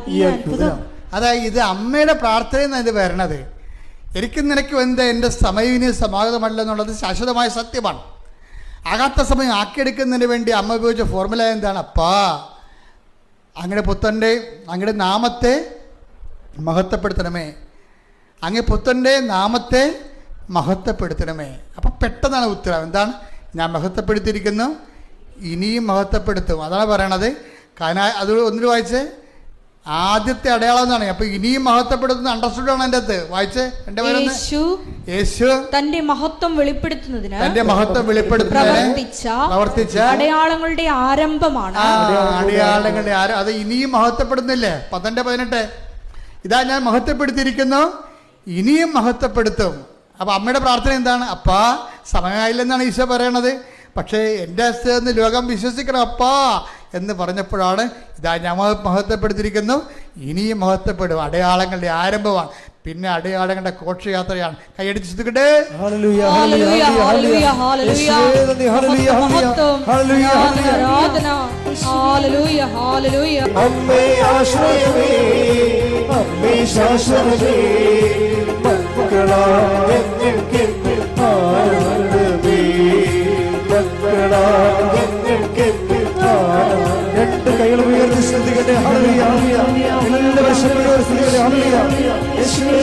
[SPEAKER 1] അതായത് ഇത് അമ്മയുടെ പ്രാർത്ഥനയെന്നാണ് ഇത് വരണത്. എനിക്ക് നിനക്ക് എൻ്റെ സമയം ഇനി സമാഗതമല്ലെന്നുള്ളത് ശാശ്വതമായ സത്യമാണ്. ആകാത്ത സമയം ആക്കിയെടുക്കുന്നതിന് വേണ്ടി അമ്മ ഉപയോഗിച്ച ഫോർമുല എന്താണ്? അപ്പാ അങ്ങയുടെ നാമത്തെ മഹത്വപ്പെടുത്തണമേ, അങ്ങ് പുത്രൻ്റെ നാമത്തെ മഹത്വപ്പെടുത്തണമേ. അപ്പം പെട്ടെന്നാണ് ഉത്തരം. എന്താണ്? ഞാൻ മഹത്വപ്പെടുത്തിയിരിക്കുന്നു, ഇനിയും മഹത്വപ്പെടുത്തും. അതാണ് പറയണത്. അത് ഒന്നിൽ വായിച്ച് ആദ്യത്തെ അടയാളം എന്നാണ്. അപ്പൊ ഇനിയും മഹത്വപ്പെടുത്തുന്ന അണ്ടർസ്റ്റുഡ് ആണ് എൻ്റെ അകത്ത്. വായിച്ച് യേശു തന്റെ മഹത്വം വെളിപ്പെടുത്തുന്നതിന് പ്രവർത്തിച്ച
[SPEAKER 4] അടയാളങ്ങളുടെ ആരംഭമാണ്.
[SPEAKER 1] അടയാളങ്ങളുടെ അത് ഇനിയും മഹത്വപ്പെടുന്നില്ലേ? 12:18 ഇതാ ഞാൻ മഹത്വപ്പെടുത്തിയിരിക്കുന്നു, ഇനിയും മഹത്വപ്പെടുത്തും. അപ്പൊ അമ്മയുടെ പ്രാർത്ഥന എന്താണ്? അപ്പാ സമയമായില്ലെന്നാണ് ഈശോ പറയണത്. പക്ഷേ എൻ്റെ അസ്ഥയെന്ന് ലോകം വിശ്വസിക്കണം അപ്പാ എന്ന് പറഞ്ഞപ്പോഴാണ് ഇതാ ഞാൻ മഹത്വപ്പെടുത്തിയിരിക്കുന്നു, ഇനിയും മഹത്വപ്പെടും. അടയാളങ്ങളുടെ ആരംഭമാണ്. പിന്നെ അടയാളങ്ങളുടെ ഘോഷയാത്രയാണ്. കൈയടിച്ച് ശ്രദ്ധിക്കട്ടെ.
[SPEAKER 2] രണ്ട് കൈകൾ ഉയർത്തി ശ്രദ്ധിക്കട്ടെ. ഹല്ലേലൂയ എല്ലാവരും ശബ്ദത്തോടെ ശ്രദ്ധിക്കട്ടെ. ഹല്ലേലൂയ യേശുവേ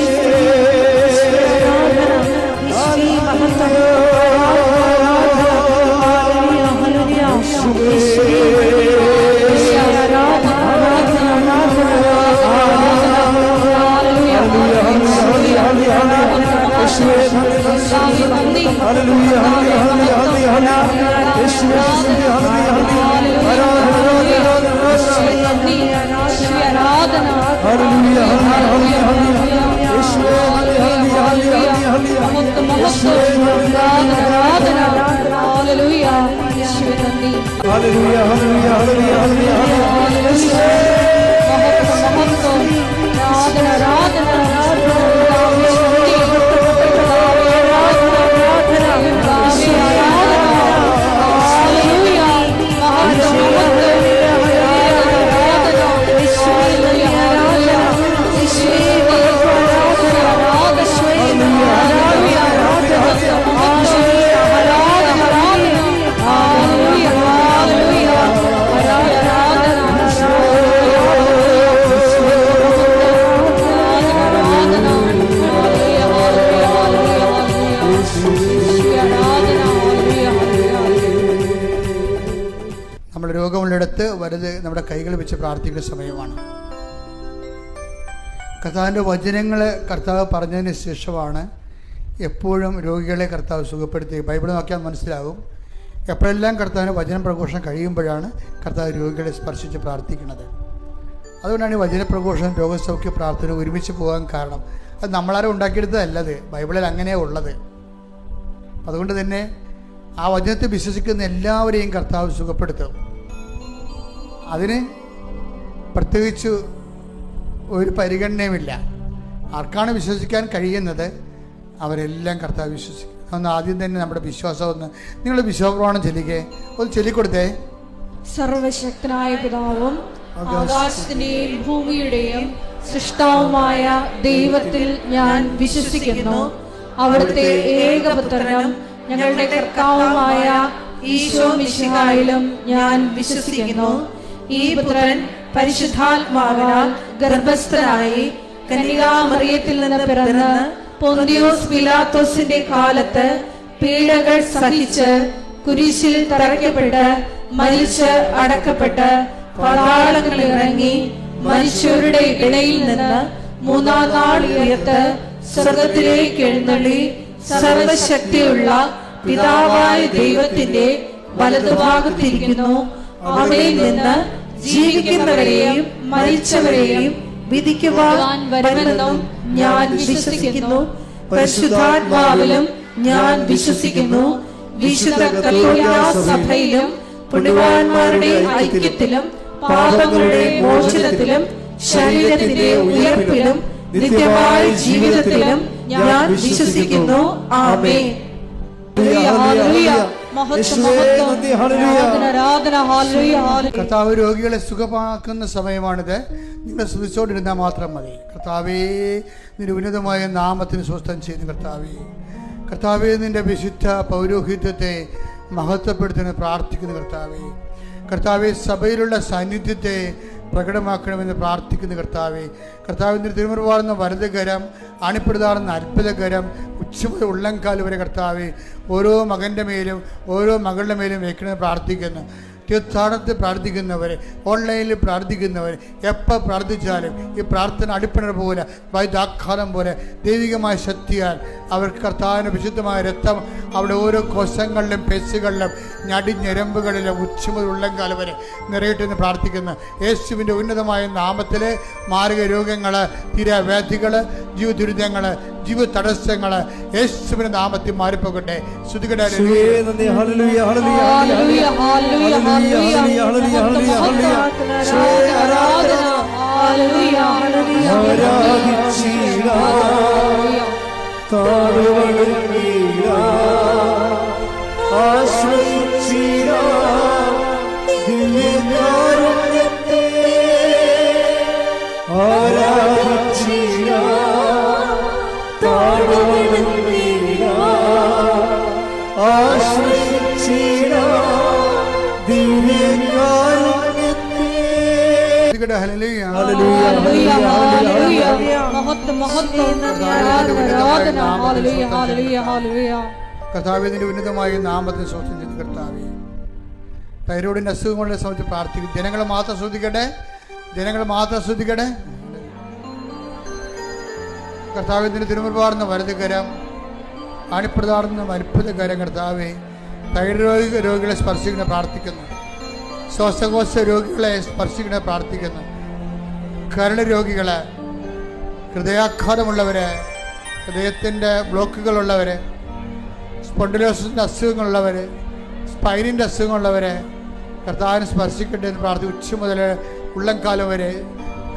[SPEAKER 1] കൈകൾ വെച്ച് പ്രാർത്ഥിക്കുന്ന സമയമാണ്. കർത്താവിൻ്റെ വചനങ്ങൾ കർത്താവ് പറഞ്ഞതിന് ശേഷമാണ് എപ്പോഴും രോഗികളെ കർത്താവ് സുഖപ്പെടുത്തി. ബൈബിൾ നോക്കിയാൽ മനസ്സിലാകും. എപ്പോഴെല്ലാം കർത്താവിന് വചന പ്രഘോഷണം കഴിയുമ്പോഴാണ് കർത്താവ് രോഗികളെ സ്പർശിച്ച് പ്രാർത്ഥിക്കുന്നത്. അതുകൊണ്ടാണ് ഈ വചന പ്രഘോഷണം രോഗസൗഖ്യ പ്രാർത്ഥന ഒരുമിച്ച് പോകാൻ കാരണം. അത് നമ്മളാരും ഉണ്ടാക്കിയെടുത്തതല്ലത്, ബൈബിളിൽ അങ്ങനെയാണ് ഉള്ളത്. അതുകൊണ്ട് തന്നെ ആ വചനത്തെ വിശ്വസിക്കുന്ന എല്ലാവരെയും കർത്താവ് സുഖപ്പെടുത്തും. അതിന് പ്രത്യേകിച്ച് ഒരു പരിഗണനയുമില്ല. ആർക്കാണ് വിശ്വസിക്കാൻ കഴിയുന്നത് അവരെല്ലാം കർത്താവ് വിശ്വസിക്കും. ഒന്ന് ആദ്യം തന്നെ നമ്മുടെ വിശ്വാസം ഒന്ന് നിങ്ങൾ വിശ്വാസപ്രമാണം ചൊല്ലിക്കേ, ഒന്ന് ചൊല്ലിക്കൊടുത്തേ.
[SPEAKER 4] സർവശക്തനായ പിതാവും ആകാശത്തിന്റെയും ഭൂമിയുടെയും സൃഷ്ടാവുമായ ദൈവത്തിൽ ഞാൻ വിശ്വസിക്കുന്നു. അവിടുത്തെ ഏകപുത്രനും ഞങ്ങളുടെ കർത്താവുമായ ഈശോ മിശിഹായിലും ഞാൻ വിശ്വസിക്കുന്നു. ഈ പുത്രൻ പരിശുദ്ധാത്മാവിനാൽ ഗർഭസ്ഥനായി കന്യകാമറിയത്തിൽ നിന്ന് പിറന്ന് പൊന്തിയോസ് പിലാത്തോസിന്റെ കാലത്ത് പീഡകൾ സഹിച്ച് കുരിശിൽ തറയ്ക്കപ്പെട്ട് മരിച്ച് അടക്കപ്പെട്ട് പാതാളങ്ങളിൽ ഇറങ്ങി മനുഷ്യരുടെ ഇടയിൽ നിന്ന് മൂന്നാം നാൾ ഉയർത്ത് സ്വർഗത്തിലേക്ക് എഴുന്നള്ളി സർവശക്തിയുള്ള പിതാവായ ദൈവത്തിന്റെ വലതുഭാഗത്തിരിക്കുന്നു. അവിടെ നിന്ന് ജീവിക്കുന്നവരെയും മരിച്ചവരെയും വിധിക്കുവാൻ വരുമെന്നും ഞാൻ വിശ്വസിക്കുന്നു. പരിശുദ്ധാത്മാവിലും ഞാൻ വിശ്വസിക്കുന്നു. വിശുദ്ധ കത്തോലിക്കാ സഭയിലും പുണ്യവാന്മാരുടെ ഐക്യത്തിലും പാപങ്ങളുടെ മോചനത്തിലും ശരീരത്തിന്റെ ഉയർപ്പിലും നിത്യമായ ജീവിതത്തിലും ഞാൻ വിശ്വസിക്കുന്നു. ആമേൻ.
[SPEAKER 1] കർത്താവ് രോഗികളെ സുഖമാക്കുന്ന സമയമാണിത്. നിങ്ങൾ സ്തുതിച്ചോണ്ടിരുന്നാൽ മാത്രം മതി. കർത്താവേ, നിന്റെ ഉന്നതമായ നാമത്തിന് സ്വസ്ഥം ചെയ്യുന്നു. കർത്താവേ, നിന്റെ വിശുദ്ധ പൗരോഹിത്യത്തെ മഹത്വപ്പെടുത്തുന്ന പ്രാർത്ഥിക്കുന്നു. കർത്താവേ, സഭയിലുള്ള സാന്നിധ്യത്തെ പ്രകടമാക്കണമെന്ന് പ്രാർത്ഥിക്കുന്നു. കർത്താവിൻ്റെ തിരുമുറുവാർന്ന വലതുകരം, അണിപ്പെടുതാറുന്ന അത്ഭുതകരം, ഉച്ചമുതൽ ഉള്ളംകാല് വരെ കർത്താവെ ഓരോ മകൻ്റെ മേലും ഓരോ മകളുടെ മേലും വയ്ക്കണമെന്ന് പ്രാർത്ഥിക്കുന്നു. തീർത്ഥാടനത്തിൽ പ്രാർത്ഥിക്കുന്നവർ, ഓൺലൈനിൽ പ്രാർത്ഥിക്കുന്നവർ, എപ്പോൾ പ്രാർത്ഥിച്ചാലും ഈ പ്രാർത്ഥന അടിപ്പിണർ പോലെ വൈദ്യാഘാതം പോലെ ദൈവികമായ ശക്തിയാൽ അവർക്ക് കർത്താവിൻ്റെ വിശുദ്ധമായ രക്തം അവിടെ ഓരോ കോശങ്ങളിലും പെസുകളിലും ഞരമ്പുകളിലും ഉച്ചമുതൽ ഉള്ളംകാലം വരെ നിറയട്ടെന്ന് പ്രാർത്ഥിക്കുന്നു. യേശുവിൻ്റെ ഉന്നതമായ നാമത്തിൽ മാരക രോഗങ്ങൾ, തീരാവ്യാധികൾ, ജീവദുരിതങ്ങൾ, ജീവ തടസ്സങ്ങൾ യേശുവിൻ്റെ നാമത്തിൽ മാറിപ്പോകട്ടെ. ശ്രുതികട കർത്താവിന്റെ ഉന്നതമായ നാമത്തിന് സ്വസ്ഥം ചെയ്ത് കർത്താവേ, തൈറോയിഡിന്റെ അസുഖങ്ങളുടെ സമയത്ത് പ്രാർത്ഥിക്കും. ജനങ്ങൾ മാത്രം ശ്രദ്ധിക്കട്ടെ. കർത്താവിന്റെ തിരുമുറുവാർന്ന വലതുകരം, അണിപ്രതാർന്ന അത്ഭുതകരം കർത്താവെ തൈറോയിഡ് രോഗികളെ സ്പർശിക്കുന്ന പ്രാർത്ഥിക്കുന്നു. ശ്വാസകോശ രോഗികളെ സ്പർശിക്കുന്ന പ്രാർത്ഥിക്കുന്നു. കരൾ രോഗികളെ, ഹൃദയാഘാതമുള്ളവര്, ഹൃദയത്തിൻ്റെ ബ്ലോക്കുകളുള്ളവർ, സ്പോണ്ടിലോസിൻ്റെ അസുഖങ്ങളുള്ളവർ, സ്പൈനിൻ്റെ അസുഖങ്ങളുള്ളവർ കർത്താവിനെ സ്പർശിക്കട്ടെ എന്ന് പ്രാർത്ഥിക്കും. ഉച്ച മുതൽ ഉള്ളംകാലം വരെ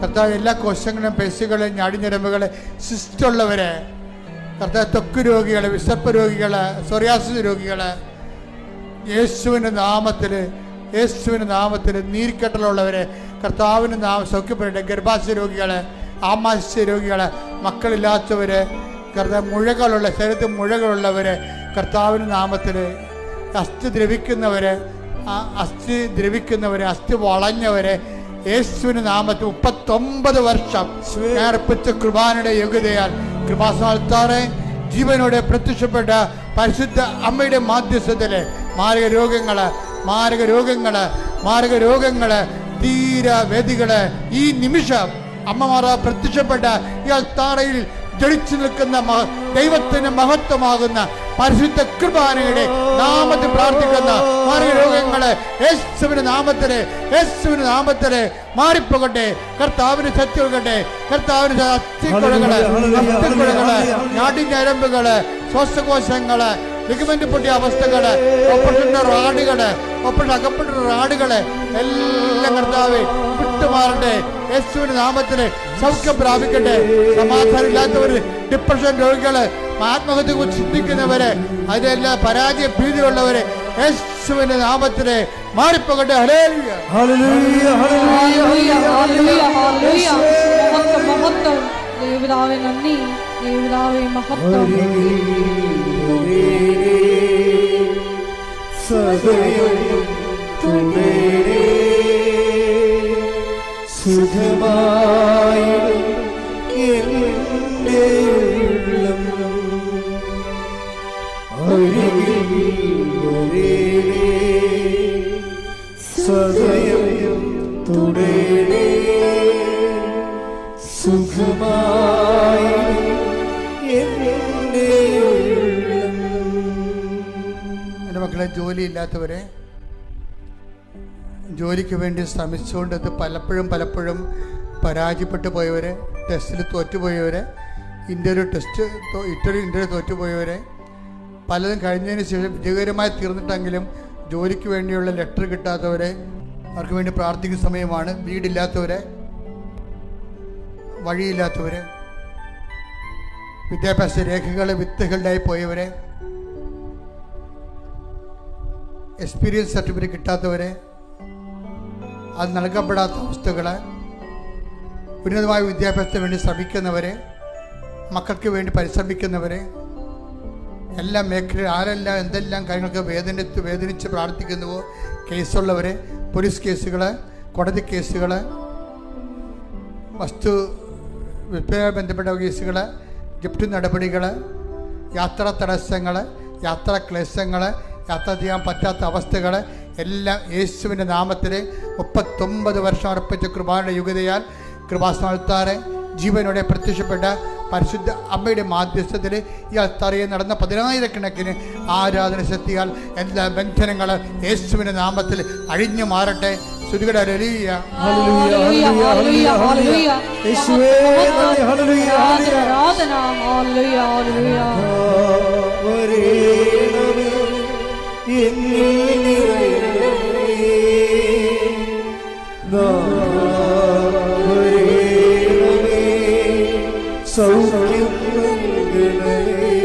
[SPEAKER 1] കർത്താവ് എല്ലാ കോശങ്ങളും, പെസുകൾ, ഞരമ്പുകൾ, സിസ്റ്റുള്ളവർ കർത്താവ്, ത്വക്ക് രോഗികൾ, വിശപ്പ് രോഗികൾ, സോറിയാസിസ് രോഗികൾ യേശുവിൻ്റെ നാമത്തിൽ നീർക്കെട്ടലുള്ളവർ കർത്താവിൻ്റെ നാമം സൗഖ്യപ്പെടട്ടെ. ഗർഭാശയ രോഗികൾ, ആമാശയ രോഗികൾ, മക്കളില്ലാത്തവർ, കർത്താവ് മുഴകളുള്ള ശരീരത്തിൽ മുഴകളുള്ളവർ കർത്താവിൻ്റെ നാമത്തിൽ, അസ്ഥി ദ്രവിക്കുന്നവർ, അസ്ഥി വളഞ്ഞവർ യേശുവിൻ്റെ നാമത്തിൽ 39 വർഷം അർപ്പിച്ച കൃപാനയുടെ യോഗ്യതയാൽ കൃപാസ്ഥാനത്താറെ ജീവനോടെ പ്രത്യക്ഷപ്പെട്ട പരിശുദ്ധ അമ്മയുടെ മാധ്യസ്ഥത്തിൽ മാരക രോഗങ്ങൾ ധീര വേദികള് ഈ നിമിഷം അമ്മമാർ പ്രത്യക്ഷപ്പെട്ട ഈ അൾത്താരയിൽ ജ്വലിച്ചു നിൽക്കുന്ന ദൈവത്തിന് മഹത്വമാകുന്ന പരിശുദ്ധ കുർബാനയുടെ നാമത്തിൽ പ്രാർത്ഥിക്കുന്ന രോഗങ്ങള് യേശുവിന്റെ നാമത്തില് മാറിപ്പോകട്ടെ. കർത്താവിന് ശക്തി കൊടുക്കട്ടെ. കർത്താവിന് അസ്ഥിക്കുഴകള്, നാടിഞ്ഞരമ്പുകള്, ശ്വാസകോശങ്ങള്, ലിഗമെന്റ് പൊട്ടിയ അവസ്ഥകള്, അകപ്പെട്ട റാടുകള് എല്ലാം കർത്താവേ വിട്ടുമാറട്ടെ. യേശുവിന്റെ നാമത്തില് സൗഖ്യം പ്രാപിക്കട്ടെ. സമാധാനം ഇല്ലാത്തവര്, ഡിപ്രഷൻ രോഗികള്, ആത്മഹത്യ കുറിച്ച് ചിന്തിക്കുന്നവര്, അതിലെല്ലാം പരാജയ ഭീതിയുള്ളവര് യേശുവിന്റെ നാമത്തില് മാറിപ്പോകട്ടെ. Hallelujah,
[SPEAKER 2] hallelujah, hallelujah, hallelujah,
[SPEAKER 4] hallelujah. മഹത്വം ദൈവപിതാവേ, നന്ദി ദൈവപിതാവേ, മഹത്വം.
[SPEAKER 2] സദയം തുടരേ സുഖമായി എൻ്റെ ഉള്ളം അരികിൽ വരേണേ. സദയം തുടരേ സുഖമായി എൻ്റെ ഉള്ളം.
[SPEAKER 1] എൻ്റെ മക്കളെ, ജോലിയില്ലാത്തവരെ, ജോലിക്ക് വേണ്ടി ശ്രമിച്ചുകൊണ്ട് അത് പലപ്പോഴും പരാജയപ്പെട്ടു പോയവരെ, ടെസ്റ്റിൽ തോറ്റുപോയവരെ, ഇൻ്റർവ്യൂ തോറ്റുപോയവരെ, പലതും കഴിഞ്ഞതിന് ശേഷം വിജയകരമായി തീർന്നിട്ടെങ്കിലും ജോലിക്ക് വേണ്ടിയുള്ള ലെറ്റർ കിട്ടാത്തവരെ, അവർക്ക് വേണ്ടി പ്രാർത്ഥിക്കുന്ന സമയമാണ്. വീടില്ലാത്തവരെ, വഴിയില്ലാത്തവരെ, വിദ്യാഭ്യാസ രേഖകൾ വിത്തുകളുടെ പോയവരെ, എക്സ്പീരിയൻസ് സർട്ടിഫിക്കറ്റ് കിട്ടാത്തവരെ, അത് നൽകപ്പെടാത്ത അവസ്ഥകള്, ഉന്നതമായ വിദ്യാഭ്യാസത്തിന് വേണ്ടി ശ്രമിക്കുന്നവരെ, മക്കൾക്ക് വേണ്ടി പരിശ്രമിക്കുന്നവരെ, എല്ലാ മേഖല ആരെല്ലാം എന്തെല്ലാം കാര്യങ്ങൾക്ക് വേദനിച്ച് പ്രാർത്ഥിക്കുന്നുവോ, കേസുള്ളവരെ, പോലീസ് കേസുകൾ, കോടതി കേസുകൾ, വസ്തു വിൽപ്പനയുമായി ബന്ധപ്പെട്ട കേസുകൾ, ജപ്തി നടപടികൾ, യാത്രാ തടസ്സങ്ങൾ, യാത്രാ ക്ലേശങ്ങൾ, യാത്ര ചെയ്യാൻ പറ്റാത്ത അവസ്ഥകൾ എല്ലാം യേശുവിൻ്റെ നാമത്തിൽ 39 വർഷം അർപ്പിച്ച കൃപായുടെ യുഗതയാൽ കൃപാസ്ഥാനത്താറെ ജീവനോടെ പ്രത്യക്ഷപ്പെട്ട പരിശുദ്ധ അമ്മയുടെ മാധ്യസ്ഥത്തിൽ ഈ അൾത്താരയിൽ നടന്ന 10,000 ആരാധന ശക്തിയാൽ എല്ലാ ബന്ധനങ്ങളും യേശുവിൻ്റെ നാമത്തിൽ അഴിഞ്ഞു മാറട്ടെ. സ്തുതിയുടെ ഹല്ലേലൂയ,
[SPEAKER 2] ഹല്ലേലൂയ, ഹല്ലേലൂയ, ഹല്ലേലൂയ. യേശുവേ നന്ദി, ഹല്ലേലൂയ,
[SPEAKER 4] ആരാധന, ഹല്ലേലൂയ, ഹല്ലേലൂയ.
[SPEAKER 2] വരേണമേ എന്നിൽ നിറയണമേ, വരേണമേ സൗഖ്യം നൽകണമേ,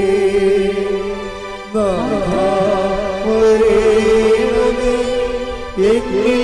[SPEAKER 2] വരേണമേ എന്നിൽ